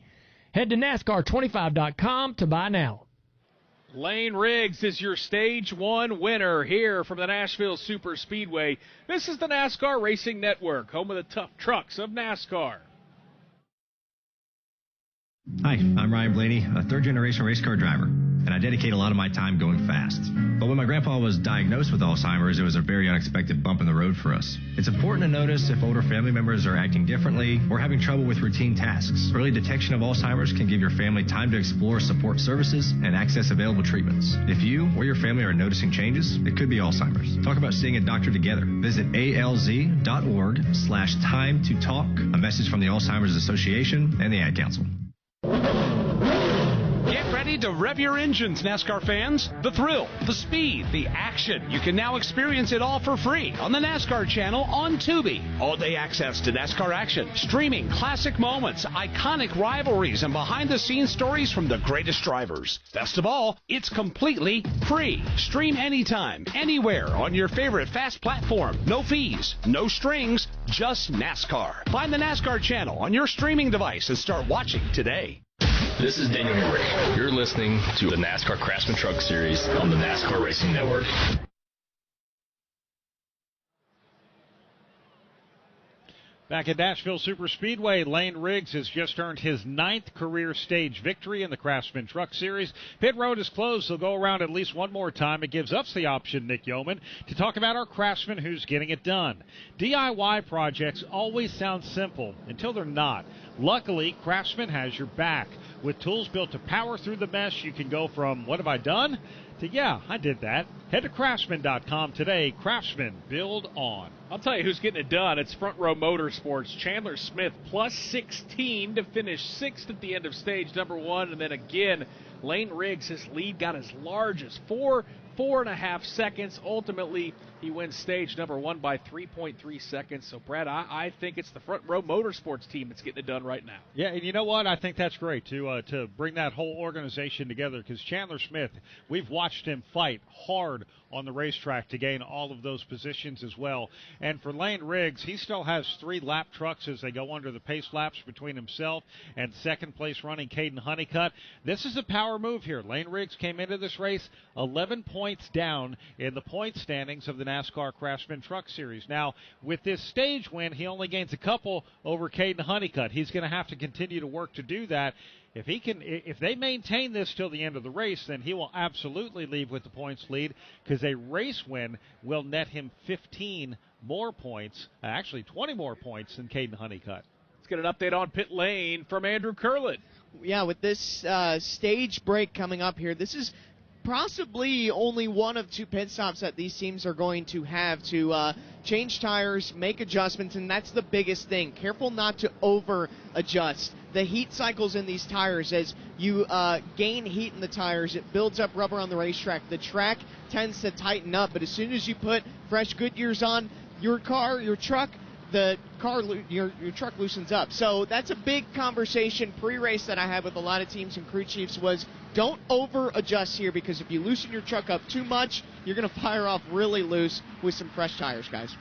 Head to NASCAR25.com to buy now. Lane Riggs is your stage 1 winner here from the Nashville Superspeedway. This is the NASCAR Racing Network, home of the tough trucks of NASCAR. Hi, I'm Ryan Blaney, a third-generation race car driver, and I dedicate a lot of my time going fast. But when my grandpa was diagnosed with Alzheimer's, it was a very unexpected bump in the road for us. It's important to notice if older family members are acting differently or having trouble with routine tasks. Early detection of Alzheimer's can give your family time to explore support services and access available treatments. If you or your family are noticing changes, it could be Alzheimer's. Talk about seeing a doctor together. Visit alz.org/time to talk. A message from the Alzheimer's Association and the Ad Council. Get ready to rev your engines, NASCAR fans. The thrill, the speed, the action. You can now experience it all for free on the NASCAR channel on Tubi. All-day access to NASCAR action, streaming classic moments, iconic rivalries, and behind-the-scenes stories from the greatest drivers. Best of all, it's completely free. Stream anytime, anywhere on your favorite fast platform. No fees, no strings, just NASCAR. Find the NASCAR channel on your streaming device and start watching today. This is Daniel Hemrick. You're listening to the NASCAR Craftsman Truck Series on the NASCAR Racing Network. Back at Nashville Superspeedway, Lane Riggs has just earned his 9th career stage victory in the Craftsman Truck Series. Pit road is closed. He'll go around at least one more time. It gives us the option, Nick Yeoman, to talk about our craftsman who's getting it done. DIY projects always sound simple until they're not. Luckily, Craftsman has your back. With tools built to power through the mess, you can go from, what have I done? To, yeah, I did that. Head to Craftsman.com today. Craftsman, build on. I'll tell you who's getting it done. It's Front Row Motorsports. Chandler Smith plus 16 to finish 6th at the end of stage number 1. And then again, Lane Riggs, his lead got as large as 4.5 seconds. Ultimately, he wins stage number 1 by 3.3 seconds. So, Brad, I think it's the Front Row Motorsports team that's getting it done right now. Yeah, and you know what? I think that's great to bring that whole organization together, because Chandler Smith, we've watched him fight hard on the racetrack to gain all of those positions as well. And for Lane Riggs, he still has 3 lap trucks as they go under the pace laps between himself and second place running Caden Honeycutt. This is a power move here. Lane Riggs came into this race 11 points down in the point standings of the NASCAR Craftsman Truck Series. Now, with this stage win, he only gains a couple over Caden Honeycutt. He's going to have to continue to work to do that. If they maintain this till the end of the race, then he will absolutely leave with the points lead, because a race win will net him 15 more points, actually 20 more points than Caden Honeycutt. Let's get an update on pit lane from Andrew Curlett. Yeah, with this stage break coming up here, this is possibly only one of 2 pit stops that these teams are going to have to change tires, make adjustments, and that's the biggest thing. Careful not to over-adjust. The heat cycles in these tires, as you gain heat in the tires, it builds up rubber on the racetrack. The track tends to tighten up, but as soon as you put fresh Goodyears on your truck, your truck loosens up. So that's a big conversation pre-race that I had with a lot of teams and crew chiefs was, don't over-adjust here, because if you loosen your truck up too much, you're going to fire off really loose with some fresh tires, guys.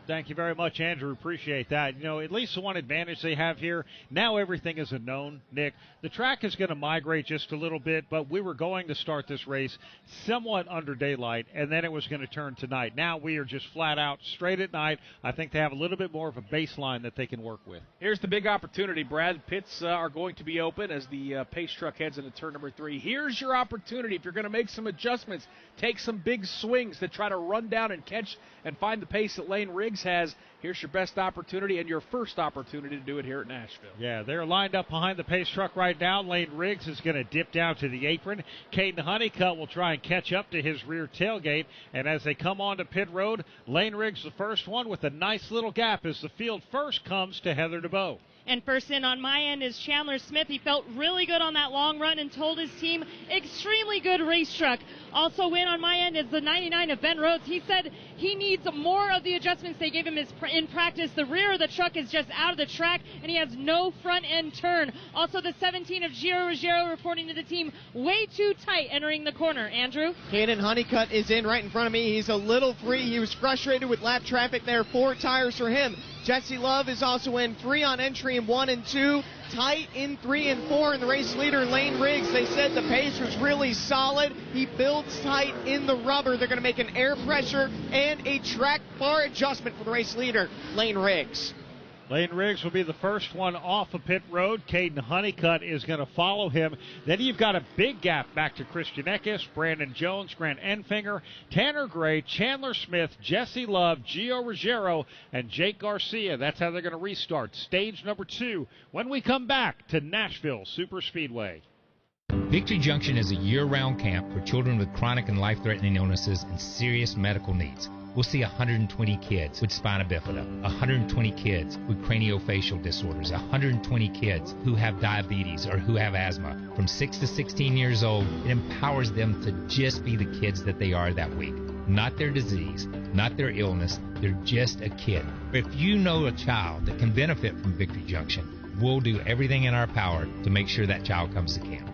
Thank you very much, Andrew. Appreciate that. You know, at least the one advantage they have here, now everything is a known, Nick. The track is going to migrate just a little bit, but we were going to start this race somewhat under daylight, and then it was going to turn to night. Now we are just flat out straight at night. I think they have a little bit more of a baseline that they can work with. Here's the big opportunity, Brad. Pits are going to be open as the pace truck heads into turn number 3. Here's your opportunity. If you're going to make some adjustments, take some big swings to try to run down and catch and find the pace that Lane Riggs has. Here's your best opportunity and your first opportunity to do it here at Nashville. Yeah, they're lined up behind the pace truck right now. Lane Riggs is going to dip down to the apron. Caden Honeycutt will try and catch up to his rear tailgate. And as they come onto pit road, Lane Riggs the first one with a nice little gap as the field first comes to Heather DeBow. And first in on my end is Chandler Smith. He felt really good on that long run and told his team, extremely good race truck. Also in on my end is the 99 of Ben Rhodes. He said he needs more of the adjustments they gave him in practice. The rear of the truck is just out of the track, and he has no front end turn. Also the 17 of Giro Ruggiero reporting to the team, way too tight entering the corner. Andrew? Caden Honeycutt is in right in front of me. He's a little free. He was frustrated with lap traffic there. 4 tires for him. Jesse Love is also in 3 on entry in 1 and 2. Tight in 3 and 4, and the race leader, Lane Riggs. They said the pace was really solid. He builds tight in the rubber. They're going to make an air pressure and a track bar adjustment for the race leader, Lane Riggs. Lane Riggs will be the first one off of pit road. Caden Honeycutt is going to follow him. Then you've got a big gap back to Christian Eckes, Brandon Jones, Grant Enfinger, Tanner Gray, Chandler Smith, Jesse Love, Gio Ruggiero, and Jake Garcia. That's how they're going to restart stage number 2 when we come back to Nashville Superspeedway. Victory Junction is a year-round camp for children with chronic and life-threatening illnesses and serious medical needs. We'll see 120 kids with spina bifida, 120 kids with craniofacial disorders, 120 kids who have diabetes or who have asthma. From 6 to 16 years old, it empowers them to just be the kids that they are that week. Not their disease, not their illness, they're just a kid. If you know a child that can benefit from Victory Junction, we'll do everything in our power to make sure that child comes to camp.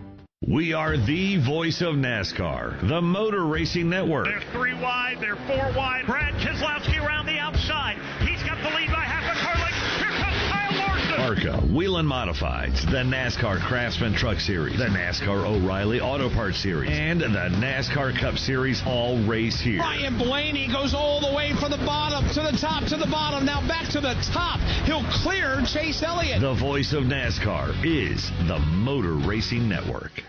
We are the voice of NASCAR, the Motor Racing Network. They're 3 wide, they're 4 wide. Brad Keselowski around the outside. He's got the lead by half a car length. Here comes Kyle Larson. ARCA, Whelen Modifieds, the NASCAR Craftsman Truck Series, the NASCAR O'Reilly Auto Parts Series, and the NASCAR Cup Series all race here. Ryan Blaney goes all the way from the bottom to the top to the bottom. Now back to the top. He'll clear Chase Elliott. The voice of NASCAR is the Motor Racing Network.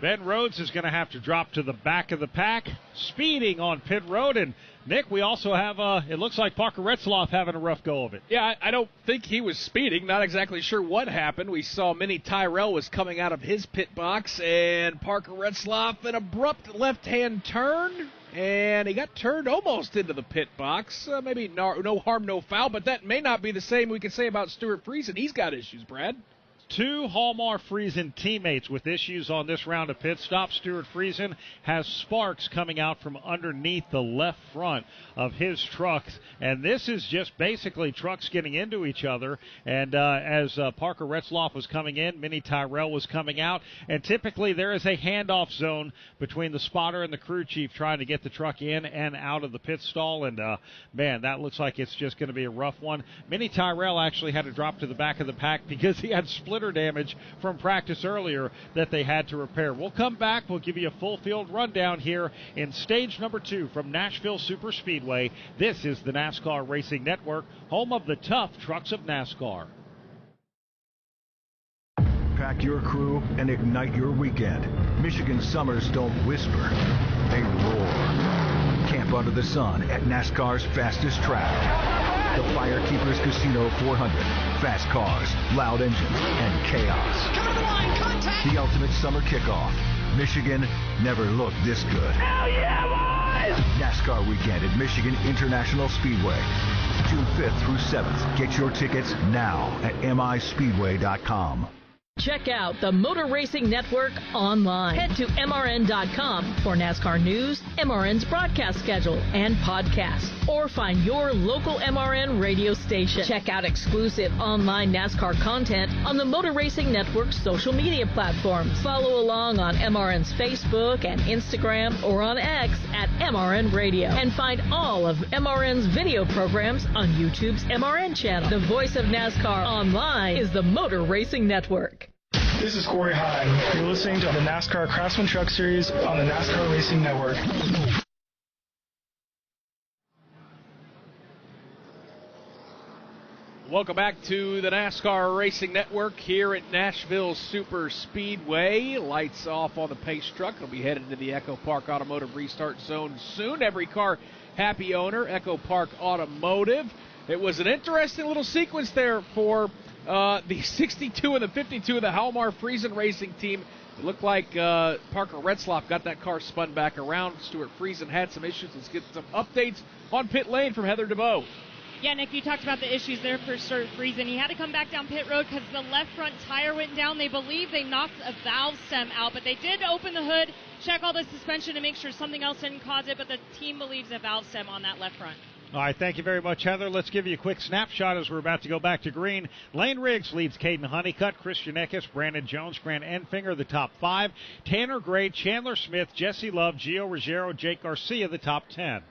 Ben Rhodes is going to have to drop to the back of the pack, speeding on pit road. And, Nick, we also have, it looks like Parker Retzloff having a rough go of it. Yeah, I don't think he was speeding. Not exactly sure what happened. We saw Minnie Tyrell was coming out of his pit box, and Parker Retzloff, an abrupt left-hand turn, and he got turned almost into the pit box. Maybe no harm, no foul, but that may not be the same we can say about Stuart Friesen. He's got issues, Brad. 2 Hallmark Friesen teammates with issues on this round of pit stops. Stuart Friesen has sparks coming out from underneath the left front of his trucks, and this is just basically trucks getting into each other. And as Parker Retzloff was coming in, Minnie Tyrell was coming out, and typically there is a handoff zone between the spotter and the crew chief trying to get the truck in and out of the pit stall. And man, that looks like it's just going to be a rough one. Minnie Tyrell actually had to drop to the back of the pack because he had splitter damage from practice earlier that they had to repair. We'll come back. We'll give you a full field rundown here in stage number 2 from Nashville Super Speedway. This is the NASCAR Racing Network, home of the tough trucks of NASCAR. Pack your crew and ignite your weekend. Michigan summers don't whisper, they roar. Camp under the sun at NASCAR's fastest track. The Firekeepers Casino 400. Fast cars, loud engines, and chaos. The ultimate summer kickoff. Michigan never looked this good. Hell yeah, boys! NASCAR weekend at Michigan International Speedway. June 5th through 7th. Get your tickets now at mispeedway.com. Check out the Motor Racing Network online. Head to MRN.com for NASCAR news, MRN's broadcast schedule, and podcasts. Or find your local MRN radio station. Check out exclusive online NASCAR content on the Motor Racing Network's social media platforms. Follow along on MRN's Facebook and Instagram or on X at MRN Radio. And find all of MRN's video programs on YouTube's MRN channel. The voice of NASCAR online is the Motor Racing Network. This is Corey Hyde. You're listening to the NASCAR Craftsman Truck Series on the NASCAR Racing Network. Welcome back to the NASCAR Racing Network here at Nashville Super Speedway. Lights off on the pace truck. It'll be headed into the Echo Park Automotive Restart Zone soon. Every car happy owner, Echo Park Automotive. It was an interesting little sequence there for the 62 and the 52 of the Hallmark Friesen Racing team. It looked like Parker Retzloff got that car spun back around. Stuart Friesen had some issues. Let's get some updates on pit lane from Heather DeBow. Yeah, Nick, you talked about the issues there for Stuart Friesen. He had to come back down pit road because the left front tire went down. They believe they knocked a valve stem out, but they did open the hood, check all the suspension to make sure something else didn't cause it, but the team believes a valve stem on that left front. All right, thank you very much, Heather. Let's give you a quick snapshot as we're about to go back to green. Lane Riggs leads Caden Honeycutt, Christian Eckes, Brandon Jones, Grant Enfinger, the top 5. Tanner Gray, Chandler Smith, Jesse Love, Gio Ruggiero, Jake Garcia, the top 10.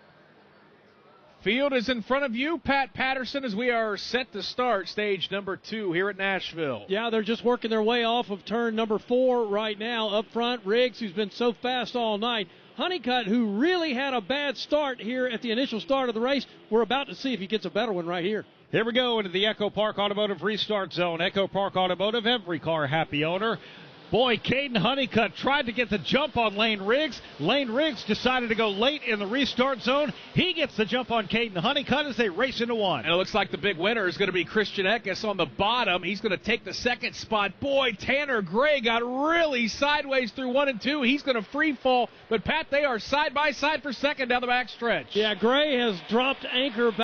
Field is in front of you, Pat Patterson, as we are set to start stage number 2 here at Nashville. Yeah, they're just working their way off of turn number 4 right now. Up front, Riggs, who's been so fast all night. Honeycutt, who really had a bad start here at the initial start of the race. We're about to see if he gets a better one right here. Here we go into the Echo Park Automotive Restart Zone. Echo Park Automotive, every car happy owner. Boy, Caden Honeycutt tried to get the jump on Lane Riggs. Lane Riggs decided to go late in the restart zone. He gets the jump on Caden Honeycutt as they race into 1. And it looks like the big winner is going to be Christian Eckes on the bottom. He's going to take the second spot. Boy, Tanner Gray got really sideways through 1 and 2. He's going to free fall. But, Pat, they are side by side for second down the back stretch. Yeah, Gray has dropped anchor back.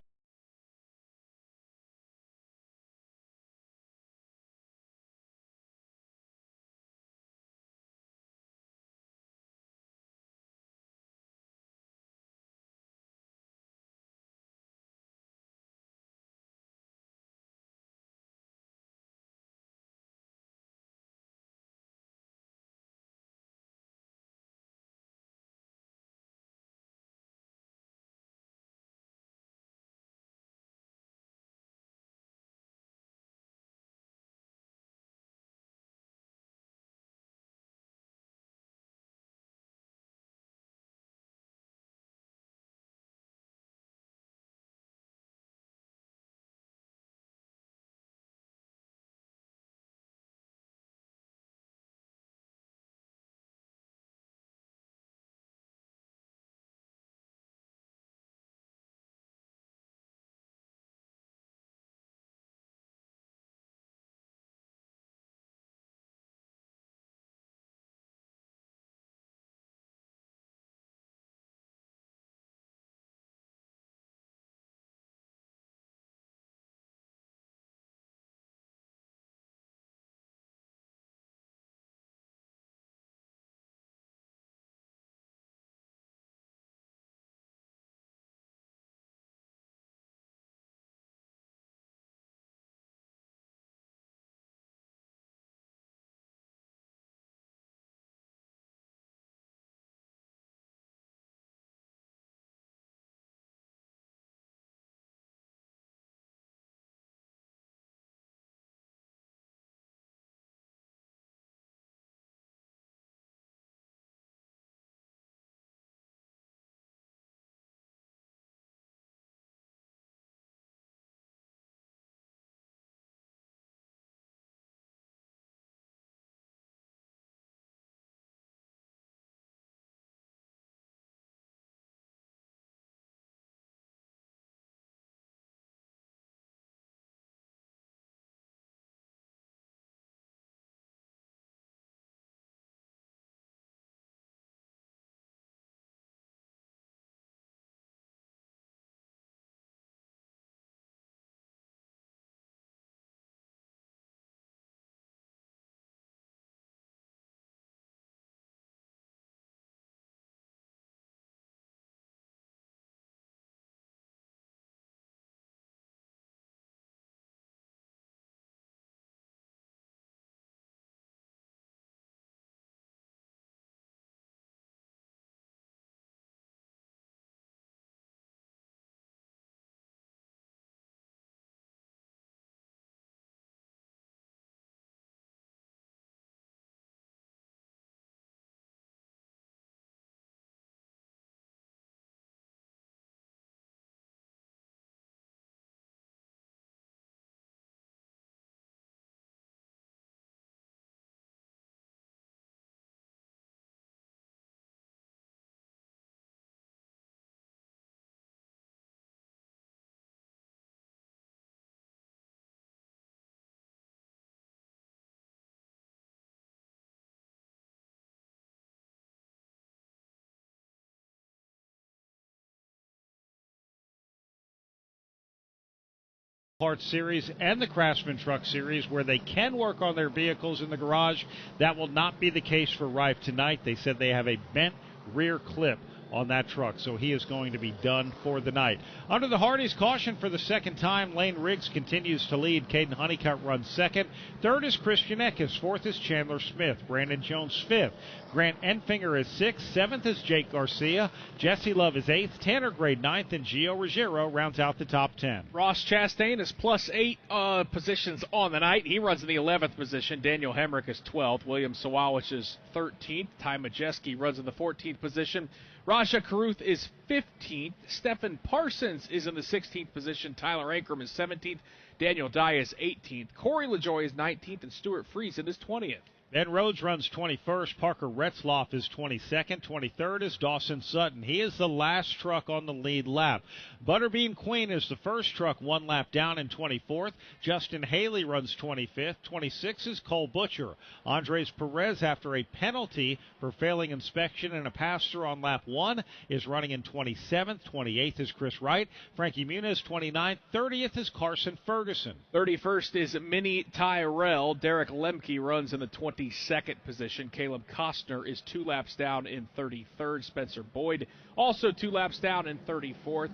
Parts Series and the Craftsman Truck Series, where they can work on their vehicles in the garage. That will not be the case for Rife tonight. They said they have a bent rear clip on that truck, so he is going to be done for the night. Under the Hardy's caution for the second time, Lane Riggs continues to lead. Caden Honeycutt runs second. Third is Christian Eckes. Fourth is Chandler Smith. Brandon Jones fifth. Grant Enfinger is sixth. Seventh is Jake Garcia. Jesse Love is eighth. Tanner Gray ninth, and Gio Ruggiero rounds out the top 10. Ross Chastain is +8 positions on the night. He runs in the 11th position. Daniel Hemrick is 12th. William Sawalwich is 13th. Ty Majeski runs in the 14th position. Raja Caruth is 15th. Stephen Parsons is in the 16th position. Tyler Ankrum is 17th. Daniel Dye is 18th. Corey LaJoy is 19th, and Stuart Friesen is 20th. Ben Rhodes runs 21st. Parker Retzloff is 22nd. 23rd is Dawson Sutton. He is the last truck on the lead lap. Butterbean Queen is the first truck, one lap down in 24th. Justin Haley runs 25th. 26th is Cole Butcher. Andres Perez, after a penalty for failing inspection and a pass-through on lap 1, is running in 27th. 28th is Chris Wright. Frankie Muniz, 29th. 30th is Carson Ferguson. 31st is Minnie Tyrell. Derek Lemke runs in the 22nd position. Caleb Costner is 2 laps down in 33rd. Spencer Boyd also 2 laps down in 34th.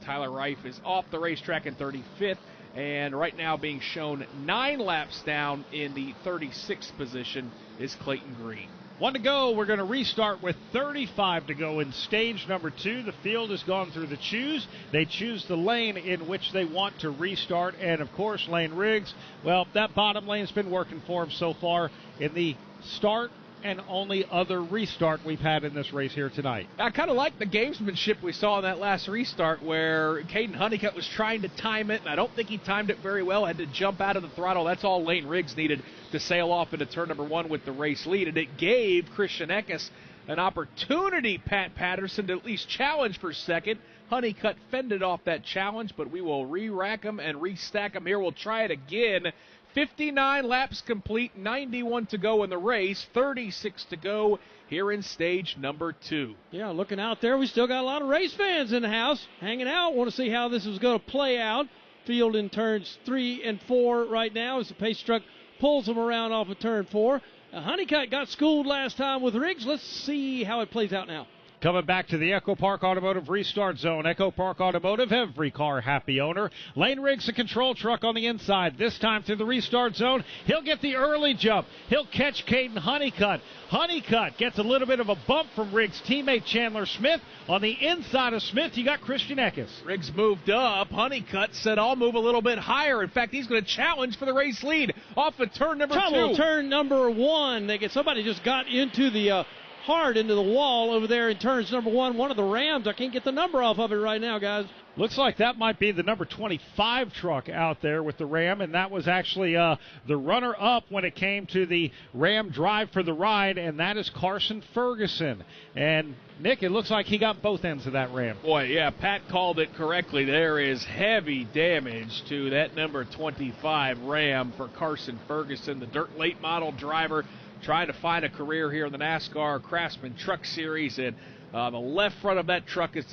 Tyler Reif is off the racetrack in 35th. And right now being shown 9 laps down in the 36th position is Clayton Green. 1 to go. We're going to restart with 35 to go in stage number 2. The field has gone through the choose. They choose the lane in which they want to restart. And, of course, Lane Riggs, well, that bottom lane's been working for him so far in the start and only other restart we've had in this race here tonight. I kind of like the gamesmanship we saw in that last restart where Caden Honeycutt was trying to time it, and I don't think he timed it very well, had to jump out of the throttle. That's all Lane Riggs needed to sail off into turn number 1 with the race lead, and it gave Christian Eckes an opportunity, Pat Patterson, to at least challenge for second. Honeycutt fended off that challenge, but we will re-rack him and restack him here. We'll try it again. 59 laps complete, 91 to go in the race, 36 to go here in stage number 2. Yeah, looking out there, we still got a lot of race fans in the house hanging out. Want to see how this is going to play out. Field in turns 3 and 4 right now as the pace truck pulls them around off of turn 4. Honeycutt got schooled last time with Riggs. Let's see how it plays out now. Coming back to the Echo Park Automotive restart zone. Echo Park Automotive, every car happy owner. Lane Riggs, a control truck on the inside. This time through the restart zone, he'll get the early jump. He'll catch Caden Honeycutt. Honeycutt gets a little bit of a bump from Riggs' teammate Chandler Smith. On the inside of Smith, you got Christian Eckes. Riggs moved up. Honeycutt said, I'll move a little bit higher. In fact, he's going to challenge for the race lead off of turn number 2. Turn number 1. Somebody just got into the hard into the wall over there in turns number 1. One of the Rams. I can't get the number off of it right now, guys. Looks like that might be the number 25 truck out there with the Ram, and that was actually the runner-up when it came to the Ram Drive for the Ride, and that is Carson Ferguson. And, Nick, it looks like he got both ends of that Ram. Boy, yeah, Pat called it correctly. There is heavy damage to that number 25 Ram for Carson Ferguson, the dirt late model driver, trying to find a career here in the NASCAR Craftsman Truck Series, and the left front of that truck is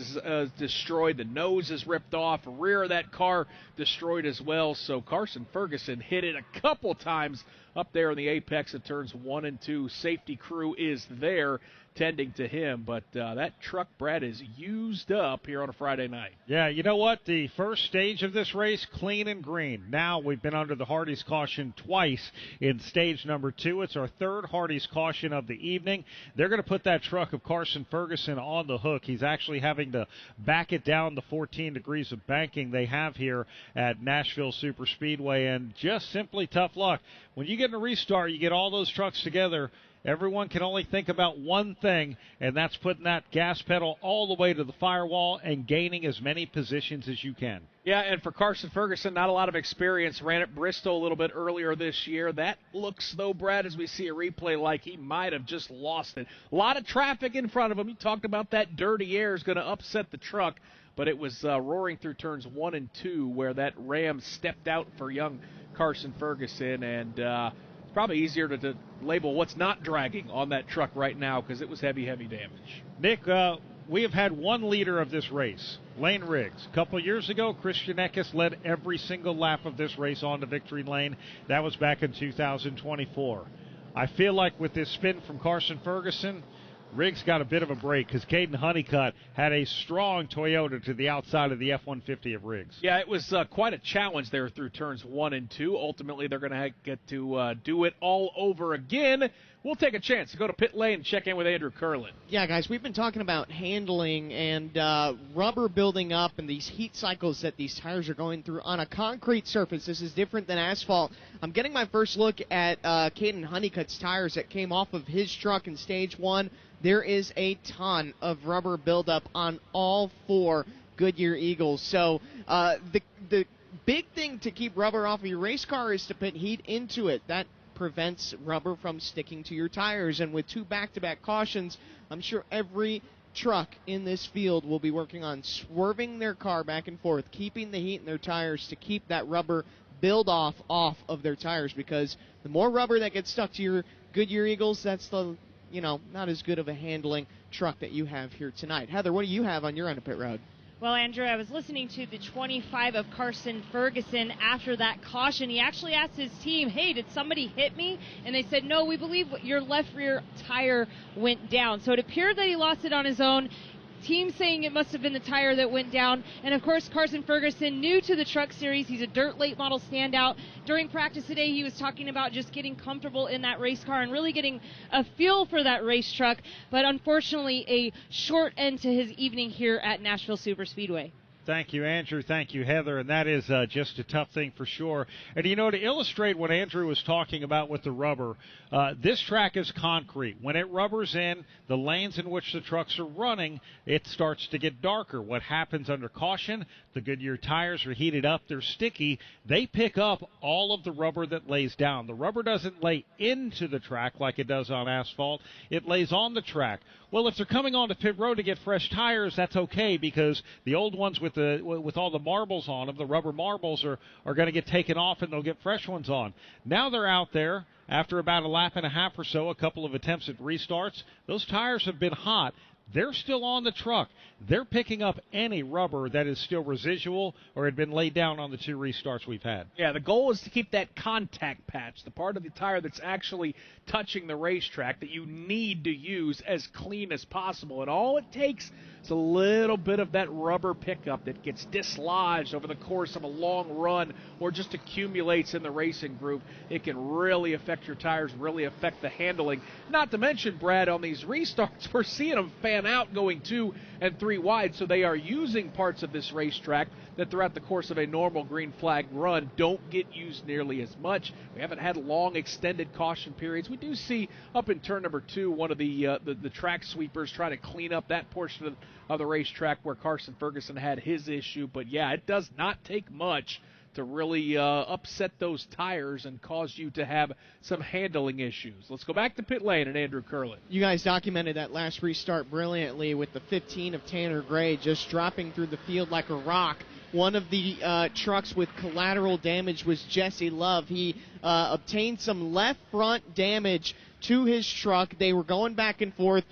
destroyed. The nose is ripped off. Rear of that car destroyed as well. So Carson Ferguson hit it a couple times up there in the apex of turns 1 and 2. Safety crew is there tending to him, but that truck, Brad, is used up here on a Friday night. Yeah, you know what? The first stage of this race, clean and green. Now we've been under the Hardy's caution twice in stage number 2. It's our third Hardy's caution of the evening. They're going to put that truck of Carson Ferguson on the hook. He's actually having to back it down the 14 degrees of banking they have here at Nashville Superspeedway, and just simply tough luck. When you get in a restart, you get all those trucks together, everyone can only think about one thing, and that's putting that gas pedal all the way to the firewall and gaining as many positions as you can. Yeah, and for Carson Ferguson, not a lot of experience. Ran at Bristol a little bit earlier this year. That looks, though, Brad, as we see a replay, like he might have just lost it. A lot of traffic in front of him. You talked about that dirty air is going to upset the truck, but it was roaring through turns 1 and 2 where that Ram stepped out for young Carson Ferguson, and it's probably easier to label what's not dragging on that truck right now because it was heavy, heavy damage. Nick, we have had one leader of this race, Lane Riggs. A couple years ago, Christian Eckes led every single lap of this race on to victory lane. That was back in 2024. I feel like with this spin from Carson Ferguson, Riggs got a bit of a break because Caden Honeycutt had a strong Toyota to the outside of the F-150 of Riggs. Yeah, it was quite a challenge there through turns 1 and 2. Ultimately, they're going to get to do it all over again. We'll take a chance to go to pit lane and check in with Andrew Curlin. Yeah, guys, we've been talking about handling and rubber building up and these heat cycles that these tires are going through on a concrete surface. This is different than asphalt. I'm getting my first look at Caden Honeycutt's tires that came off of his truck in Stage 1. There is a ton of rubber buildup on all 4 Goodyear Eagles. So the big thing to keep rubber off of your race car is to put heat into it. That prevents rubber from sticking to your tires. And with 2 back-to-back cautions, I'm sure every truck in this field will be working on swerving their car back and forth, keeping the heat in their tires to keep that rubber build-off off of their tires, because the more rubber that gets stuck to your Goodyear Eagles, that's the not as good of a handling truck that you have here tonight. Heather, what do you have on your end of pit road? Well, Andrew, I was listening to the 25 of Carson Ferguson after that caution. He actually asked his team, hey, did somebody hit me? And they said, no, we believe your left rear tire went down. So it appeared that he lost it on his own. Team saying it must have been the tire that went down. And, of course, Carson Ferguson, new to the truck series. He's a dirt late model standout. During practice today, he was talking about just getting comfortable in that race car and really getting a feel for that race truck. But, unfortunately, a short end to his evening here at Nashville Superspeedway. Thank you, Andrew. Thank you, Heather. And that is just a tough thing for sure. And, to illustrate what Andrew was talking about with the rubber, this track is concrete. When it rubbers in, the lanes in which the trucks are running, it starts to get darker. What happens under caution? The Goodyear tires are heated up. They're sticky. They pick up all of the rubber that lays down. The rubber doesn't lay into the track like it does on asphalt. It lays on the track. Well, if they're coming onto pit road to get fresh tires, that's okay, because the old ones with all the marbles on them, the rubber marbles, are going to get taken off and they'll get fresh ones on. Now they're out there after about a lap and a half or so, a couple of attempts at restarts. Those tires have been hot. They're still on the truck. They're picking up any rubber that is still residual or had been laid down on the 2 restarts we've had. Yeah, the goal is to keep that contact patch, the part of the tire that's actually touching the racetrack that you need to use, as clean as possible. And all it takes is a little bit of that rubber pickup that gets dislodged over the course of a long run or just accumulates in the racing group. It can really affect your tires, really affect the handling. Not to mention, Brad, on these restarts, we're seeing them fan out going 2 and 3 wide, so they are using parts of this racetrack that throughout the course of a normal green flag run don't get used nearly as much. We haven't had long extended caution periods. We do see up in turn number 2 one of the track sweepers try to clean up that portion of the racetrack where Carson Ferguson had his issue. But yeah, it does not take much to really upset those tires and cause you to have some handling issues. Let's go back to pit lane and Andrew Curlin. You guys documented that last restart brilliantly with the 15 of Tanner Gray just dropping through the field like a rock. One of the trucks with collateral damage was Jesse Love. He obtained some left front damage to his truck. They were going back and forth,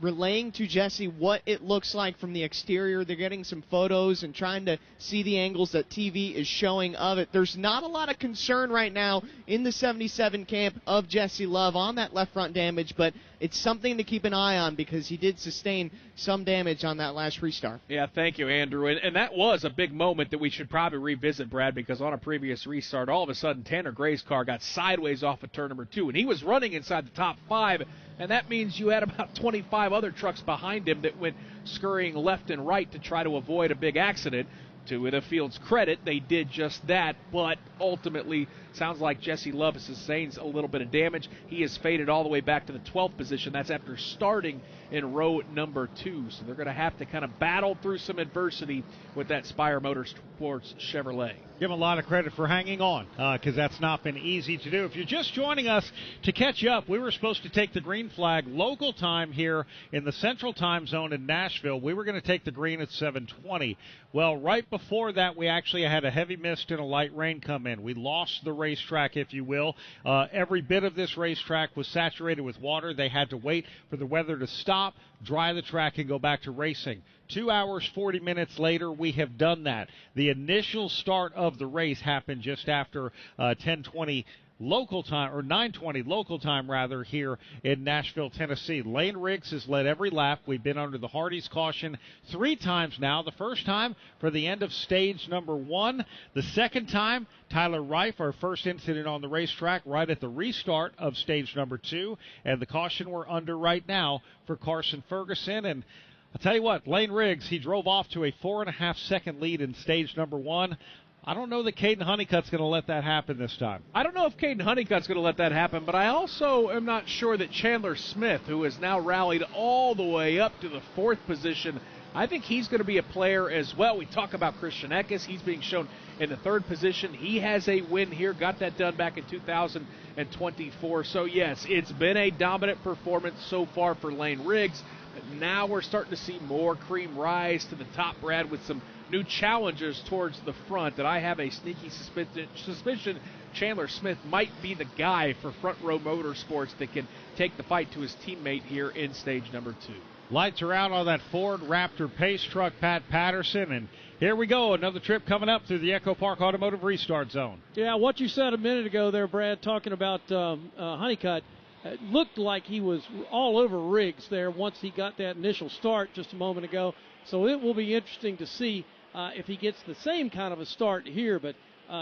relaying to Jesse what it looks like from the exterior. They're getting some photos and trying to see the angles that TV is showing of it. There's not a lot of concern right now in the 77 camp of Jesse Love on that left front damage, but it's something to keep an eye on because he did sustain some damage on that last restart. Yeah, thank you, Andrew. And that was a big moment that we should probably revisit, Brad, because on a previous restart, all of a sudden Tanner Gray's car got sideways off of turn number 2, and he was running inside the top 5, and that means you had about 25 other trucks behind him that went scurrying left and right to try to avoid a big accident. To the field's credit, they did just that, but ultimately sounds like Jesse Love sustains a little bit of damage. He is faded all the way back to the 12th position. That's after starting in row number 2, so they're going to have to kind of battle through some adversity with that Spire Motorsports Chevrolet. Give them a lot of credit for hanging on, because that's not been easy to do. If you're just joining us to catch up, we were supposed to take the green flag local time here in the Central Time Zone in Nashville. We were going to take the green at 7:20. Well, right before that, we actually had a heavy mist and a light rain come in. We lost the racetrack, if you will. Every bit of this racetrack was saturated with water. They had to wait for the weather to stop, dry the track, and go back to racing. 2 hours, 40 minutes later, we have done that. The initial start of the race happened just after 10:20 local time, or 9:20 local time rather, here in Nashville, Tennessee. Lane Riggs has led every lap. We've been under the Hardy's caution 3 times now. The first time for the end of stage number 1. The second time, Tyler Reif, our first incident on the racetrack, right at the restart of stage number 2. And the caution we're under right now for Carson Ferguson. And I'll tell you what, Lane Riggs, he drove off to a 4.5-second lead in stage number 1. I don't know that Caden Honeycutt's going to let that happen this time. I don't know if Caden Honeycutt's going to let that happen, but I also am not sure that Chandler Smith, who has now rallied all the way up to the 4th position, I think he's going to be a player as well. We talk about Christian Eckes. He's being shown in the 3rd position. He has a win here, got that done back in 2024. So, yes, it's been a dominant performance so far for Lane Riggs. But now we're starting to see more cream rise to the top, Brad, with some new challengers towards the front, and I have a sneaky suspicion Chandler Smith might be the guy for Front Row Motorsports that can take the fight to his teammate here in stage number 2. Lights are out on that Ford Raptor pace truck, Pat Patterson, and here we go, another trip coming up through the Echo Park Automotive Restart Zone. Yeah, what you said a minute ago there, Brad, talking about Honeycutt, it looked like he was all over Riggs there once he got that initial start just a moment ago. So it will be interesting to see if he gets the same kind of a start here. But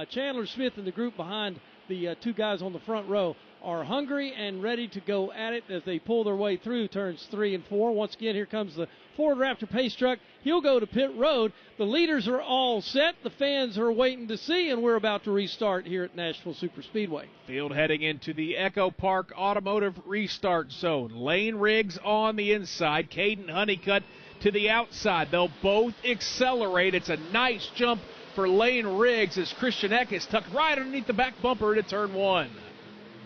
Chandler Smith and the group behind the 2 guys on the front row are hungry and ready to go at it as they pull their way through turns 3 and 4. Once again, here comes the Ford Raptor pace truck. He'll go to pit road. The leaders are all set. The fans are waiting to see, and we're about to restart here at Nashville Superspeedway. Field heading into the Echo Park Automotive Restart Zone. Lane Riggs on the inside. Caden Honeycutt to the outside. They'll both accelerate. It's a nice jump for Lane Riggs as Christian Eckes tucked right underneath the back bumper into turn 1.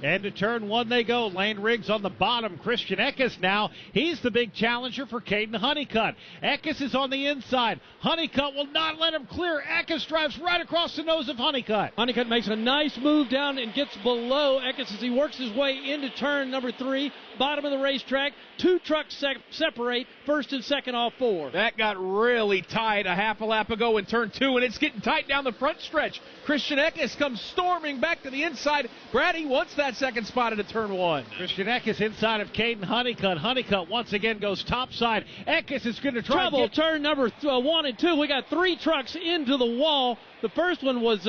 And to turn 1 they go. Lane Riggs on the bottom. Christian Eckes now. He's the big challenger for Caden Honeycutt. Eckes is on the inside. Honeycutt will not let him clear. Eckes drives right across the nose of Honeycutt. Honeycutt makes a nice move down and gets below Eckes as he works his way into turn number 3. Bottom of the racetrack. 2 trucks separate. First and second off 4. That got really tight a half a lap ago in turn 2, and it's getting tight down the front stretch. Christian Eckes comes storming back to the inside. Brad, he wants that second spot into turn 1. Christian Eckes inside of Caden Honeycutt. Honeycutt once again goes topside. Eckes is going to try trouble. Turn number 1 and 2. We got 3 trucks into the wall. The first one was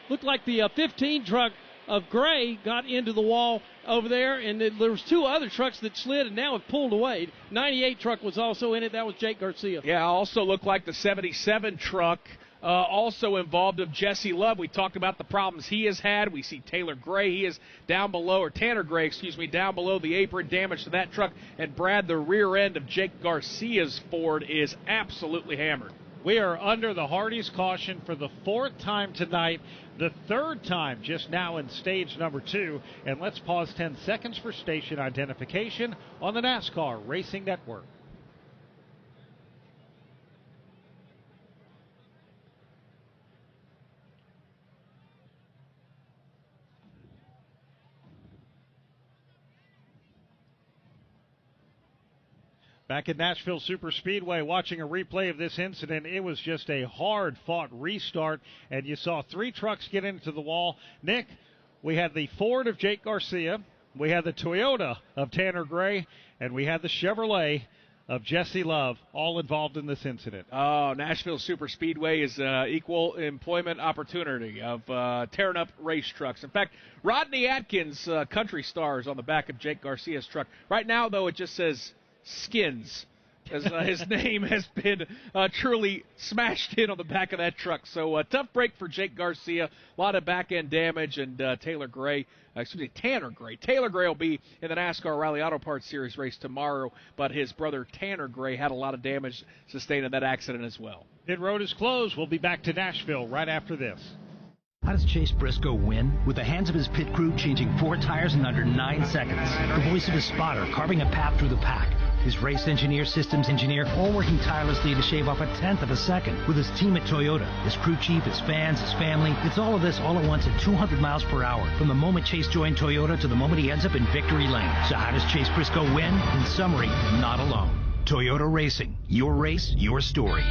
looked like the 15 truck of Gray got into the wall over there, and there was 2 other trucks that slid and now have pulled away. 98 truck was also in it. That was Jake Garcia. Yeah, also looked like the 77 truck also involved of Jesse Love. We talked about the problems he has had. We see Taylor Gray. He is down below, or Tanner Gray, down below the apron, damage to that truck. And Brad, the rear end of Jake Garcia's Ford is absolutely hammered. We are under the Hardy's caution for the 4th time tonight, the 3rd time just now in stage number 2. And let's pause 10 seconds for station identification on the NASCAR Racing Network. Back at Nashville Superspeedway, watching a replay of this incident, it was just a hard-fought restart, and you saw 3 trucks get into the wall. Nick, we had the Ford of Jake Garcia, we had the Toyota of Tanner Gray, and we had the Chevrolet of Jesse Love, all involved in this incident. Oh, Nashville Superspeedway is equal employment opportunity of tearing up race trucks. In fact, Rodney Atkins, country stars on the back of Jake Garcia's truck. Right now, though, it just says Skins, as his name has been truly smashed in on the back of that truck. So a tough break for Jake Garcia, a lot of back-end damage, and Taylor Gray will be in the NASCAR Rally Auto Parts Series race tomorrow, but his brother Tanner Gray had a lot of damage sustained in that accident as well. Pit road is closed. We'll be back to Nashville right after this. How does Chase Briscoe win? With the hands of his pit crew changing 4 tires in under 9 seconds. The voice of his spotter carving a path through the pack. His race engineer, systems engineer, all working tirelessly to shave off a tenth of a second. With his team at Toyota, his crew chief, his fans, his family, it's all of this all at once at 200 miles per hour. From the moment Chase joined Toyota to the moment he ends up in victory lane. So how does Chase Briscoe win? In summary, not alone. Toyota Racing. Your race, your story.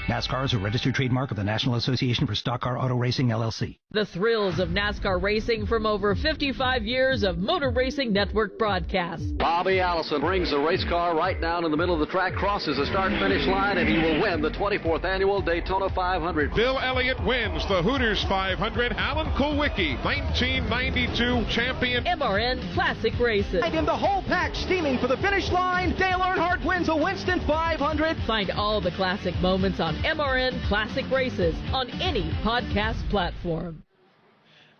NASCAR is a registered trademark of the National Association for Stock Car Auto Racing, LLC. The thrills of NASCAR racing from over 55 years of Motor Racing Network broadcasts. Bobby Allison brings the race car right down in the middle of the track, crosses the start-finish line, and he will win the 24th annual Daytona 500. Bill Elliott wins the Hooters 500. Alan Kulwicki, 1992 champion. MRN Classic Races. And in the whole pack steaming for the finish line, Dale Earnhardt wins a Winston 500. Find all the classic moments on MRN Classic Races on any podcast platform.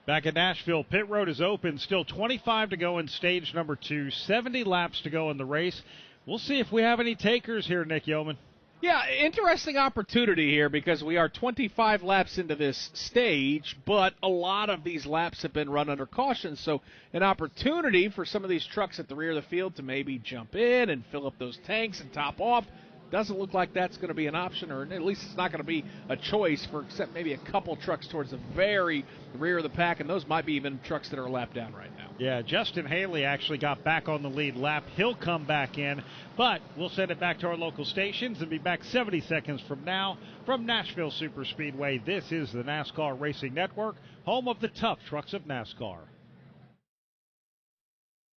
Back at Nashville, pit road is open. Still 25 to go in stage number 2. 70 laps to go in the race. We'll see if we have any takers here, Nick Yeoman. Yeah, interesting opportunity here because we are 25 laps into this stage, but a lot of these laps have been run under caution. So an opportunity for some of these trucks at the rear of the field to maybe jump in and fill up those tanks and top off. Doesn't look like that's going to be an option, or at least it's not going to be a choice for except maybe a couple trucks towards the very rear of the pack, and those might be even trucks that are a lap down right now. Yeah, Justin Haley actually got back on the lead lap. He'll come back in, but we'll send it back to our local stations and be back 70 seconds from now from Nashville Superspeedway. This is the NASCAR Racing Network, home of the tough trucks of NASCAR.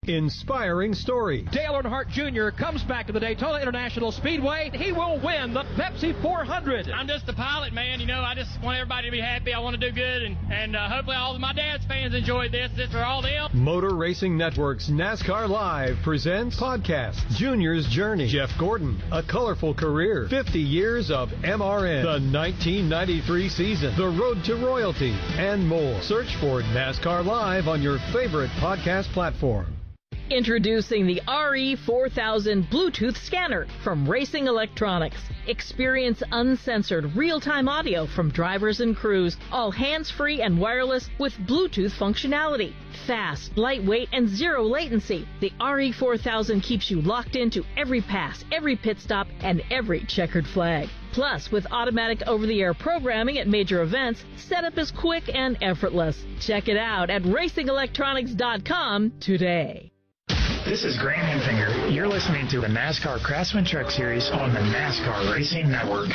Inspiring story. Dale Earnhardt Jr. comes back to the Daytona International Speedway. He will win the Pepsi 400. I'm just a pilot, man. You know, I just want everybody to be happy. I want to do good, and hopefully all of my dad's fans enjoyed this. This is for all them. Motor Racing Network's NASCAR Live presents podcast Junior's Journey. Jeff Gordon, a colorful career, 50 years of MRN, the 1993 season, the road to royalty, and more. Search for NASCAR Live on your favorite podcast platform. Introducing the RE4000 Bluetooth scanner from Racing Electronics. Experience uncensored real-time audio from drivers and crews, all hands-free and wireless with Bluetooth functionality. Fast, lightweight, and zero latency. The RE4000 keeps you locked into every pass, every pit stop, and every checkered flag. Plus, with automatic over-the-air programming at major events, setup is quick and effortless. Check it out at racingelectronics.com today. This is Grant Enfinger. You're listening to the NASCAR Craftsman Truck Series on the NASCAR Racing Network.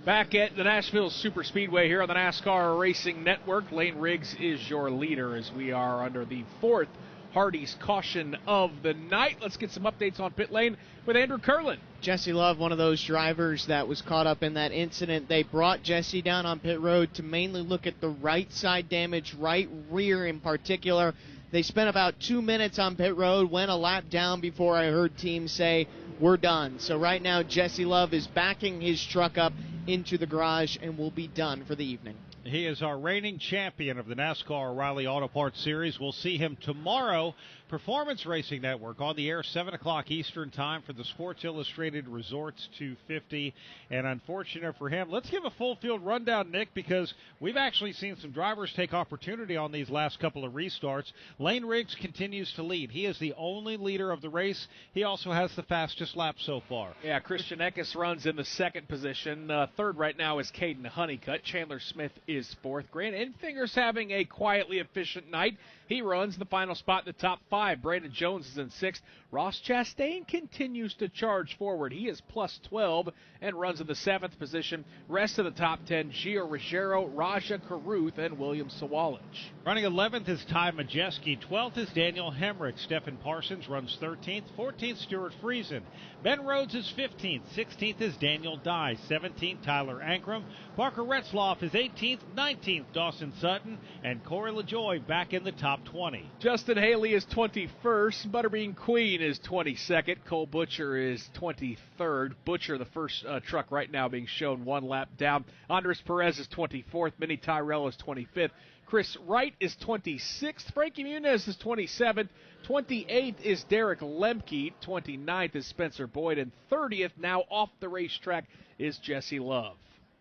Back at the Nashville Superspeedway here on the NASCAR Racing Network, Lane Riggs is your leader as we are under the fourth Hardy's caution of the night. Let's get some updates on pit lane with Andrew Curlin. Jesse Love, one of those drivers that was caught up in that incident. They brought Jesse down on pit road to mainly look at the right side damage, right rear in particular. They spent about 2 minutes on pit road, went a lap down before I heard teams say, we're done. So right now, Jesse Love is backing his truck up into the garage and will be done for the evening. He is our reigning champion of the NASCAR O'Reilly Auto Parts Series. We'll see him tomorrow. Performance Racing Network on the air, 7 o'clock Eastern time for the Sports Illustrated Resorts 250. And unfortunate for him, let's give a full field rundown, Nick, because we've actually seen some drivers take opportunity on these last couple of restarts. Lane Riggs continues to lead. He is the only leader of the race. He also has the fastest lap so far. Yeah, Christian Eckes runs in the second position. Third right now is Caden Honeycutt. Chandler Smith is fourth. Grant Enfinger's having a quietly efficient night. He runs the final spot in the top 5. Brandon Jones is in 6th. Ross Chastain continues to charge forward. He is plus 12 and runs in the 7th position. Rest of the top 10, Gio Ruggiero, Raja Caruth, and William Sawalich. Running 11th is Ty Majeski. 12th is Daniel Hemrick. Stephen Parsons runs 13th. 14th, Stuart Friesen. Ben Rhodes is 15th. 16th is Daniel Dye. 17th, Tyler Ankrum. Parker Retzloff is 18th. 19th, Dawson Sutton. And Corey LaJoie back in the top 20. Justin Haley is 21st. Butterbean Queen is 22nd. Cole Butcher is 23rd. Butcher, the first truck right now being shown one lap down. Andres Perez is 24th. Minnie Tyrell is 25th. Chris Wright is 26th. Frankie Muniz is 27th. 28th is Derek Lemke. 29th is Spencer Boyd. And 30th, now off the racetrack, is Jesse Love.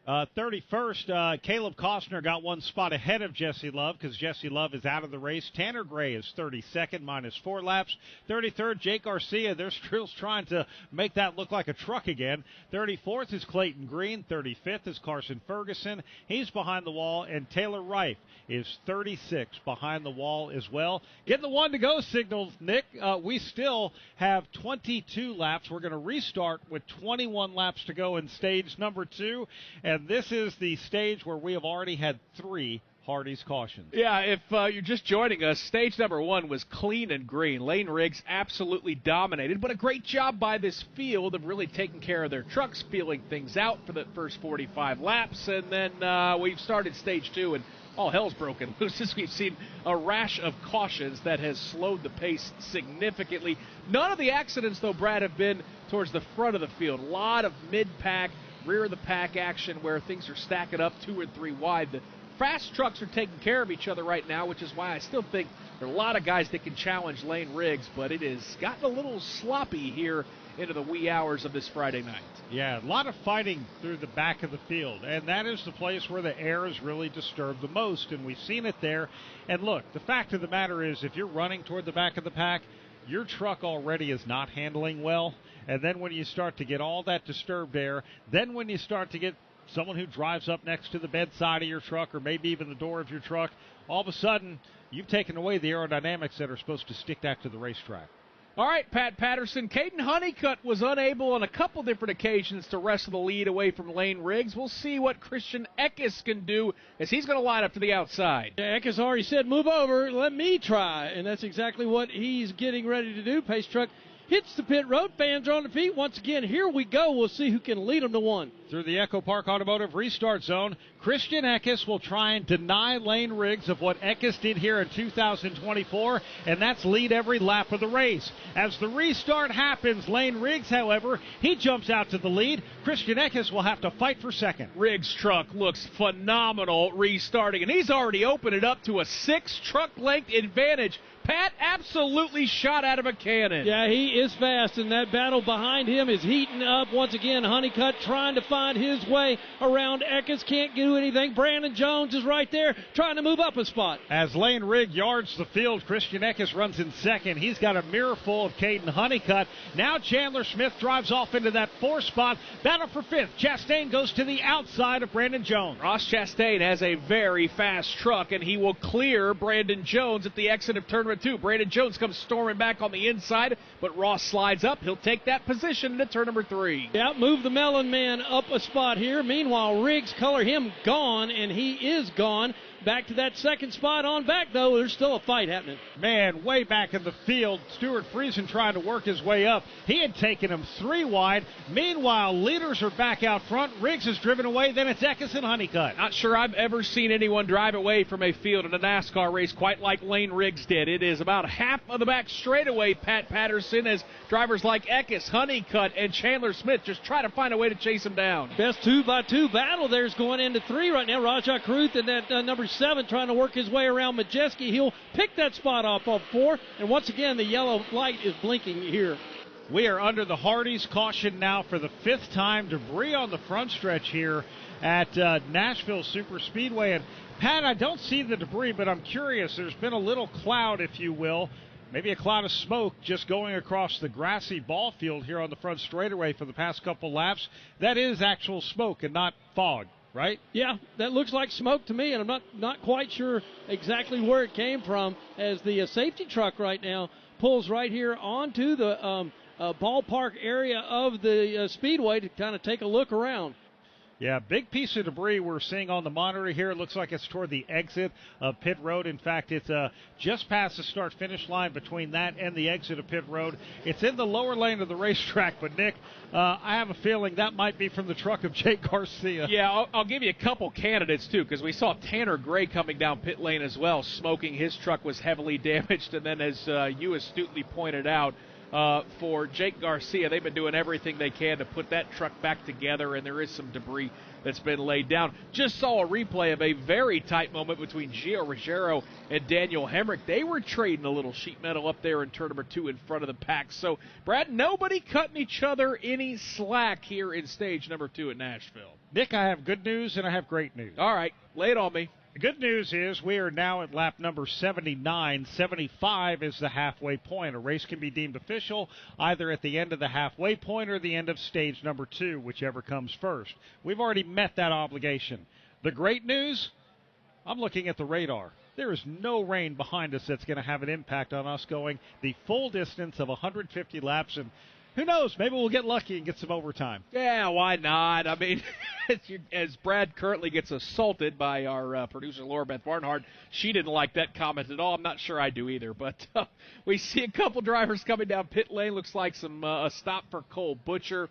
31st, Caleb Costner got one spot ahead of Jesse Love because Jesse Love is out of the race. Tanner Gray is 32nd, minus 4 laps. 33rd, Jake Garcia. They're still trying to make that look like a truck again. 34th is Clayton Green. 35th is Carson Ferguson. He's behind the wall. And Taylor Reif is 36 behind the wall as well. Getting the one to go signals, Nick. We still have 22 laps. We're going to restart with 21 laps to go in stage number 2. And this is the stage where we have already had 3 Hardy's cautions. Yeah, if you're just joining us, stage number 1 was clean and green. Lane Riggs absolutely dominated, but a great job by this field of really taking care of their trucks, feeling things out for the first 45 laps. And then we've started stage 2, and all hell's broken loose as we've seen a rash of cautions that has slowed the pace significantly. None of the accidents, though, Brad, have been towards the front of the field. A lot of mid-pack, rear of the pack action where things are stacking up 2 and 3 wide. The fast trucks are taking care of each other right now, which is why I still think there are a lot of guys that can challenge Lane Riggs, but it has gotten a little sloppy here into the wee hours of this Friday night. Yeah, a lot of fighting through the back of the field, and that is the place where the air is really disturbed the most, and we've seen it there. And look, the fact of the matter is, if you're running toward the back of the pack, your truck already is not handling well. And then when you start to get all that disturbed air, then when you start to get someone who drives up next to the bedside of your truck or maybe even the door of your truck, all of a sudden you've taken away the aerodynamics that are supposed to stick that to the racetrack. All right, Pat Patterson. Caden Honeycutt was unable on a couple different occasions to wrestle the lead away from Lane Riggs. We'll see what Christian Eckes can do as he's going to line up to the outside. Yeah, Eckes already said, move over, let me try. And that's exactly what he's getting ready to do. Pace truck hits the pit road. Fans are on the feet. Once again, here we go. We'll see who can lead them to one. Through the Echo Park Automotive restart zone, Christian Eckes will try and deny Lane Riggs of what Eckes did here in 2024, and that's lead every lap of the race. As the restart happens, Lane Riggs, however, he jumps out to the lead. Christian Eckes will have to fight for second. Riggs' truck looks phenomenal restarting, and he's already opened it up to a 6-truck length advantage. Pat absolutely shot out of a cannon. Yeah, he is fast, and that battle behind him is heating up. Once again, Honeycutt trying to find his way around Eckes. Can't do anything. Brandon Jones is right there trying to move up a spot. As Lane Riggs yards the field, Christian Eckes runs in second. He's got a mirror full of Caden Honeycutt. Now Chandler Smith drives off into that 4th spot. Battle for 5th. Chastain goes to the outside of Brandon Jones. Ross Chastain has a very fast truck, and he will clear Brandon Jones at the exit of turn 2. Brandon Jones comes storming back on the inside, but Ross slides up. He'll take that position into turn number 3. Yeah, move the Melon Man up a spot here. Meanwhile, Riggs, color him gone, and he is gone. Back to that 2nd spot on back, though. There's still a fight happening. Man, way back in the field, Stuart Friesen trying to work his way up. He had taken him 3 wide. Meanwhile, leaders are back out front. Riggs is driven away. Then it's Eckes and Honeycutt. Not sure I've ever seen anyone drive away from a field in a NASCAR race quite like Lane Riggs did. It is about half of the back straightaway, Pat Patterson, as drivers like Eckes, Honeycutt, and Chandler Smith just try to find a way to chase him down. Best 2x2 battle there's going into 3 right now. Rajah Kruth and that number 7 trying to work his way around Majeski. He'll pick that spot off of 4, and once again the yellow light is blinking here. We are under the Hardy's caution now for the 5th time. Debris on the front stretch here at Nashville Superspeedway. And Pat, I don't see the debris, but I'm curious. There's been a little cloud, if you will, maybe a cloud of smoke just going across the grassy ball field here on the front straightaway for the past couple laps. That is actual smoke and not fog, right? Yeah, that looks like smoke to me, and I'm not quite sure exactly where it came from, as the safety truck right now pulls right here onto the ballpark area of the speedway to kind of take a look around. Yeah, big piece of debris we're seeing on the monitor here. It looks like it's toward the exit of pit road. In fact, it's just past the start-finish line between that and the exit of pit road. It's in the lower lane of the racetrack, but, Nick, I have a feeling that might be from the truck of Jake Garcia. Yeah, I'll give you a couple candidates, too, because we saw Tanner Gray coming down pit lane as well, smoking. His truck was heavily damaged, and then as you astutely pointed out, for Jake Garcia, they've been doing everything they can to put that truck back together, and there is some debris that's been laid down. Just saw a replay of a very tight moment between Gio Ruggiero and Daniel Hemrick. They were trading a little sheet metal up there in turn number 2 in front of the pack. So, Brad, nobody cutting each other any slack here in stage number 2 at Nashville. Nick, I have good news and I have great news. All right, lay it on me. The good news is we are now at lap number 79. 75 is the halfway point. A race can be deemed official either at the end of the halfway point or the end of stage number 2, whichever comes first. We've already met that obligation. The great news, I'm looking at the radar. There is no rain behind us that's going to have an impact on us going the full distance of 150 laps, and who knows, maybe we'll get lucky and get some overtime. Yeah, why not? I mean, as Brad currently gets assaulted by our producer, Laura Beth Barnhart, she didn't like that comment at all. I'm not sure I do either. But we see a couple drivers coming down pit lane. Looks like a stop for Cole Butcher.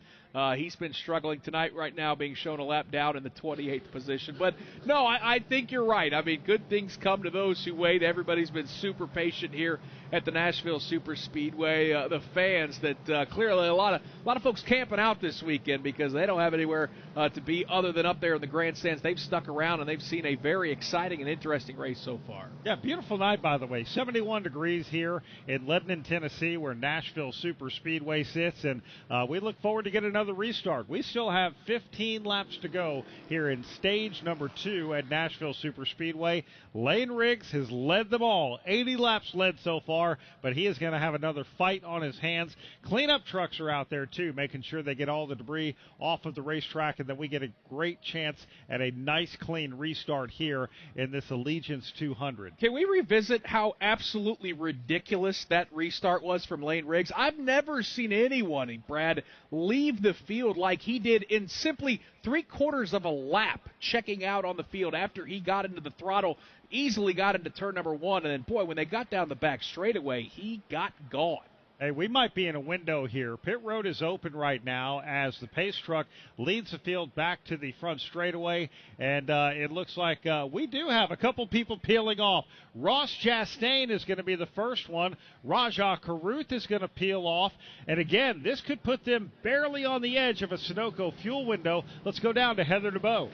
He's been struggling tonight right now, being shown a lap down in the 28th position. But, no, I think you're right. I mean, good things come to those who wait. Everybody's been super patient here at the Nashville Super Speedway. The fans that clearly a lot of folks camping out this weekend because they don't have anywhere to be other than up there in the grandstands. They've stuck around, and they've seen a very exciting and interesting race so far. Yeah, beautiful night, by the way. 71 degrees here in Lebanon, Tennessee, where Nashville Super Speedway sits, and we look forward to getting another restart. We still have 15 laps to go here in stage number 2 at Nashville Super Speedway. Lane Riggs has led them all. 80 laps led so far, but he is going to have another fight on his hands. Cleanup trucks are out there, too, making sure they get all the debris off of the racetrack, and that we get a great chance at a nice, clean restart here in this Allegiance 200. Can we revisit how absolutely ridiculous that restart was from Lane Riggs? I've never seen anyone, Brad, leave the field like he did in simply 3/4 of a lap, checking out on the field after he got into the throttle, easily got into turn number 1, and then, boy, when they got down the back straightaway, he got gone. Hey, we might be in a window here. Pit road is open right now as the pace truck leads the field back to the front straightaway, and it looks like we do have a couple people peeling off. Ross Chastain is going to be the first one. Rajah Caruth is going to peel off, and again, this could put them barely on the edge of a Sunoco fuel window. Let's go down to Heather DeBow.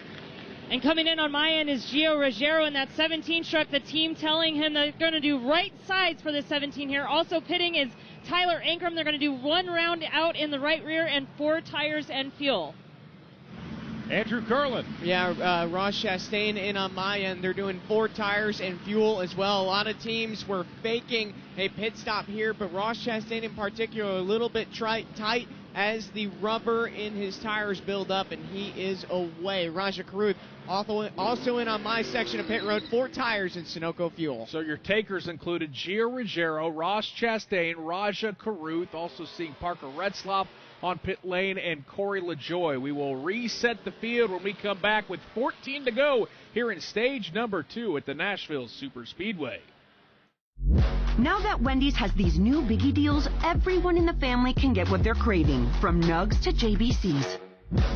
And coming in on my end is Gio Ruggiero in that 17 truck. The team telling him they're going to do right sides for the 17 here. Also pitting is Tyler Ankrum. They're going to do 1 round out in the right rear and 4 tires and fuel. Andrew Curlin. Yeah, Ross Chastain in on my end. They're doing 4 tires and fuel as well. A lot of teams were faking a pit stop here, but Ross Chastain in particular a little bit tight as the rubber in his tires build up, and he is away. Rajah Caruth also in on my section of pit road, 4 tires and Sunoco fuel. So your takers included Gio Ruggiero, Ross Chastain, Rajah Caruth, also seeing Parker Retzlaff on pit lane, and Corey LaJoie. We will reset the field when we come back with 14 to go here in stage number 2 at the Nashville Super Speedway. Now that Wendy's has these new biggie deals, everyone in the family can get what they're craving, from nugs to JBCs.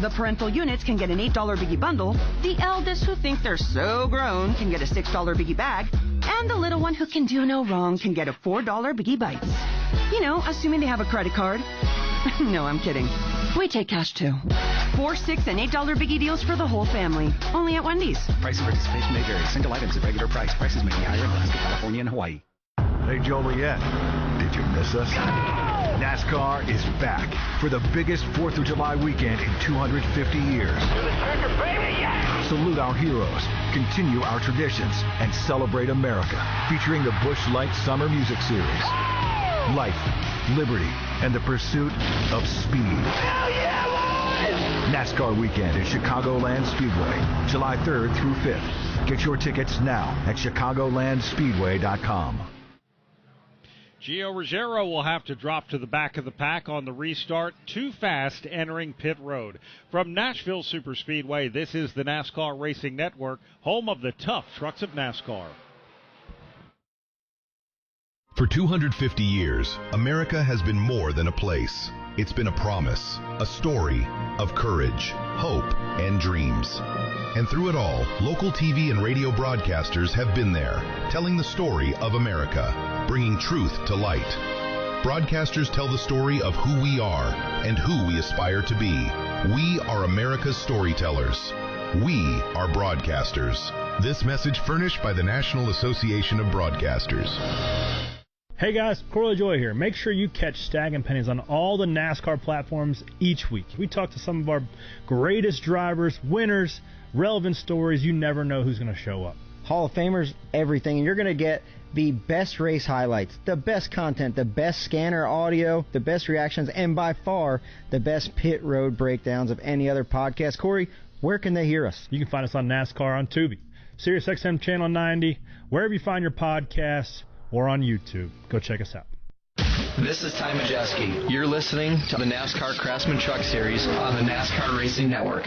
The parental units can get an $8 biggie bundle, the eldest who think they're so grown can get a $6 biggie bag, and the little one who can do no wrong can get a $4 biggie bites. You know, assuming they have a credit card. No, I'm kidding. We take cash too. 4, 6, and $8 biggie deals for the whole family. Only at Wendy's. Price and participation may vary. Single items at regular price. Prices may be higher in Alaska, California, and Hawaii. Hey, Joliet, did you miss us? NASCAR is back for the biggest 4th of July weekend in 250 years. Salute our heroes, continue our traditions, and celebrate America, featuring the Busch Light Summer Music Series. Life, liberty, and the pursuit of speed. NASCAR weekend at Chicagoland Speedway, July 3rd through 5th. Get your tickets now at chicagolandspeedway.com. Gio Ruggiero will have to drop to the back of the pack on the restart. Too fast entering pit road. From Nashville Super Speedway, this is the NASCAR Racing Network, home of the tough trucks of NASCAR. For 250 years, America has been more than a place. It's been a promise, a story of courage, hope, and dreams. And through it all, local TV and radio broadcasters have been there, telling the story of America, bringing truth to light. Broadcasters tell the story of who we are and who we aspire to be. We are America's storytellers. We are broadcasters. This message furnished by the National Association of Broadcasters. Hey guys, Corley Joy here. Make sure you catch Stag & Pennies on all the NASCAR platforms each week. We talk to some of our greatest drivers, winners, relevant stories. You never know who's going to show up. Hall of Famers, everything. And you're going to get the best race highlights, the best content, the best scanner audio, the best reactions, and by far the best pit road breakdowns of any other podcast. Corey, where can they hear us? You can find us on NASCAR on Tubi, SiriusXM Channel 90, wherever you find your podcasts, or on YouTube. Go check us out. This is Ty Majeski. You're listening to the NASCAR Craftsman Truck Series on the NASCAR Racing Network.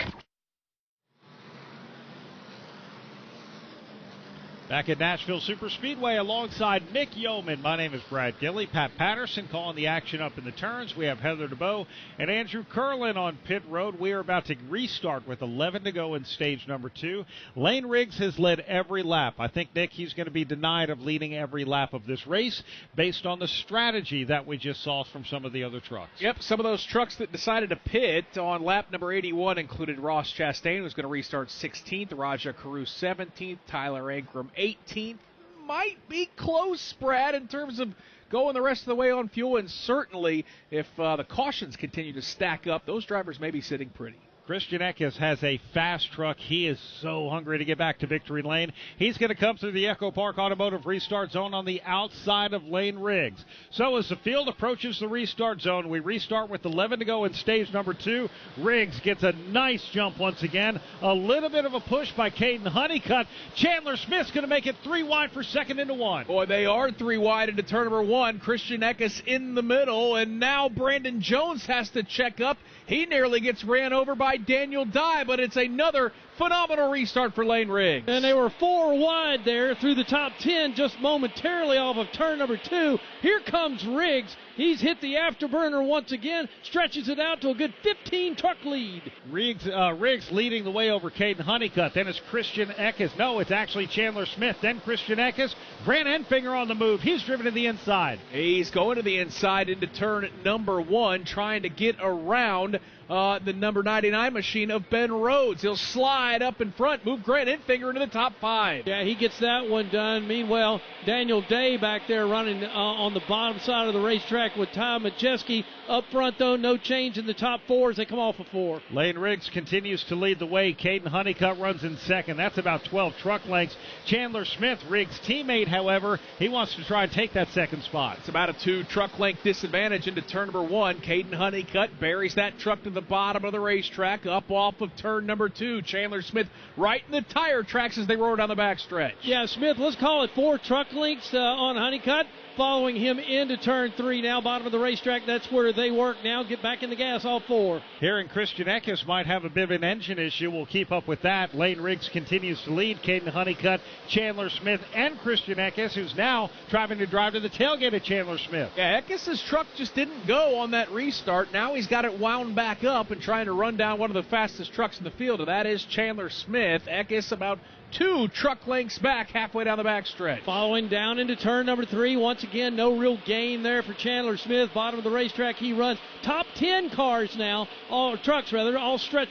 Back at Nashville Superspeedway alongside Nick Yeoman. My name is Brad Gilley. Pat Patterson calling the action up in the turns. We have Heather DeBow and Andrew Curlin on pit road. We are about to restart with 11 to go in stage number 2. Lane Riggs has led every lap. I think, Nick, he's going to be denied of leading every lap of this race based on the strategy that we just saw from some of the other trucks. Yep, some of those trucks that decided to pit on lap number 81 included Ross Chastain, who's going to restart 16th, Raja Carew 17th, Tyler Ankrum 18th. Might be close, Brad, in terms of going the rest of the way on fuel, and certainly if the cautions continue to stack up, those drivers may be sitting pretty. Christian Eckes has a fast truck. He is so hungry to get back to victory lane. He's going to come through the Echo Park Automotive restart zone on the outside of Lane Riggs. So as the field approaches the restart zone, we restart with 11 to go in stage number 2. Riggs gets a nice jump once again. A little bit of a push by Caden Honeycutt. Chandler Smith's going to make it 3 wide for second into 1. Boy, they are 3 wide into turn number 1. Christian Eckes in the middle, and now Brandon Jones has to check up. He nearly gets ran over by Daniel Dye, but it's another phenomenal restart for Lane Riggs. And they were 4 wide there through the top 10 just momentarily off of turn number 2. Here comes Riggs. He's hit the afterburner once again, stretches it out to a good 15 truck lead. Riggs leading the way over Caden Honeycutt. Then it's Christian Eckes. No, it's actually Chandler Smith. Then Christian Eckes. Grant Enfinger on the move. He's driven to the inside. He's going to the inside into turn number 1, trying to get around the number 99 machine of Ben Rhodes. He'll slide up in front, move Grant Enfinger into the top 5. Yeah, he gets that one done. Meanwhile, Daniel Day back there running on the bottom side of the racetrack with Ty Majeski. Up front, though, no change in the top 4 as they come off of 4. Lane Riggs continues to lead the way. Caden Honeycutt runs in second. That's about 12 truck lengths. Chandler Smith, Riggs' teammate, however, he wants to try and take that second spot. It's about a 2 truck length disadvantage into turn number 1. Caden Honeycutt buries that truck to the bottom of the racetrack, up off of turn number 2. Chandler Smith right in the tire tracks as they roll down the backstretch. Yeah, Smith, let's call it 4 truck lengths on Honeycutt. Following him into turn 3 now, bottom of the racetrack. That's where they work now. Get back in the gas, all 4. Here in Christian Eckes might have a bit of an engine issue. We'll keep up with that. Lane Riggs continues to lead. Caden Honeycutt, Chandler Smith, and Christian Eckes, who's now trying to drive to the tailgate of Chandler Smith. Yeah, Eckes' truck just didn't go on that restart. Now he's got it wound back up and trying to run down one of the fastest trucks in the field, and that is Chandler Smith. Eckes about 2 truck lengths back halfway down the backstretch. Following down into turn number 3. Once again, no real gain there for Chandler Smith. Bottom of the racetrack, he runs. Top 10 cars now, all stretched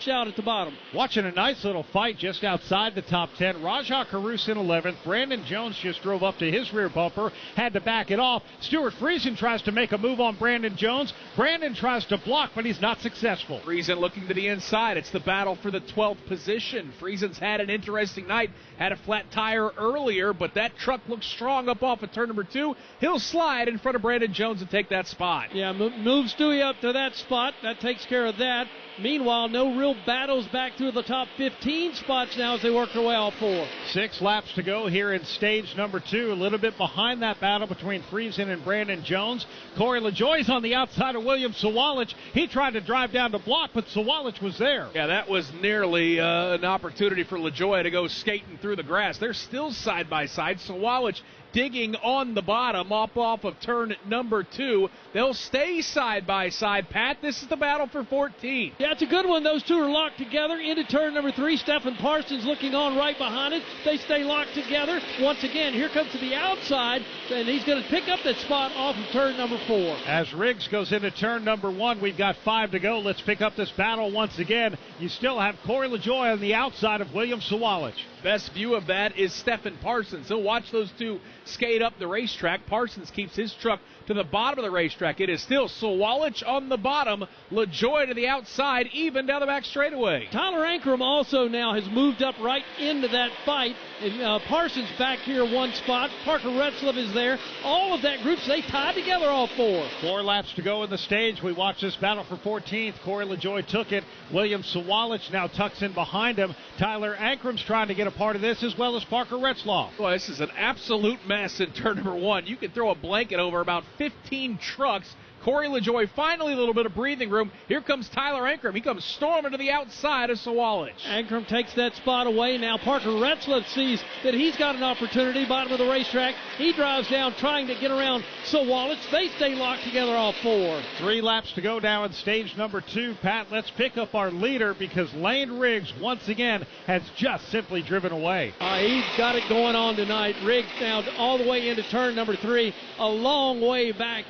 out at the bottom. Watching a nice little fight just outside the top 10. Raja Carew in 11th. Brandon Jones just drove up to his rear bumper, had to back it off. Stuart Friesen tries to make a move on Brandon Jones. Brandon tries to block, but he's not successful. Friesen looking to the inside. It's the battle for the 12th position. Friesen's had an interesting night. Had a flat tire earlier, but that truck looks strong up off of turn number 2. He'll slide in front of Brandon Jones and take that spot. Yeah, move Stewie up to that spot. That takes care of that. Meanwhile, no real battles back through the top 15 spots now as they work their way all 4. 6 laps to go here in stage number 2. A little bit behind that battle between Friesen and Brandon Jones. Corey LaJoie's on the outside of William Sawalich. He tried to drive down the block, but Sawalich was there. Yeah, that was nearly an opportunity for LaJoie to go skating through the grass. They're still side by side. Sawalich digging on the bottom off of turn number 2. They'll stay side by side. Pat, this is the battle for 14. Yeah, it's a good one. Those two are locked together into turn number 3. Stephen Parsons looking on right behind it. They stay locked together. Once again, here comes to the outside, and he's going to pick up that spot off of turn number 4. As Riggs goes into turn number 1, we've got 5 to go. Let's pick up this battle once again. You still have Corey LaJoie on the outside of William Sawalich. Best view of that is Stephen Parsons. He'll watch those two skate up the racetrack. Parsons keeps his truck to the bottom of the racetrack. It is still Sawalich on the bottom, LaJoy to the outside, even down the back straightaway. Tyler Ankrum also now has moved up right into that fight. And Parsons back here one spot. Parker Retzlaff is there. All of that group, they tied together all four. 4 laps to go in the stage. We watch this battle for 14th. Corey LaJoy took it. William Sawalich now tucks in behind him. Tyler Ankrum's trying to get a part of this, as well as Parker Retzlaff. Boy, this is an absolute mess in turn number 1. You could throw a blanket over about 15 trucks. Corey LaJoy finally a little bit of breathing room. Here comes Tyler Ankrum. He comes storming to the outside of Sawalich. Ankrum takes that spot away. Now Parker Retzlaff sees that he's got an opportunity, bottom of the racetrack. He drives down trying to get around Sawalich. They stay locked together all 4. 3 laps to go now in stage number 2. Pat, let's pick up our leader because Lane Riggs once again has just simply driven away. He's got it going on tonight. Riggs now all the way into turn number 3, a long way back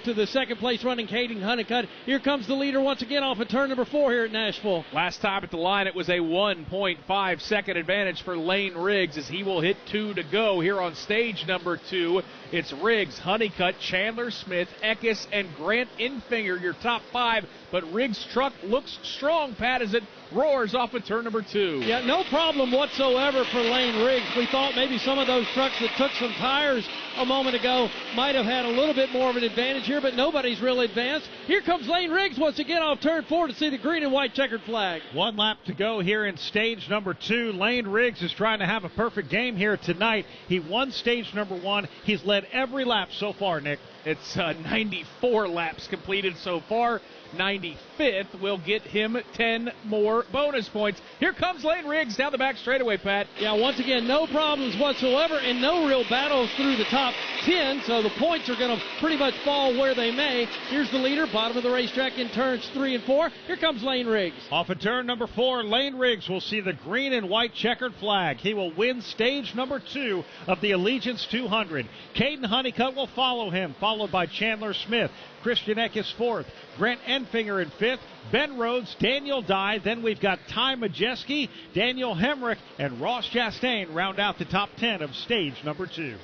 to the second place running Caden Honeycutt. Here comes the leader once again off of turn number 4 here at Nashville. Last time at the line, it was a 1.5 second advantage for Lane Riggs as he will hit 2 to go here on stage number 2. It's Riggs, Honeycutt, Chandler Smith, Eckes, and Grant Infinger, your top 5. But Riggs' truck looks strong, Pat, as it roars off of turn number 2. Yeah, no problem whatsoever for Lane Riggs. We thought maybe some of those trucks that took some tires a moment ago might have had a little bit more of an advantage here, but nobody's really advanced. Here comes Lane Riggs once again off turn 4 to see the green and white checkered flag. 1 lap to go here in stage number 2. Lane Riggs is trying to have a perfect game here tonight. He won stage number 1. He's led every lap so far, Nick. It's 94 laps completed so far. 95th will get him 10 more bonus points. Here comes Lane Riggs down the back straightaway, Pat. Yeah, once again, no problems whatsoever and no real battles through the top 10, so the points are going to pretty much fall where they may. Here's the leader, bottom of the racetrack in turns 3 and 4. Here comes Lane Riggs. Off of turn number 4, Lane Riggs will see the green and white checkered flag. He will win stage number 2 of the Allegiance 200. Caden Honeycutt will follow him, followed by Chandler Smith. Christian Eckes 4th, Grant Enfinger in 5th, Ben Rhodes, Daniel Dye, then we've got Ty Majeski, Daniel Hemrick, and Ross Chastain round out the top 10 of stage number 2.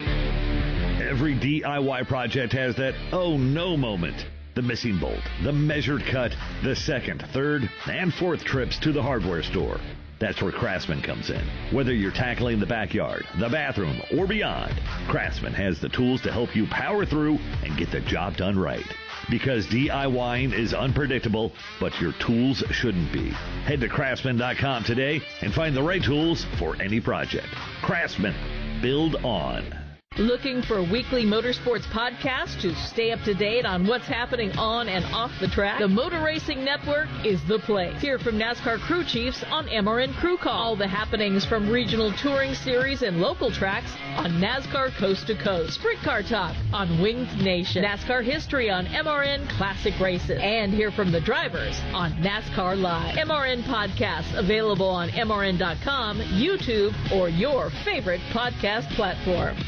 Every DIY project has that oh no moment. The missing bolt, the measured cut, the second, third, and fourth trips to the hardware store. That's where Craftsman comes in. Whether you're tackling the backyard, the bathroom, or beyond, Craftsman has the tools to help you power through and get the job done right. Because DIYing is unpredictable, but your tools shouldn't be. Head to Craftsman.com today and find the right tools for any project. Craftsman. Build on. Looking for weekly motorsports podcasts to stay up to date on what's happening on and off the track? The Motor Racing Network is the place. Hear from NASCAR crew chiefs on MRN Crew Call. All the happenings from regional touring series and local tracks on NASCAR Coast to Coast. Sprint Car Talk on Winged Nation. NASCAR history on MRN Classic Races. And hear from the drivers on NASCAR Live. MRN podcasts available on MRN.com, YouTube, or your favorite podcast platform.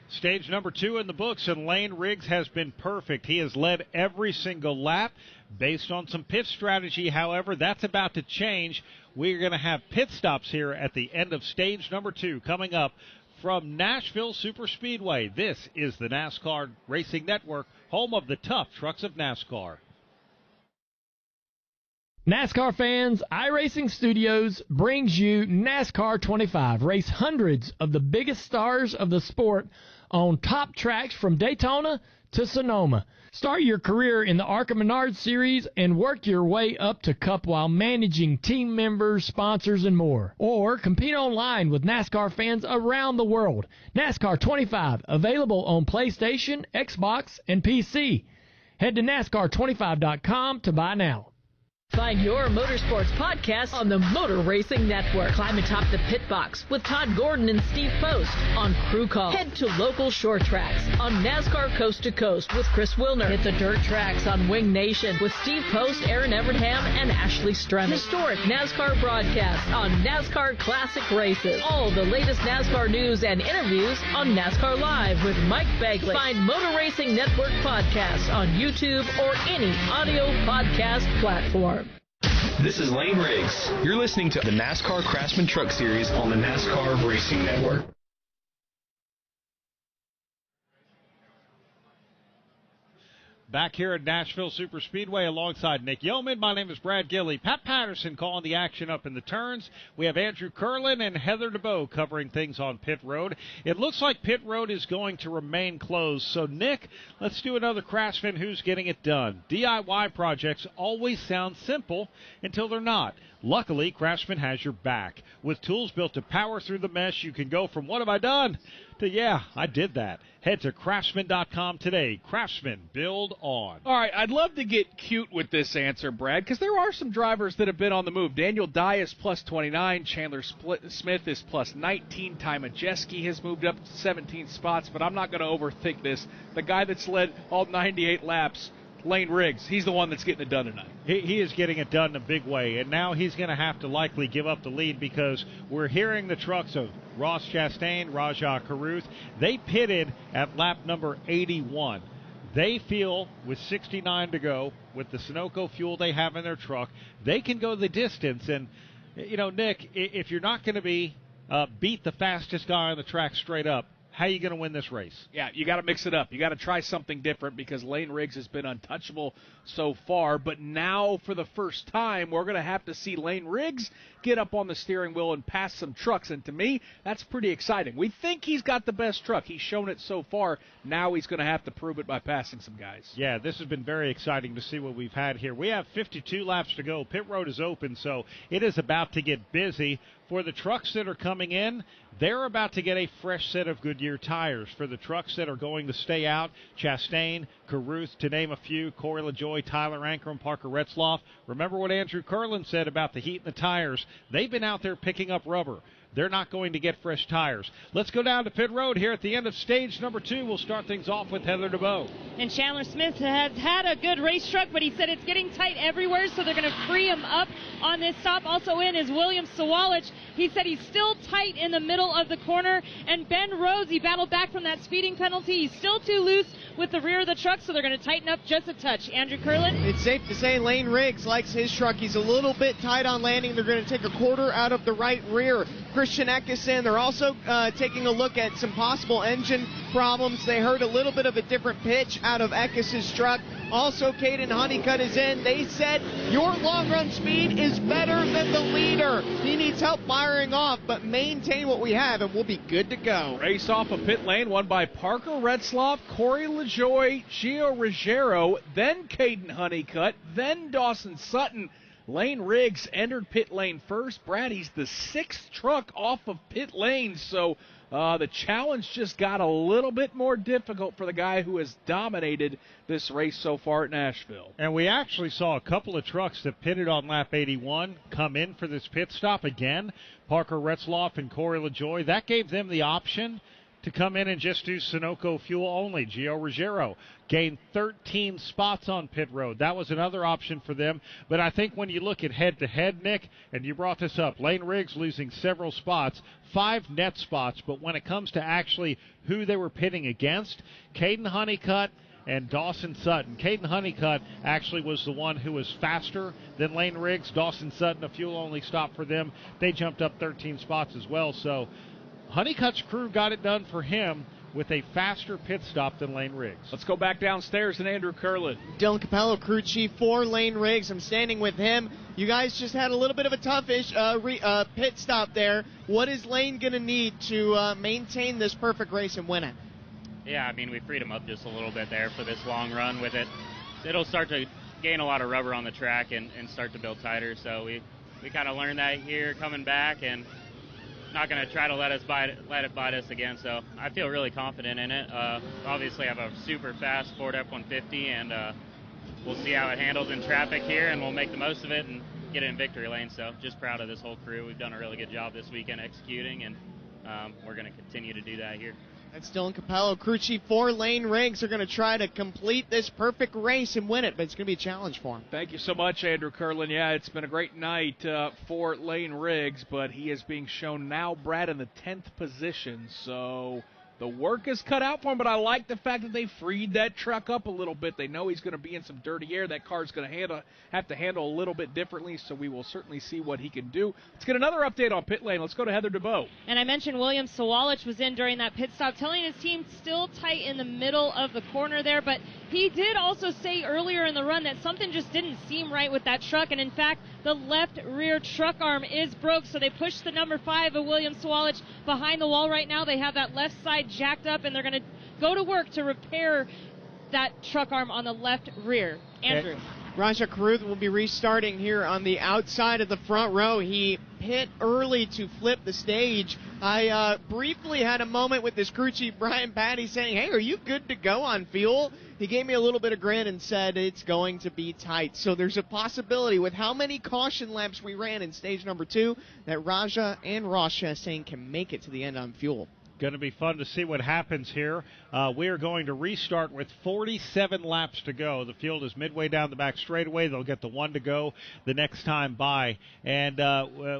Stage number 2 in the books, and Lane Riggs has been perfect. He has led every single lap. Based on some pit strategy, however, that's about to change. We're going to have pit stops here at the end of stage number 2 coming up from Nashville Superspeedway. This is the NASCAR Racing Network, home of the tough trucks of NASCAR. NASCAR fans, iRacing Studios brings you NASCAR 25. Race hundreds of the biggest stars of the sport on top tracks from Daytona to Sonoma. Start your career in the ARCA Menard Series and work your way up to Cup while managing team members, sponsors, and more. Or compete online with NASCAR fans around the world. NASCAR 25, available on PlayStation, Xbox, and PC. Head to NASCAR25.com to buy now. Find your motorsports podcast on the Motor Racing Network. Climb atop the pit box with Todd Gordon and Steve Post on Crew Call. Head to local short tracks on NASCAR Coast to Coast with Chris Wilner. Hit the dirt tracks on Wing Nation with Steve Post, Aaron Evernham, and Ashley Stremick. Historic NASCAR broadcasts on NASCAR Classic Races. All the latest NASCAR news and interviews on NASCAR Live with Mike Begley. Find Motor Racing Network podcasts on YouTube or any audio podcast platform. This is Lane Riggs. You're listening to the NASCAR Craftsman Truck Series on the NASCAR Racing Network. Back here at Nashville Superspeedway alongside Nick Yeoman. My name is Brad Gilley. Pat Patterson calling the action up in the turns. We have Andrew Curlin and Heather DeBow covering things on pit road. It looks like pit road is going to remain closed. So, Nick, let's do another Craftsman Who's Getting It Done. DIY projects always sound simple until they're not. Luckily, Craftsman has your back. With tools built to power through the mess, you can go from what have I done to yeah, I did that. Head to Craftsman.com today. Craftsman, build on. All right, I'd love to get cute with this answer, Brad, because there are some drivers that have been on the move. Daniel Dye is plus 29. Chandler Smith is plus 19. Ty Majeski has moved up 17 spots, but I'm not going to overthink this. The guy that's led all 98 laps, Lane Riggs, he's the one that's getting it done tonight. He is getting it done in a big way, and now he's going to have to likely give up the lead because we're hearing the trucks of Ross Chastain, Rajah Caruth. They pitted at lap number 81. They feel with 69 to go, with the Sunoco fuel they have in their truck, they can go the distance. And, you know, Nick, if you're not going to be beat the fastest guy on the track straight up, how are you going to win this race? Yeah, you got to mix it up. You got to try something different because Lane Riggs has been untouchable so far. But now, for the first time, we're going to have to see Lane Riggs get up on the steering wheel and pass some trucks. And to me, that's pretty exciting. We think he's got the best truck. He's shown it so far. Now he's going to have to prove it by passing some guys. Yeah, this has been very exciting to see what we've had here. We have 52 laps to go. Pit road is open, so it is about to get busy. For the trucks that are coming in, they're about to get a fresh set of Goodyear tires. For the trucks that are going to stay out, Chastain, Caruth, to name a few, Corey LaJoie, Tyler Ankrum, Parker Retzloff. Remember what Andrew Curlin said about the heat in the tires. They've been out there picking up rubber. They're not going to get fresh tires. Let's go down to pit road here at the end of stage number 2. We'll start things off with Heather DeBow. And Chandler Smith has had a good race truck, but he said it's getting tight everywhere, so they're going to free him up on this stop. Also in is William Sawalich. He said he's still tight in the middle of the corner. And Ben Rhodes, he battled back from that speeding penalty. He's still too loose with the rear of the truck, so they're going to tighten up just a touch. Andrew Curlin? It's safe to say Lane Riggs likes his truck. He's a little bit tight on landing. They're going to take a quarter out of the right rear. Christian Eckesen, they're also taking a look at some possible engine problems. They heard a little bit of a different pitch out of Eckesen's truck. Also, Caden Honeycutt is in. They said your long run speed is better than the leader. He needs help firing off, but maintain what we have, and we'll be good to go. Race off of pit lane won by Parker Retzloff, Corey LaJoie, Gio Ruggiero, then Caden Honeycutt, then Dawson Sutton. Lane Riggs entered pit lane first. Brad, he's the 6th truck off of pit lane, so the challenge just got a little bit more difficult for the guy who has dominated this race so far at Nashville. And we actually saw a couple of trucks that pitted on lap 81 come in for this pit stop again. Parker Retzloff and Corey LaJoie. That gave them the option to come in and just do Sunoco fuel only. Gio Ruggiero gained 13 spots on pit road. That was another option for them. But I think when you look at head-to-head, Nick, and you brought this up, Lane Riggs losing several spots, 5 net spots. But when it comes to actually who they were pitting against, Caden Honeycutt and Dawson Sutton. Caden Honeycutt actually was the one who was faster than Lane Riggs. Dawson Sutton, a fuel-only stop for them. They jumped up 13 spots as well. So Honeycutt's crew got it done for him with a faster pit stop than Lane Riggs. Let's go back downstairs and Andrew Curlin. Dylan Capello, crew chief for Lane Riggs. I'm standing with him. You guys just had a little bit of a toughish pit stop there. What is Lane going to need to maintain this perfect race and win it? Yeah, I mean, we freed him up just a little bit there for this long run with it. It'll start to gain a lot of rubber on the track and start to build tighter. So we kind of learned that here coming back, and not going to try to let it bite us again. So I feel really confident in it. Obviously, I have a super fast Ford F-150, and we'll see how it handles in traffic here, and we'll make the most of it and get it in victory lane. So just proud of this whole crew. We've done a really good job this weekend executing, and we're going to continue to do that here. That's Dylan Capello, crew chief for Lane Riggs. They're going to try to complete this perfect race and win it, but it's going to be a challenge for him. Thank you so much, Andrew Curlin. Yeah, it's been a great night for Lane Riggs, but he is being shown now, Brad, in the 10th position. So the work is cut out for him, but I like the fact that they freed that truck up a little bit. They know he's going to be in some dirty air. That car's going to have to handle a little bit differently, so we will certainly see what he can do. Let's get another update on pit lane. Let's go to Heather DeBoe. And I mentioned William Sawalich was in during that pit stop, telling his team still tight in the middle of the corner there, but he did also say earlier in the run that something just didn't seem right with that truck, and in fact, the left rear truck arm is broke, so they pushed the number 5 of William Sawalich behind the wall right now. They have that left side jacked up, and they're going to go to work to repair that truck arm on the left rear. Andrew. Raja Caruth will be restarting here on the outside of the front row. He hit early to flip the stage. I briefly had a moment with this crew chief, Brian Patty, saying, hey, are you good to go on fuel? He gave me a little bit of grin and said it's going to be tight. So there's a possibility with how many caution laps we ran in stage number 2 that Raja and Ross Chastain can make it to the end on fuel. Going to be fun to see what happens here. We are going to restart with 47 laps to go. The field is midway down the back straightaway. They'll get the 1 to go the next time by. And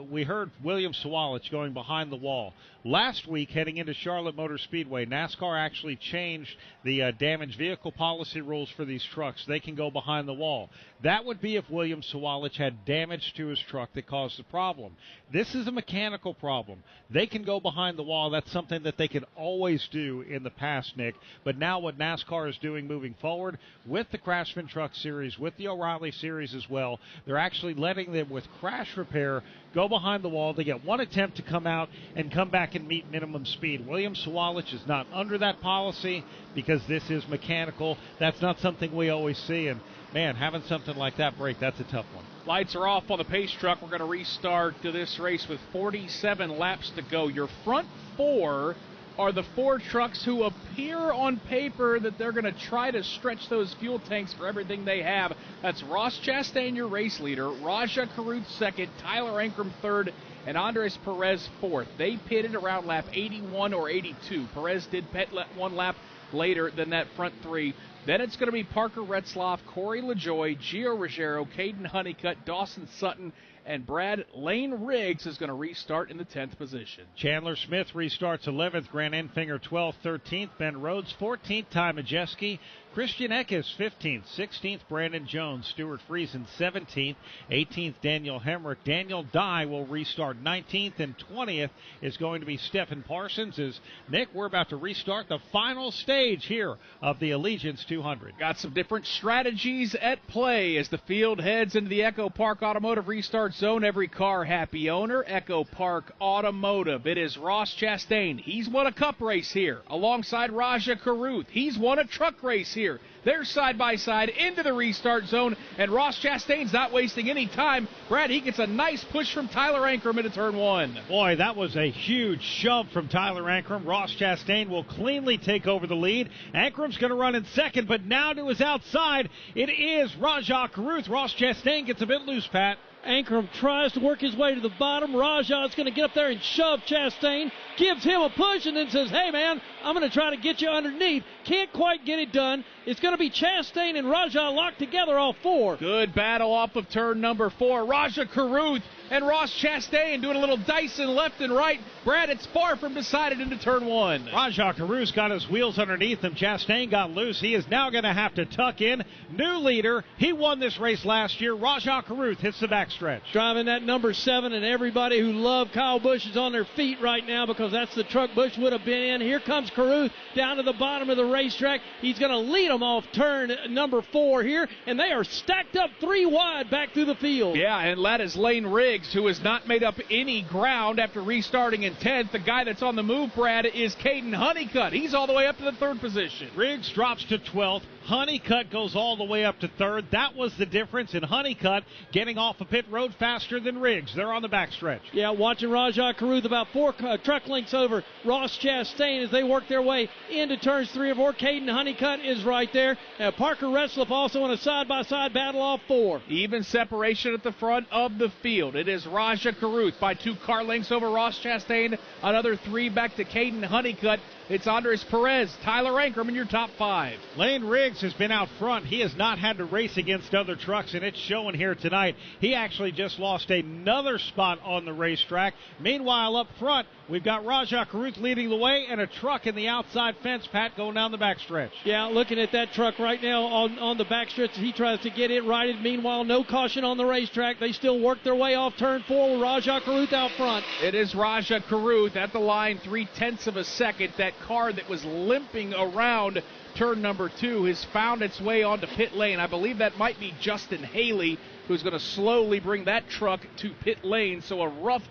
we heard William Sawalich going behind the wall. Last week, heading into Charlotte Motor Speedway, NASCAR actually changed the damaged vehicle policy rules for these trucks. They can go behind the wall. That would be if William Sawalich had damage to his truck that caused the problem. This is a mechanical problem. They can go behind the wall. That's something that they could always do in the past, Nick. But now what NASCAR is doing moving forward with the Craftsman Truck Series, with the O'Reilly Series as well, they're actually letting them, with crash repair, go behind the wall. They get one attempt to come out and come back and meet minimum speed. William Sawalich is not under that policy because this is mechanical. That's not something we always see. And, man, having something like that break, that's a tough one. Lights are off on the pace truck. We're going to restart to this race with 47 laps to go. Your front 4 are the 4 trucks who appear on paper that they're going to try to stretch those fuel tanks for everything they have. That's Ross Chastain, your race leader, Raja Caruth second, Tyler Ankrum third, and Andres Perez fourth. They pitted around lap 81 or 82. Perez did pit 1 lap later than that front 3. Then it's going to be Parker Retzlaff, Corey LaJoie, Gio Ruggiero, Caden Honeycutt, Dawson Sutton, and Brad Lane Riggs is going to restart in the 10th position. Chandler Smith restarts 11th, Grant Enfinger 12th, 13th, Ben Rhodes 14th, Ty Majeski, Christian Eckes 15th, 16th, Brandon Jones, Stuart Friesen 17th, 18th, Daniel Hemrick. Daniel Dye will restart 19th, and 20th is going to be Stephen Parsons. As Nick, we're about to restart the final stage here of the Allegiance 200. Got some different strategies at play as the field heads into the Echo Park Automotive restart zone. Every car happy owner, Echo Park Automotive. It is Ross Chastain. He's won a cup race here alongside Raja Caruth. He's won a truck race here. They're side by side into the restart zone, and Ross Chastain's not wasting any time. Brad, he gets a nice push from Tyler Ankrum into turn 1. Boy, that was a huge shove from Tyler Ankrum. Ross Chastain will cleanly take over the lead. Ankrum's going to run in second, but now to his outside, it is Raja Caruth. Ross Chastain gets a bit loose, Pat. Ankrum tries to work his way to the bottom. Raja's going to get up there and shove Chastain, gives him a push, and then says, hey, man, I'm going to try to get you underneath. Can't quite get it done. It's going to be Chastain and Raja locked together, all 4. Good battle off of turn number 4. Raja Caruth and Ross Chastain doing a little dicing left and right. Brad, it's far from decided into turn 1. Raja Caruth's got his wheels underneath him. Chastain got loose. He is now going to have to tuck in. New leader. He won this race last year. Raja Caruth hits the backstretch. Driving that number 7, and everybody who loved Kyle Busch is on their feet right now because that's the truck Busch would have been in. Here comes Caruth down to the bottom of the racetrack. He's going to lead them off turn number 4 here, and they are stacked up 3 wide back through the field. Yeah, and that is Lane Riggs, who has not made up any ground after restarting in 10th. The guy that's on the move, Brad, is Caden Honeycutt. He's all the way up to the 3rd position. Riggs drops to 12th. Honeycutt goes all the way up to 3rd. That was the difference in Honeycutt getting off a pit road faster than Riggs. They're on the backstretch. Yeah, watching Raja Caruth about 4 truck lengths over Ross Chastain as they work their way into turns 3 and 4. Caden Honeycutt is right there. Parker Retzlaff also in a side-by-side battle off 4. Even separation at the front of the field. It is Raja Caruth by 2 car lengths over Ross Chastain. Another 3 back to Caden Honeycutt. It's Andres Perez, Tyler Ankrum in your top 5. Lane Riggs has been out front. He has not had to race against other trucks, and it's showing here tonight. He actually just lost another spot on the racetrack. Meanwhile, up front, We've got Rajah Caruth leading the way and a truck in the outside fence, Pat, going down the backstretch. Yeah, looking at that truck right now on the backstretch. He tries to get it righted. Meanwhile, no caution on the racetrack. They still work their way off turn 4 with Rajah Caruth out front. It is Rajah Caruth at the line, 0.3 of a second. That car that was limping around turn number 2 has found its way onto pit lane. I believe that might be Justin Haley, who's going to slowly bring that truck to pit lane. So a rough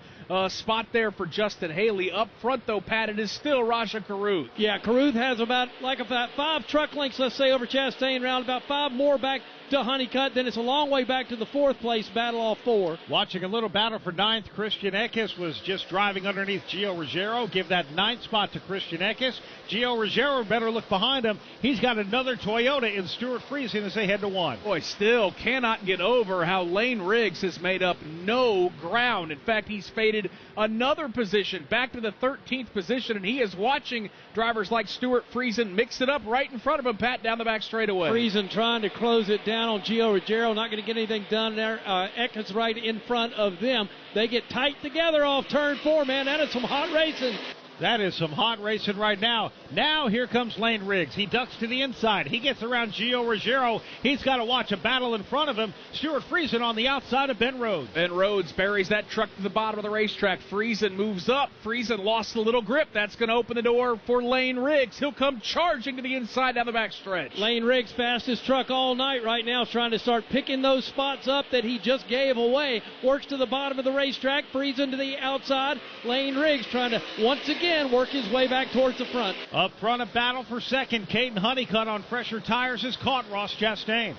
spot there for Justin Haley. Up front, though, Pat, it is still Rajah Caruth. Yeah, Caruth has about 5 truck lengths, let's say, over Chastain, around about 5 more back to Honeycutt. Then it's a long way back to the 4th place battle off 4. Watching a little battle for 9th, Christian Eckes was just driving underneath Gio Ruggiero. Give that 9th spot to Christian Eckes. Gio Ruggiero better look behind him. He's got another Toyota in Stuart Friesen as they head to 1. Boy, still cannot get over how Lane Riggs has made up no ground. In fact, he's faded another position back to the 13th position, and he is watching drivers like Stuart Friesen mix it up right in front of him, Pat, down the back straightaway. Friesen trying to close it down on Gio Ruggiero, not going to get anything done there. Eckes right in front of them. They get tight together off turn 4, man. That is some hot racing. That is some hot racing right now. Now here comes Lane Riggs. He ducks to the inside. He gets around Gio Ruggiero. He's got to watch a battle in front of him. Stuart Friesen on the outside of Ben Rhodes. Ben Rhodes buries that truck to the bottom of the racetrack. Friesen moves up. Friesen lost a little grip. That's going to open the door for Lane Riggs. He'll come charging to the inside down the backstretch. Lane Riggs, fastest truck all night right now, trying to start picking those spots up that he just gave away. Works to the bottom of the racetrack. Friesen to the outside. Lane Riggs trying to once again work his way back towards the front. Up front, a battle for second. Caden Honeycutt on fresher tires has caught Ross Chastain.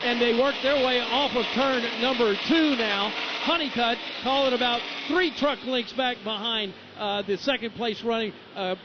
And they work their way off of turn number 2 now. Honeycutt, call it about 3 truck lengths back behind the second place running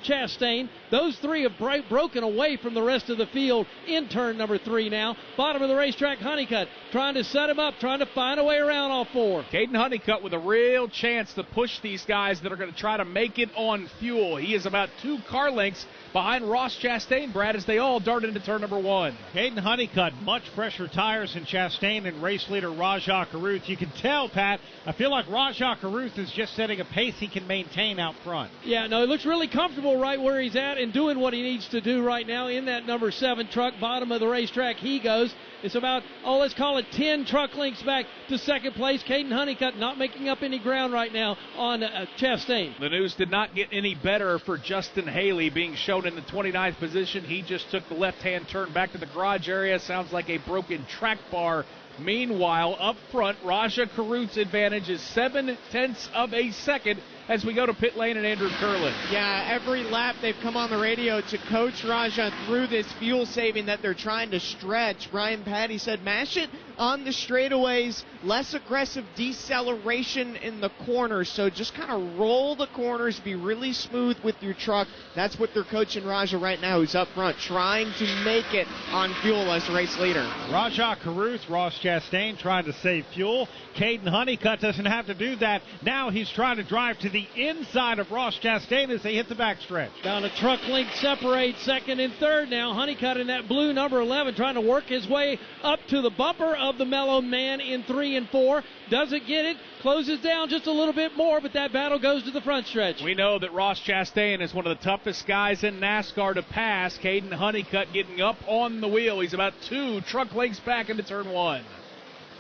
Chastain. Those 3 have broken away from the rest of the field in turn number 3 now. Bottom of the racetrack, Honeycutt trying to set him up, trying to find a way around all 4. Caden Honeycutt with a real chance to push these guys that are going to try to make it on fuel. He is about 2 car lengths behind Ross Chastain, Brad, as they all dart into turn number 1. Caden Honeycutt, much fresher tires than Chastain and race leader Rajah Caruth. You can tell, Pat, I feel like Rajah Caruth is just setting a pace he can maintain out front. Yeah, no, he looks really comfortable right where he's at and doing what he needs to do right now in that number 7 truck. Bottom of the racetrack he goes. It's about, let's call it 10 truck lengths back to second place. Caden Honeycutt not making up any ground right now on Chastain. The news did not get any better for Justin Haley, being shown in the 29th position. He just took the left-hand turn back to the garage area. Sounds like a broken track bar. Meanwhile, up front, Rajah Caruth's advantage is 0.7 of a second as we go to pit lane and Andrew Curlin. Yeah, every lap they've come on the radio to coach Rajah through this fuel saving that they're trying to stretch. Brian Patty said, mash it on the straightaways, less aggressive deceleration in the corners. So just kind of roll the corners, be really smooth with your truck. That's what they're coaching Rajah right now, who's up front, trying to make it on fuel as race leader. Rajah Caruth, Ross Chastain trying to save fuel. Caden Honeycutt doesn't have to do that. Now he's trying to drive to the inside of Ross Chastain as they hit the backstretch. Down a truck length separate second and third now. Honeycutt in that blue number 11 trying to work his way up to the bumper of the Mellow Man in 3 and 4. Doesn't get it. Closes down just a little bit more, but that battle goes to the front stretch. We know that Ross Chastain is one of the toughest guys in NASCAR to pass. Caden Honeycutt getting up on the wheel. He's about 2 truck lengths back into turn 1.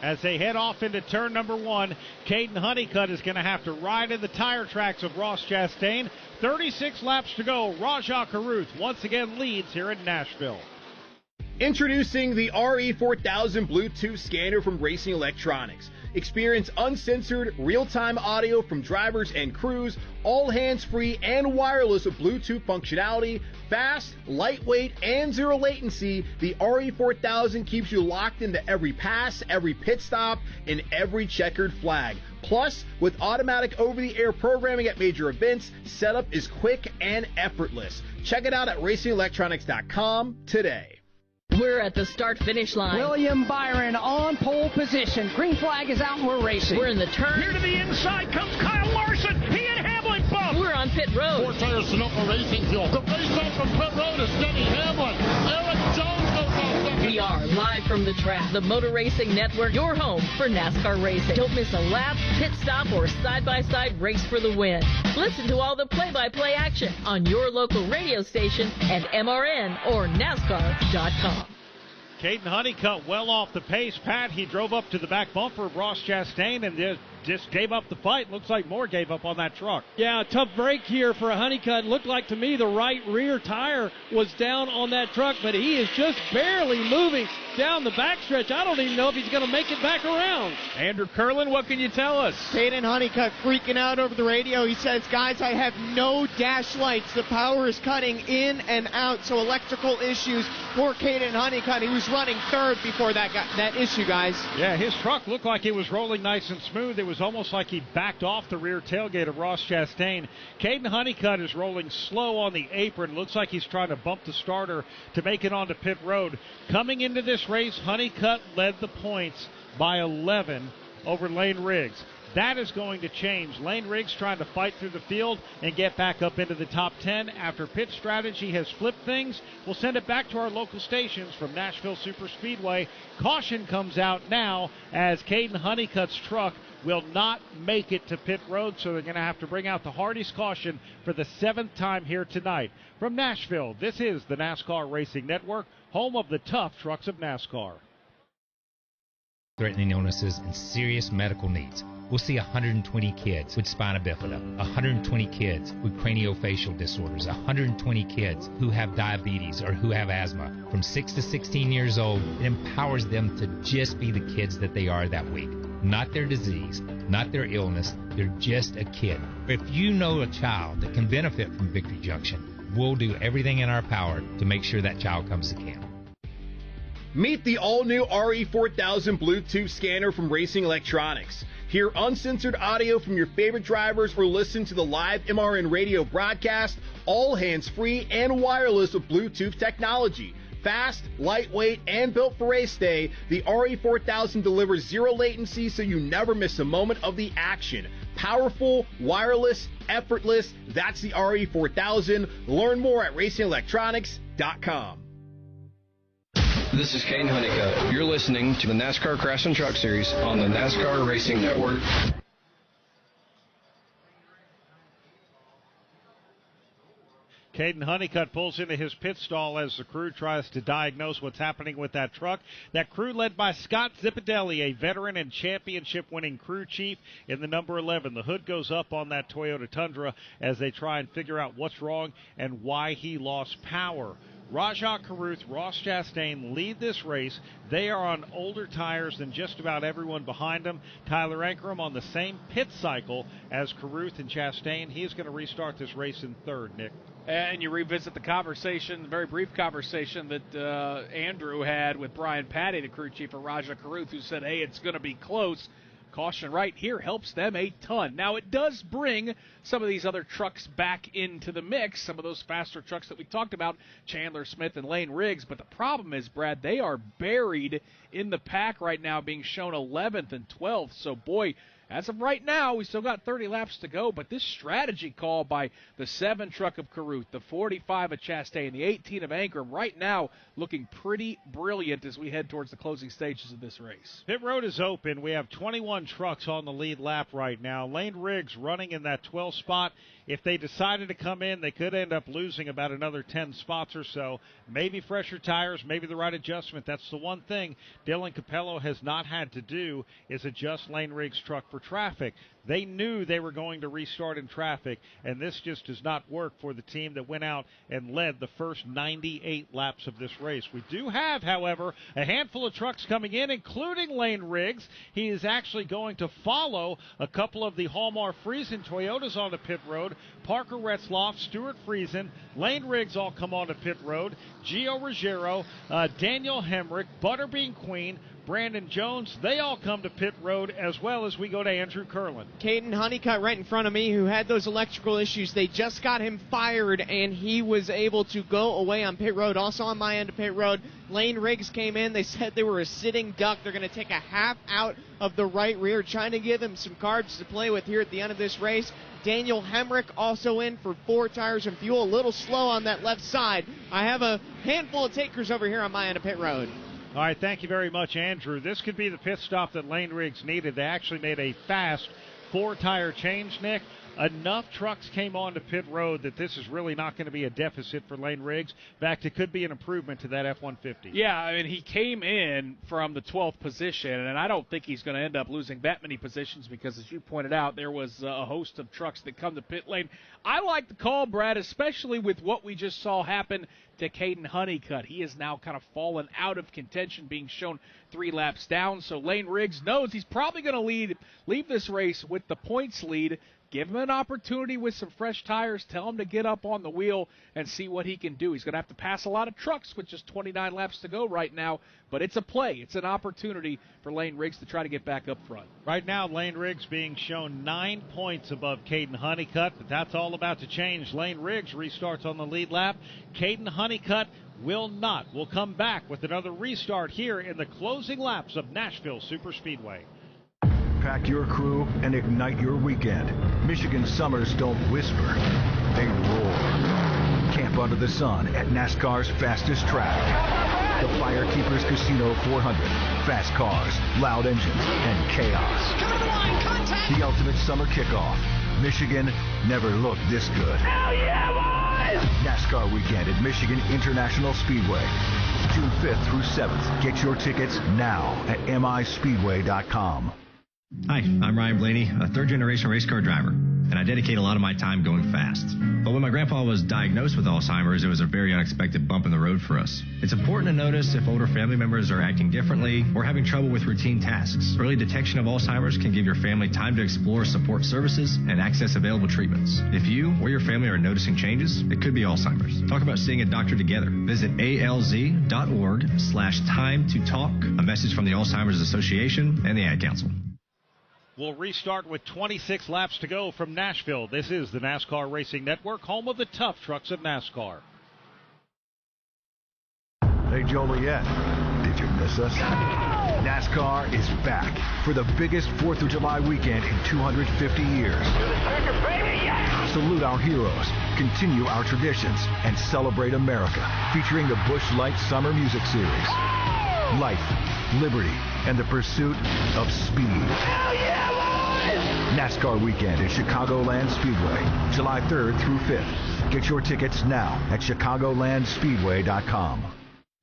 As they head off into turn number 1, Caden Honeycutt is going to have to ride in the tire tracks of Ross Chastain. 36 laps to go. Rajah Caruth once again leads here in Nashville. Introducing the RE4000 Bluetooth scanner from Racing Electronics. Experience uncensored, real-time audio from drivers and crews, all hands-free and wireless with Bluetooth functionality, fast, lightweight, and zero latency. The RE4000 keeps you locked into every pass, every pit stop, and every checkered flag. Plus, with automatic over-the-air programming at major events, setup is quick and effortless. Check it out at racingelectronics.com today. We're at the start-finish line. William Byron on pole position. Green flag is out and we're racing. We're in the turn. Here to the inside comes Kyle Larson. He and Hamlin bump. We're on pit road. 4 tires to Sunoco Racing Fuel. The race up from pit road is Denny Hamlin. Eric Jones goes off second. We are live from the track. The Motor Racing Network, your home for NASCAR racing. Don't miss a lap, pit stop, or side-by-side race for the win. Listen to all the play-by-play action on your local radio station and MRN or NASCAR.com. Caden Honeycutt well off the pace. Pat, he drove up to the back bumper of Ross Chastain and just gave up the fight. Looks like Moore gave up on that truck. Yeah, tough break here for a Honeycutt. Looked like to me the right rear tire was down on that truck, but he is just barely moving down the backstretch. I don't even know if he's going to make it back around. Andrew Curlin, what can you tell us? Caden Honeycutt freaking out over the radio. He says, guys, I have no dash lights. The power is cutting in and out, so electrical issues for Caden Honeycutt. He was running third before that issue, guys. Yeah, his truck looked like it was rolling nice and smooth. It was almost like he backed off the rear tailgate of Ross Chastain. Caden Honeycutt is rolling slow on the apron. Looks like he's trying to bump the starter to make it onto pit road. Coming into this race, Honeycutt led the points by 11 over Lane Riggs. That is going to change. Lane Riggs trying to fight through the field and get back up into the top 10 after pit strategy has flipped things. We'll send it back to our local stations from Nashville Superspeedway. Caution comes out now as Caden Honeycutt's truck will not make it to pit road, so they're going to have to bring out the Hardee's caution for the 7th time here tonight. From Nashville, this is the NASCAR Racing Network, home of the tough trucks of NASCAR. Threatening illnesses and serious medical needs. We'll see 120 kids with spina bifida, 120 kids with craniofacial disorders, 120 kids who have diabetes or who have asthma. From 6 to 16 years old, it empowers them to just be the kids that they are that week. Not their disease, not their illness, they're just a kid. If you know a child that can benefit from Victory Junction, we'll do everything in our power to make sure that child comes to camp. Meet the all-new RE4000 Bluetooth scanner from Racing Electronics. Hear uncensored audio from your favorite drivers or listen to the live MRN radio broadcast, all hands-free and wireless with Bluetooth technology. Fast, lightweight, and built for race day, the RE4000 delivers zero latency so you never miss a moment of the action. Powerful, wireless, effortless, that's the RE4000. Learn more at racingelectronics.com. This is Caden Honeycutt. You're listening to the NASCAR Craftsman Truck Series on the NASCAR Racing Network. Caden Honeycutt pulls into his pit stall as the crew tries to diagnose what's happening with that truck. That crew led by Scott Zipadelli, a veteran and championship-winning crew chief in the number 11. The hood goes up on that Toyota Tundra as they try and figure out what's wrong and why he lost power. Rajah Caruth, Ross Chastain lead this race. They are on older tires than just about everyone behind them. Tyler Ankrum on the same pit cycle as Caruth and Chastain. He is going to restart this race in third, Nick. And you revisit the conversation, the very brief conversation that Andrew had with Brian Patty, the crew chief of Rajah Caruth, who said, hey, it's going to be close. Caution right here helps them a ton. Now, it does bring some of these other trucks back into the mix, some of those faster trucks that we talked about, Chandler Smith and Lane Riggs. But the problem is, Brad, they are buried in the pack right now, being shown 11th and 12th. So, boy, as of right now, we still got 30 laps to go, but this strategy call by the 7 truck of Caruth, the 45 of Chastain, the 18 of Ankrum, right now looking pretty brilliant as we head towards the closing stages of this race. Pit road is open. We have 21 trucks on the lead lap right now. Lane Riggs running in that 12th spot. If they decided to come in, they could end up losing about another 10 spots or so. Maybe fresher tires, maybe the right adjustment. That's the one thing Dylan Capello has not had to do is adjust Lane Riggs' truck for traffic. They knew they were going to restart in traffic, and this just does not work for the team that went out and led the first 98 laps of this race. We do have, however, a handful of trucks coming in, including Lane Riggs. He is actually going to follow a couple of the Hallmark Friesen Toyotas on the pit road. Parker Retzloff, Stuart Friesen, Lane Riggs all come on to pit road. Gio Ruggiero, Daniel Hemrick, Butterbean Queen, Brandon Jones, they all come to pit road, as well as we go to Andrew Curlin. Caden Honeycutt right in front of me, who had those electrical issues. They just got him fired, and he was able to go away on pit road. Also on my end of pit road, Lane Riggs came in. They said they were a sitting duck. They're going to take a half out of the right rear, trying to give him some carbs to play with here at the end of this race. Daniel Hemrick also in for 4 tires and fuel. A little slow on that left side. I have a handful of takers over here on my end of pit road. All right, thank you very much, Andrew. This could be the pit stop that Lane Riggs needed. They actually made a fast 4-tire change, Nick. Enough trucks came onto pit road that this is really not going to be a deficit for Lane Riggs. In fact, it could be an improvement to that F-150. Yeah, I mean, he came in from the 12th position, and I don't think he's going to end up losing that many positions because, as you pointed out, there was a host of trucks that come to pit lane. I like the call, Brad, especially with what we just saw happen to Caden Honeycutt. He is now kind of fallen out of contention, being shown 3 laps down. So Lane Riggs knows he's probably going to leave this race with the points lead. Give him an opportunity with some fresh tires. Tell him to get up on the wheel and see what he can do. He's going to have to pass a lot of trucks with just 29 laps to go right now, but it's a play. It's an opportunity for Lane Riggs to try to get back up front. Right now, Lane Riggs being shown 9 points above Caden Honeycutt, but that's all about to change. Lane Riggs restarts on the lead lap. Caden Honeycutt will not. We'll come back with another restart here in the closing laps of Nashville Superspeedway. Pack your crew and ignite your weekend. Michigan summers don't whisper, they roar. Camp under the sun at NASCAR's fastest track. The Firekeepers Casino 400. Fast cars, loud engines, and chaos. Come to the line, contact! The ultimate summer kickoff. Michigan never looked this good. Hell yeah, boys! NASCAR weekend at Michigan International Speedway. June 5th through 7th. Get your tickets now at mispeedway.com. Hi, I'm Ryan Blaney, a third-generation race car driver, and I dedicate a lot of my time going fast. But when my grandpa was diagnosed with Alzheimer's, it was a very unexpected bump in the road for us. It's important to notice if older family members are acting differently or having trouble with routine tasks. Early detection of Alzheimer's can give your family time to explore support services and access available treatments. If you or your family are noticing changes, it could be Alzheimer's. Talk about seeing a doctor together. Visit alz.org/time to talk. A message from the Alzheimer's Association and the Ad Council. We'll restart with 26 laps to go from Nashville. This is the NASCAR Racing Network, home of the tough trucks of NASCAR. Hey, Joliet, did you miss us? NASCAR is back for the biggest 4th of July weekend in 250 years. Salute our heroes, continue our traditions, and celebrate America, featuring the Busch Light Summer Music Series. Life, liberty, and the pursuit of speed. Hell yeah, boys! NASCAR weekend at Chicagoland Speedway, July 3rd through 5th. Get your tickets now at chicagolandspeedway.com.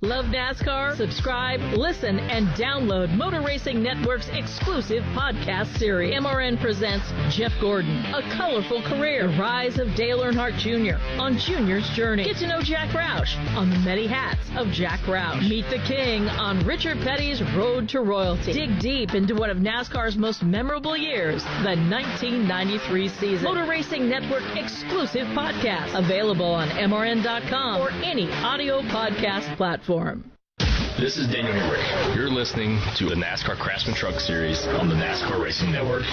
Love NASCAR? Subscribe, listen, and download Motor Racing Network's exclusive podcast series. MRN presents Jeff Gordon, A Colorful Career, The Rise of Dale Earnhardt Jr. on Junior's Journey. Get to know Jack Roush on The Many Hats of Jack Roush. Meet the King on Richard Petty's Road to Royalty. Dig deep into one of NASCAR's most memorable years, the 1993 season. Motor Racing Network exclusive podcast, available on MRN.com or any audio podcast platform. This is Daniel Henry. You're listening to the NASCAR Craftsman Truck Series on the NASCAR Racing Network.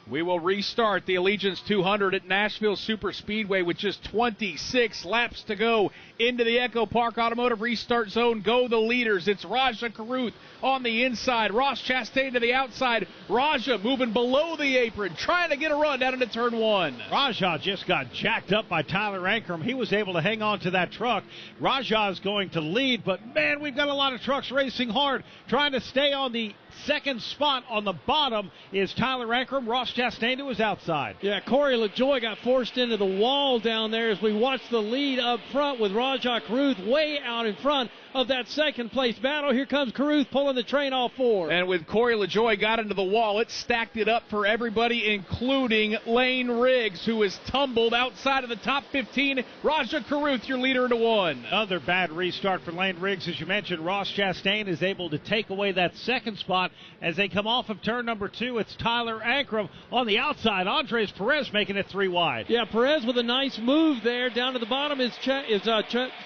We will restart the Allegiance 200 at Nashville Superspeedway with just 26 laps to go into the Echo Park Automotive Restart Zone. Go the leaders. It's Raja Caruth on the inside. Ross Chastain to the outside. Raja moving below the apron, trying to get a run down into turn 1. Raja just got jacked up by Tyler Ankrum. He was able to hang on to that truck. Raja is going to lead, but man, we've got a lot of trucks racing hard, trying to stay on the second spot. On the bottom is Tyler Ankrum. Ross Chastain to his outside. Yeah, Corey LaJoy got forced into the wall down there as we watch the lead up front with Raja Caruth way out in front. of that second-place battle. Here comes Caruth pulling the train off 4. And with Corey LaJoie got into the wall, it stacked it up for everybody, including Lane Riggs, who is tumbled outside of the top 15. Raja Caruth, your leader into 1. Another bad restart for Lane Riggs. As you mentioned, Ross Chastain is able to take away that second spot as they come off of turn number 2. It's Tyler Ankrum on the outside. Andres Perez making it 3 wide. Yeah, Perez with a nice move there. Down to the bottom is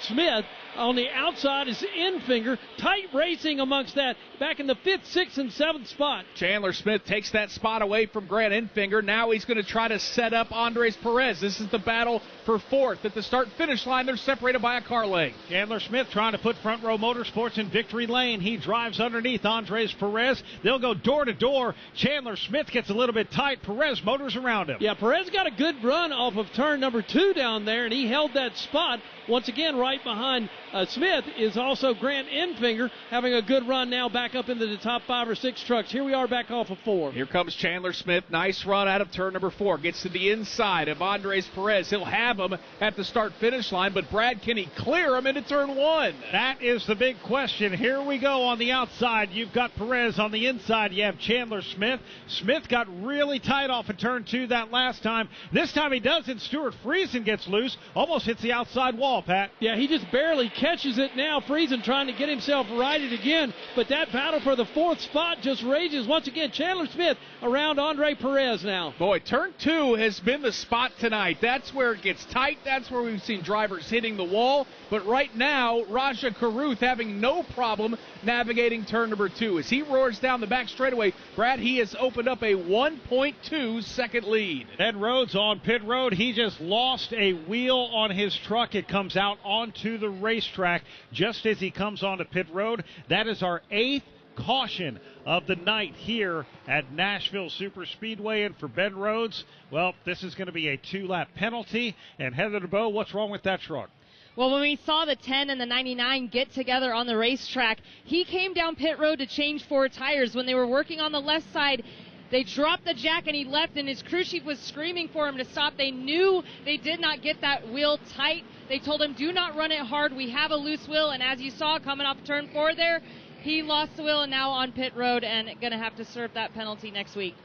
Smith. On the outside is Enfinger. Tight racing amongst that. Back in the 5th, 6th, and 7th spot. Chandler Smith takes that spot away from Grant Enfinger. Now he's going to try to set up Andres Perez. This is the battle for 4th. At the start-finish line, they're separated by a car length. Chandler Smith trying to put Front Row Motorsports in victory lane. He drives underneath Andres Perez. They'll go door to door. Chandler Smith gets a little bit tight. Perez motors around him. Yeah, Perez got a good run off of turn number 2 down there, and he held that spot. Once again, right behind Smith is also Grant Enfinger, having a good run now back up into the top 5 or 6 trucks. Here we are back off of 4. Here comes Chandler Smith. Nice run out of turn number 4. Gets to the inside of Andres Perez. He'll have him at the start-finish line, but Brad, can he clear him into turn 1? That is the big question. Here we go on the outside. You've got Perez on the inside. You have Chandler Smith. Smith got really tight off of turn 2 that last time. This time he doesn't. Stuart Friesen gets loose. Almost hits the outside wall, Pat. Yeah, he just barely catches it now. Friesen trying to get himself righted again, but that battle for the 4th spot just rages once again. Chandler Smith around Andre Perez now. Boy, turn 2 has been the spot tonight. That's where it gets tight. That's where we've seen drivers hitting the wall. But right now, Raja Caruth having no problem navigating turn number 2. As he roars down the back straightaway, Brad, he has opened up a 1.2 second lead. Ben Rhodes on pit road. He just lost a wheel on his truck. It comes out onto the racetrack just as he comes onto pit road. That is our 8th caution of the night here at Nashville Superspeedway. And for Ben Rhodes, well, this is going to be a 2-lap penalty. And Heather DeBow, what's wrong with that truck? Well, when we saw the 10 and the 99 get together on the racetrack, he came down pit road to change 4 tires. When they were working on the left side, they dropped the jack and he left, and his crew chief was screaming for him to stop. They knew they did not get that wheel tight. They told him, do not run it hard. We have a loose wheel. And as you saw coming off turn 4 there, he lost the wheel and now on pit road and going to have to serve that penalty next week.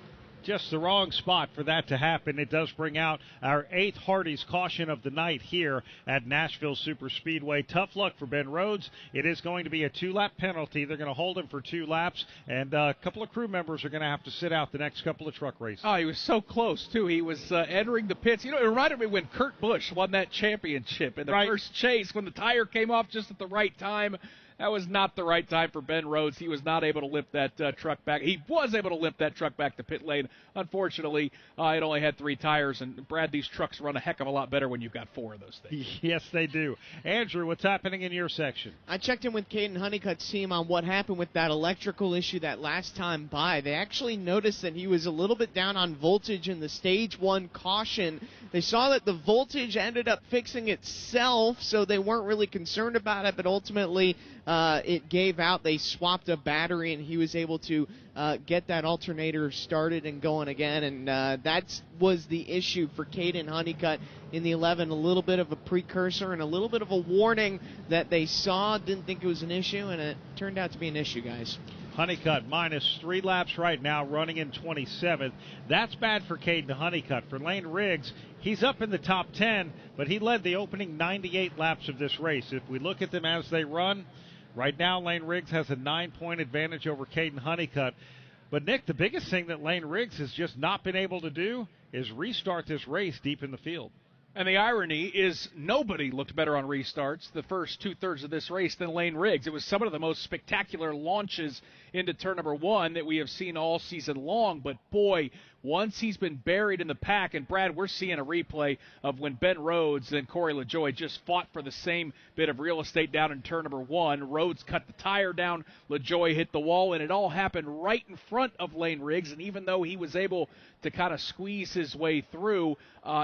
Just the wrong spot for that to happen. It does bring out our 8th Hardy's caution of the night here at Nashville Superspeedway. Tough luck for Ben Rhodes. It is going to be a 2-lap penalty. They're going to hold him for 2 laps, and a couple of crew members are going to have to sit out the next couple of truck races. Oh, he was so close, too. He was entering the pits. You know, it reminded me when Kurt Busch won that championship in the first chase when the tire came off just at the right time. That was not the right time for Ben Rhodes. He was not able to lift that truck back. He was able to lift that truck back to pit lane. Unfortunately, it only had 3 tires. And, Brad, these trucks run a heck of a lot better when you've got 4 of those things. Yes, they do. Andrew, what's happening in your section? I checked in with Caden Honeycutt's team on what happened with that electrical issue that last time by. They actually noticed that he was a little bit down on voltage in the Stage 1 caution. They saw that the voltage ended up fixing itself, so they weren't really concerned about it, but ultimately it gave out. They swapped a battery, and he was able to get that alternator started and going again, and that was the issue for Caden Honeycutt in the 11. A little bit of a precursor and a little bit of a warning that they saw, didn't think it was an issue, and it turned out to be an issue, guys. Honeycutt minus 3 laps right now, running in 27th. That's bad for Caden Honeycutt. For Lane Riggs, he's up in the top 10, but he led the opening 98 laps of this race. If we look at them as they run, right now Lane Riggs has a 9-point advantage over Caden Honeycutt. But, Nick, the biggest thing that Lane Riggs has just not been able to do is restart this race deep in the field. And the irony is nobody looked better on restarts the first 2/3 of this race than Lane Riggs. It was some of the most spectacular launches into turn number 1 that we have seen all season long. But, boy, once he's been buried in the pack, and, Brad, we're seeing a replay of when Ben Rhodes and Corey LaJoie just fought for the same bit of real estate down in turn number 1. Rhodes cut the tire down, LaJoie hit the wall, and it all happened right in front of Lane Riggs. And even though he was able to kind of squeeze his way through,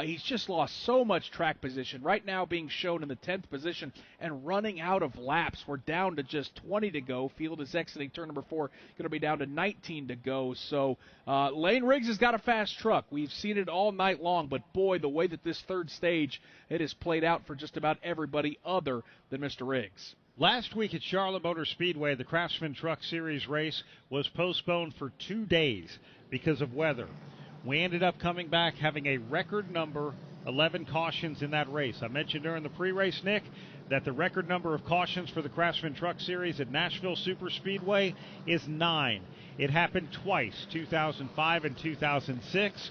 he's just lost so much track position. Right now being shown in the 10th position and running out of laps. We're down to just 20 to go. Field is exiting turn number 4, going to be down to 19 to go. So Lane Riggs has got a fast truck. We've seen it all night long, but boy, the way that this third stage, it has played out for just about everybody other than Mr. Riggs. Last week at Charlotte Motor Speedway, the Craftsman Truck Series race was postponed for 2 days because of weather. We ended up coming back having a record number, 11 cautions in that race. I mentioned during the pre-race, Nick, that the record number of cautions for the Craftsman Truck Series at Nashville Superspeedway is 9. It happened twice, 2005 and 2006.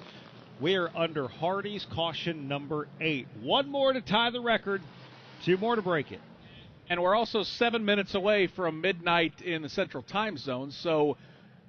We're under Hardy's caution number 8. 1 more to tie the record, 2 more to break it. And we're also 7 minutes away from midnight in the Central Time Zone, so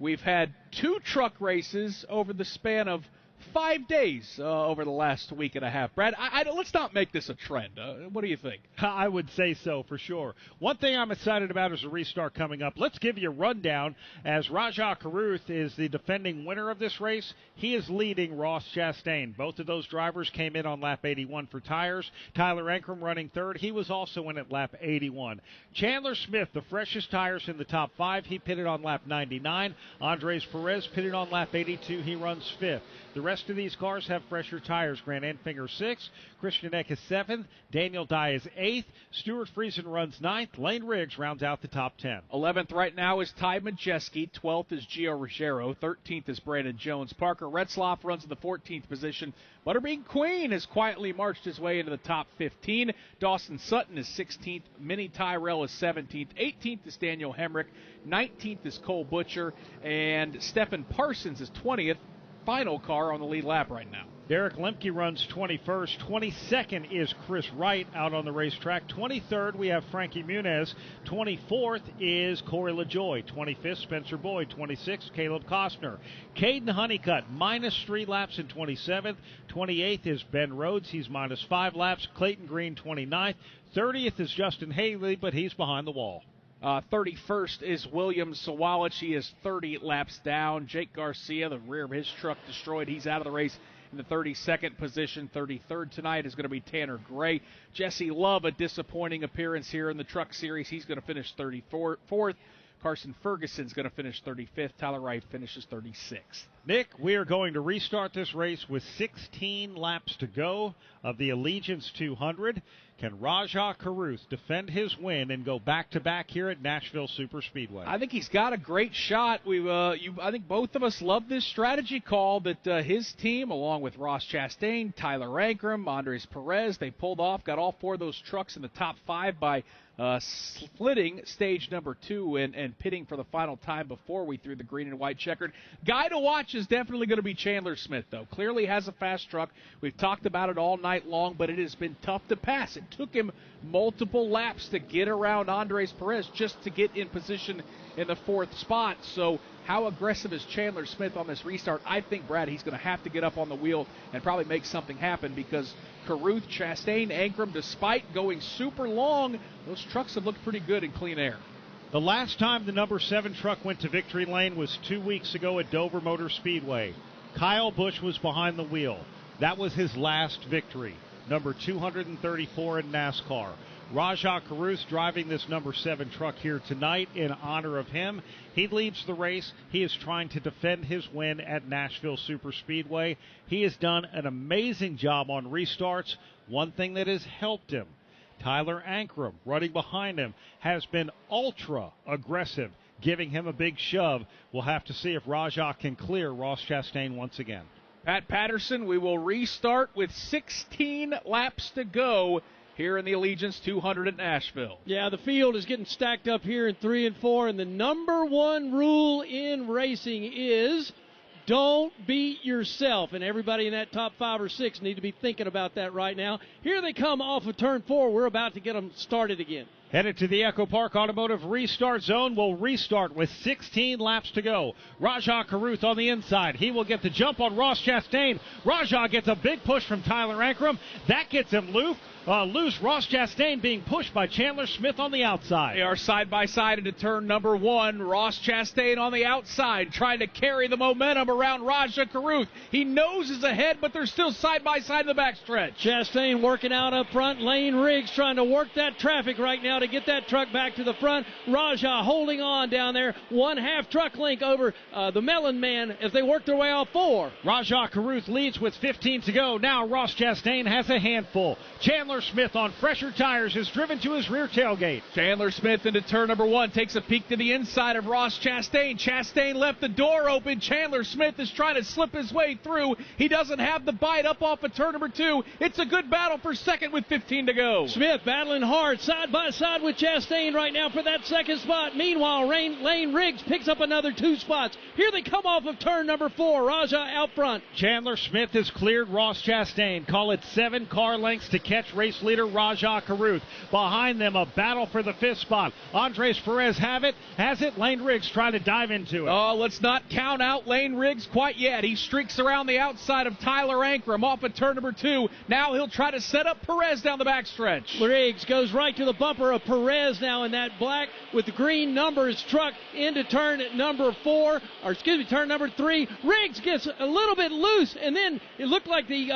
we've had 2 truck races over the span of 5 days over the last week and a half. Brad, let's not make this a trend. What do you think? I would say so, for sure. One thing I'm excited about is a restart coming up. Let's give you a rundown, as Rajah Caruth is the defending winner of this race. He is leading Ross Chastain. Both of those drivers came in on lap 81 for tires. Tyler Ankrum running third. He was also in at lap 81. Chandler Smith, the freshest tires in the top 5. He pitted on lap 99. Andres Perez pitted on lap 82. He runs 5th. The rest of these cars have fresher tires. Grant Enfinger 6th, Christian Eck is 7th, Daniel Dye is 8th, Stuart Friesen runs 9th, Lane Riggs rounds out the top 10. 11th right now is Ty Majeski, 12th is Gio Ruggiero, 13th is Brandon Jones. Parker Retzlaff runs in the 14th position. Butterbean Queen has quietly marched his way into the top 15. Dawson Sutton is 16th, Minnie Tyrell is 17th, 18th is Daniel Hemrick, 19th is Cole Butcher, and Stephen Parsons is 20th. Final car on the lead lap right now. Derek Lemke runs 21st. 22nd is Chris Wright out on the racetrack. 23rd, we have Frankie Muniz. 24th is Corey LaJoy. 25th, Spencer Boyd. 26th, Caleb Costner. Caden Honeycutt, minus 3 laps in 27th. 28th is Ben Rhodes. He's minus 5 laps. Clayton Green, 29th. 30th is Justin Haley, but he's behind the wall. 31st is William Sawalich. He is 30 laps down. Jake Garcia, the rear of his truck destroyed. He's out of the race in the 32nd position. 33rd tonight is going to be Tanner Gray. Jesse Love, a disappointing appearance here in the Truck Series. He's going to finish 34th. Carson Ferguson's going to finish 35th. Tyler Wright finishes 36th. Nick, we are going to restart this race with 16 laps to go of the Allegiance 200. Can Rajah Caruth defend his win and go back-to-back here at Nashville Superspeedway? I think he's got a great shot. I think both of us love this strategy call that his team, along with Ross Chastain, Tyler Ankrum, Andres Perez, they pulled off, got all 4 of those trucks in the top 5 by splitting stage number 2 and pitting for the final time before we threw the green and white checkered. Guy to watch is definitely going to be Chandler Smith, though. Clearly has a fast truck. We've talked about it all night long, but it has been tough to pass. It took him multiple laps to get around Andres Perez just to get in position in the 4th spot. So how aggressive is Chandler Smith on this restart? I think, Brad, he's going to have to get up on the wheel and probably make something happen, because Caruth, Chastain, Ankrum, despite going super long, those trucks have looked pretty good in clean air. The last time the number 7 truck went to victory lane was 2 weeks ago at Dover Motor Speedway. Kyle Busch was behind the wheel. That was his last victory, number 234 in NASCAR. Rajah Caruth driving this number 7 truck here tonight in honor of him. He leads the race. He is trying to defend his win at Nashville Superspeedway. He has done an amazing job on restarts. One thing that has helped him, Tyler Ankrum, running behind him, has been ultra aggressive, giving him a big shove. We'll have to see if Rajah can clear Ross Chastain once again. Pat Patterson, we will restart with 16 laps to go here in the Allegiance 200 at Nashville. Yeah, the field is getting stacked up here in 3 and 4, and the number 1 rule in racing is don't beat yourself, and everybody in that top 5 or 6 need to be thinking about that right now. Here they come off of turn 4. We're about to get them started again. Headed to the Echo Park Automotive restart zone. We'll restart with 16 laps to go. Rajah Caruth on the inside. He will get the jump on Ross Chastain. Rajah gets a big push from Tyler Ankrum. That gets him loose. Ross Chastain being pushed by Chandler Smith on the outside. They are side by side into turn number 1. Ross Chastain on the outside trying to carry the momentum around Rajah Caruth. He noses ahead, but they're still side by side in the backstretch. Chastain working out up front. Lane Riggs trying to work that traffic right now to get that truck back to the front. Raja holding on down there. 1/2 truck length over the Melon Man as they work their way off 4. Raja Caruth leads with 15 to go. Now Ross Chastain has a handful. Chandler Smith on fresher tires is driven to his rear tailgate. Chandler Smith into turn number 1, takes a peek to the inside of Ross Chastain. Chastain left the door open. Chandler Smith is trying to slip his way through. He doesn't have the bite up off of turn number 2. It's a good battle for second with 15 to go. Smith battling hard side by side with Chastain right now for that second spot. Meanwhile, Lane Riggs picks up another 2 spots. Here they come off of turn number 4. Raja out front. Chandler Smith has cleared Ross Chastain. Call it 7 car lengths to catch race leader Raja Caruth. Behind them, a battle for the 5th spot. Andres Perez has it. Lane Riggs trying to dive into it. Oh, let's not count out Lane Riggs quite yet. He streaks around the outside of Tyler Ankrum off of turn number 2. Now he'll try to set up Perez down the backstretch. Riggs goes right to the bumper of Perez now in that black with the green numbers truck into turn number turn number 3. Riggs gets a little bit loose, and then it looked like he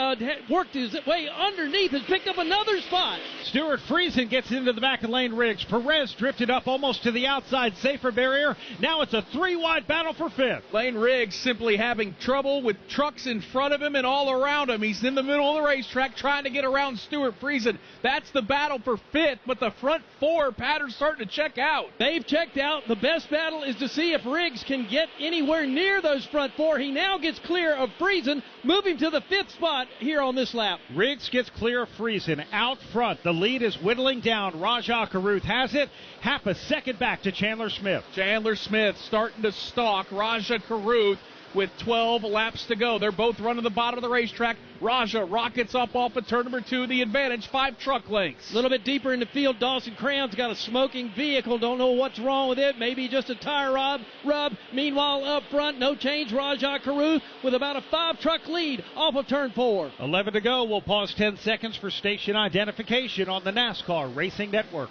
worked his way underneath and picked up another spot. Stuart Friesen gets into the back of Lane Riggs. Perez drifted up almost to the outside safer barrier. Now it's a 3-wide battle for 5th. Lane Riggs simply having trouble with trucks in front of him and all around him. He's in the middle of the racetrack trying to get around Stuart Friesen. That's the battle for 5th, but the front 4 pattern's starting to check out. They've checked out. The best battle is to see if Riggs can get anywhere near those front 4. He now gets clear of Friesen, moving to the 5th spot here on this lap. Riggs gets clear of Friesen out front. The lead is whittling down. Raja Caruth has it. Half a second back to Chandler Smith. Chandler Smith starting to stalk Raja Caruth with 12 laps to go. They're both running the bottom of the racetrack. Raja rockets up off of turn number 2. The advantage, 5 truck lengths. A little bit deeper in the field, Dawson Cram's got a smoking vehicle. Don't know what's wrong with it. Maybe just a tire rub. Meanwhile, up front, no change. Raja Caruth with about a 5 truck lead off of turn 4. 11 to go. We'll pause 10 seconds for station identification on the NASCAR Racing Network.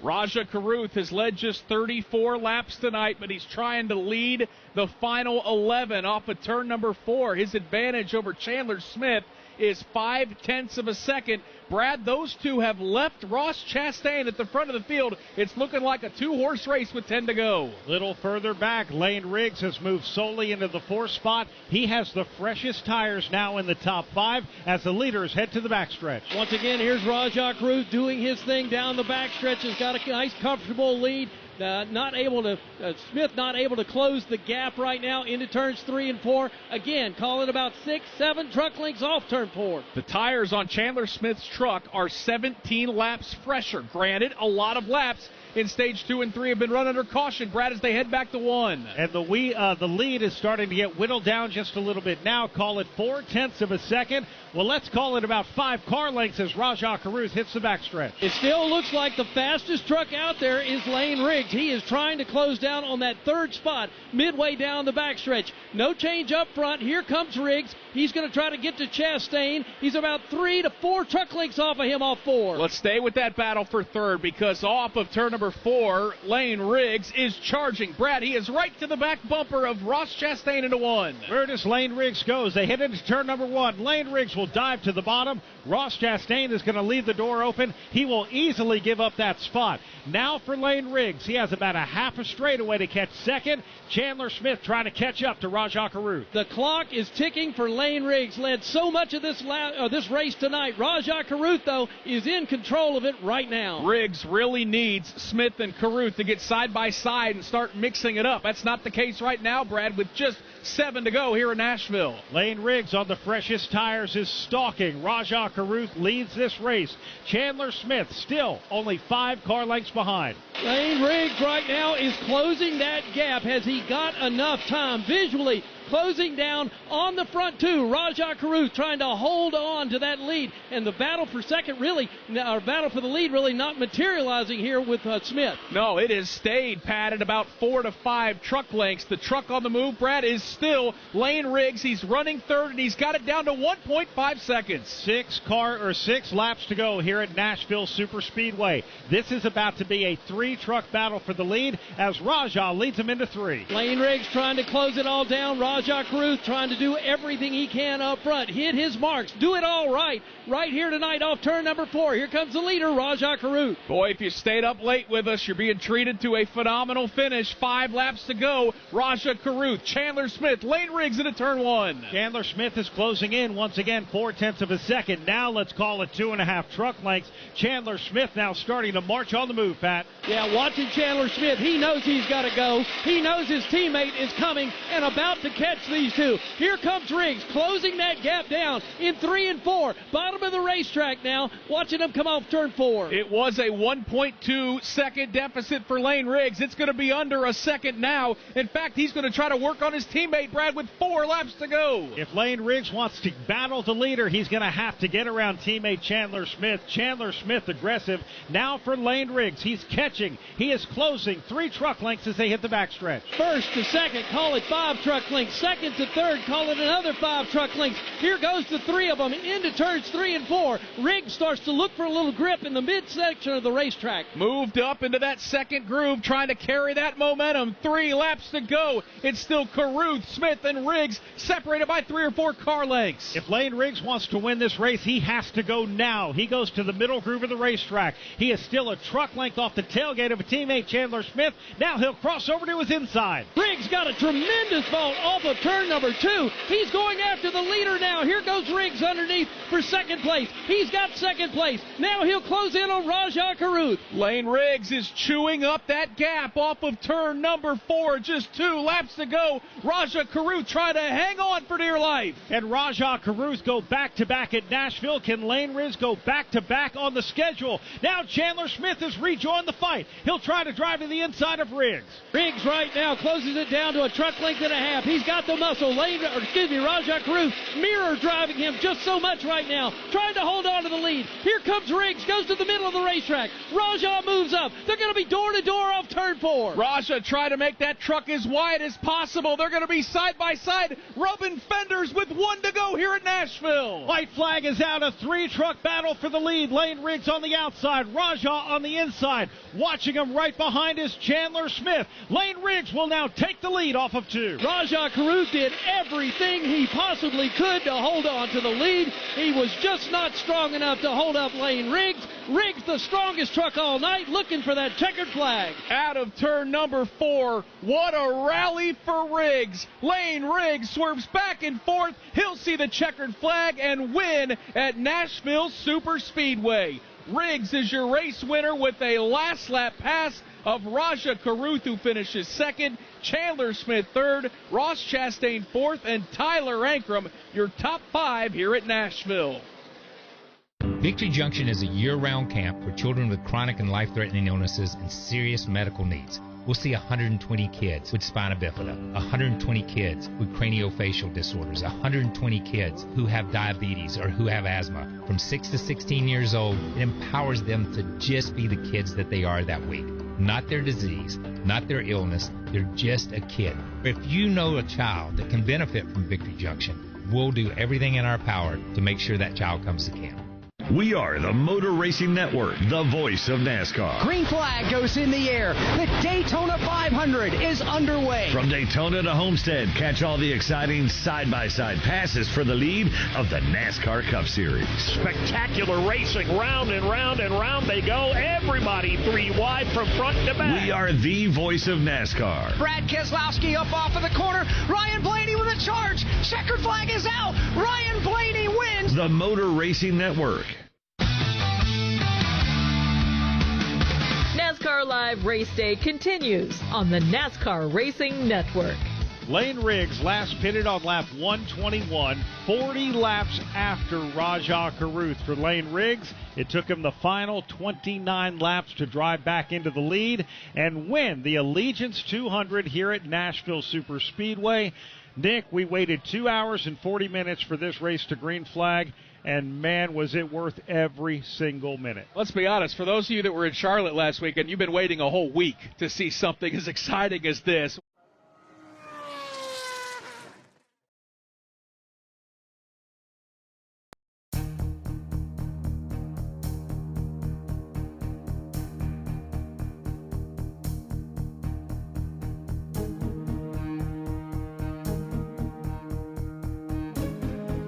Raja Caruth has led just 34 laps tonight, but he's trying to lead the final 11 off of turn number 4. His advantage over Chandler Smith is 0.5 of a second. Brad, those two have left Ross Chastain at the front of the field. It's looking like a 2-horse race with 10 to go. Little further back, Lane Riggs has moved solely into the 4th spot. He has the freshest tires now in the top 5 as the leaders head to the backstretch. Once again, here's Raja Caruth doing his thing down the backstretch. Has got a nice, comfortable lead. Smith not able to close the gap right now into turns 3 and 4. Again, calling about 6-7 truck lengths off turn 4. The tires on Chandler Smith's truck are 17 laps fresher. Granted, a lot of laps in stage 2 and 3 have been run under caution, Brad, as they head back to 1. And the lead is starting to get whittled down just a little bit now. Call it 0.4 of a second. Well, let's call it about 5 car lengths as Raja Caruth hits the backstretch. It still looks like the fastest truck out there is Lane Riggs. He is trying to close down on that 3rd spot midway down the backstretch. No change up front. Here comes Riggs. He's going to try to get to Chastain. He's about 3 to 4 truck lengths off of him off 4. Let's stay with that battle for 3rd, because off of turn number 4, Lane Riggs is charging. Brad, he is right to the back bumper of Ross Chastain into 1. Where does Lane Riggs go? They head into turn number 1. Lane Riggs will dive to the bottom. Ross Chastain is going to leave the door open. He will easily give up that spot. Now for Lane Riggs. He has about a half a straightaway to catch second. Chandler Smith trying to catch up to Raja Caruth. The clock is ticking for Lane Riggs. Led so much of this race tonight. Raja Caruth, though, is in control of it right now. Riggs really needs Smith and Caruth to get side by side and start mixing it up. That's not the case right now, Brad, with just 7 to go here in Nashville. Lane Riggs on the freshest tires is stalking. Raja Caruth leads this race. Chandler Smith still only 5 car lengths behind. Lane Riggs right now is closing that gap. Has he got enough time? Visually closing down on the front 2. Raja Caruth trying to hold on to that lead. And the battle for the lead really not materializing here with Smith. No, it has stayed padded about 4 to 5 truck lengths. The truck on the move, Brad, is still Lane Riggs. He's running 3rd, and he's got it down to 1.5 seconds. 6 laps to go here at Nashville Superspeedway. This is about to be a 3 three-truck battle for the lead as Rajah leads him into 3. Lane Riggs trying to close it all down. Rajah Caruth trying to do everything he can up front. Hit his marks. Do it all right. Right here tonight off turn number 4. Here comes the leader, Rajah Caruth. Boy, if you stayed up late with us, you're being treated to a phenomenal finish. 5 laps to go. Rajah Caruth, Chandler Smith, Lane Riggs into turn 1. Chandler Smith is closing in once again, 0.4 of a second. Now let's call it 2.5 truck lengths. Chandler Smith now starting to march on the move, Pat. Yeah, watching Chandler Smith, he knows he's got to go. He knows his teammate is coming and about to catch these two. Here comes Riggs, closing that gap down in 3 and 4. Bottom of the racetrack now, watching him come off turn 4. It was a 1.2 second deficit for Lane Riggs. It's going to be under a second now. In fact, he's going to try to work on his teammate, Brad, with 4 laps to go. If Lane Riggs wants to battle the leader, he's going to have to get around teammate Chandler Smith. Chandler Smith aggressive. Now for Lane Riggs. He's catching. He is closing 3 truck lengths as they hit the backstretch. First to second, call it 5 truck lengths. Second to third, call it another 5 truck lengths. Here goes the 3 of them into turns 3 and 4. Riggs starts to look for a little grip in the midsection of the racetrack. Moved up into that second groove, trying to carry that momentum. 3 laps to go. It's still Caruth, Smith, and Riggs separated by 3 or 4 car lengths. If Lane Riggs wants to win this race, he has to go now. He goes to the middle groove of the racetrack. He is still a truck length off the tailgate of a teammate, Chandler Smith. Now he'll cross over to his inside. Riggs got a tremendous vault off of turn number 2. He's going after the leader now. Here goes Riggs underneath for second place. He's got second place. Now he'll close in on Rajah Caruth. Lane Riggs is chewing up that gap off of turn number 4. Just 2 laps to go. Rajah Caruth trying to hang on for dear life. And Rajah Caruth go back-to-back at Nashville. Can Lane Riggs go back-to-back on the schedule? Now Chandler Smith has rejoined the fight. He'll try to drive to the inside of Riggs. Riggs right now closes it down to a truck length and a half. He's got the muscle. Rajah Caruth mirror driving him just so much right now, trying to hold on to the lead. Here comes Riggs, goes to the middle of the racetrack. Rajah moves up. They're going to be door-to-door off turn 4. Rajah trying to make that truck as wide as possible. They're going to be side by side, rubbing fenders with 1 to go here at Nashville. White flag is out. A 3-truck battle for the lead. Lane Riggs on the outside, Rajah on the inside. Watching him right behind is Chandler Smith. Lane Riggs will now take the lead off of 2. Rajah Caruth did everything he possibly could to hold on to the lead. He was just not strong enough to hold up Lane Riggs. Riggs, the strongest truck all night, looking for that checkered flag. Out of turn number 4, what a rally for Riggs. Lane Riggs swerves back and forth. He'll see the checkered flag and win at Nashville Super Speedway. Riggs is your race winner with a last lap pass of Rajah Caruth, who finishes second, Chandler Smith third, Ross Chastain fourth, and Tyler Ankrum, your top 5 here at Nashville. Victory Junction is a year-round camp for children with chronic and life-threatening illnesses and serious medical needs. We'll see 120 kids with spina bifida, 120 kids with craniofacial disorders, 120 kids who have diabetes or who have asthma. From 6 to 16 years old, it empowers them to just be the kids that they are that week. Not their disease, not their illness, they're just a kid. If you know a child that can benefit from Victory Junction, we'll do everything in our power to make sure that child comes to camp. We are the Motor Racing Network, the voice of NASCAR. Green flag goes in the air. The Daytona 500 is underway. From Daytona to Homestead, catch all the exciting side-by-side passes for the lead of the NASCAR Cup Series. Spectacular racing, round and round and round they go. Everybody 3 wide from front to back. We are the voice of NASCAR. Brad Keselowski up off of the corner. Ryan Blaney with a charge. Checkered flag is out. Ryan Blaney wins. The Motor Racing Network. NASCAR Live Race Day continues on the NASCAR Racing Network. Lane Riggs last pitted on lap 121, 40 laps after Rajah Caruth. For Lane Riggs, it took him the final 29 laps to drive back into the lead and win the Allegiance 200 here at Nashville Super Speedway. Nick, we waited 2 hours and 40 minutes for this race to green flag, and man, was it worth every single minute. Let's be honest, for those of you that were in Charlotte last weekend, you've been waiting a whole week to see something as exciting as this.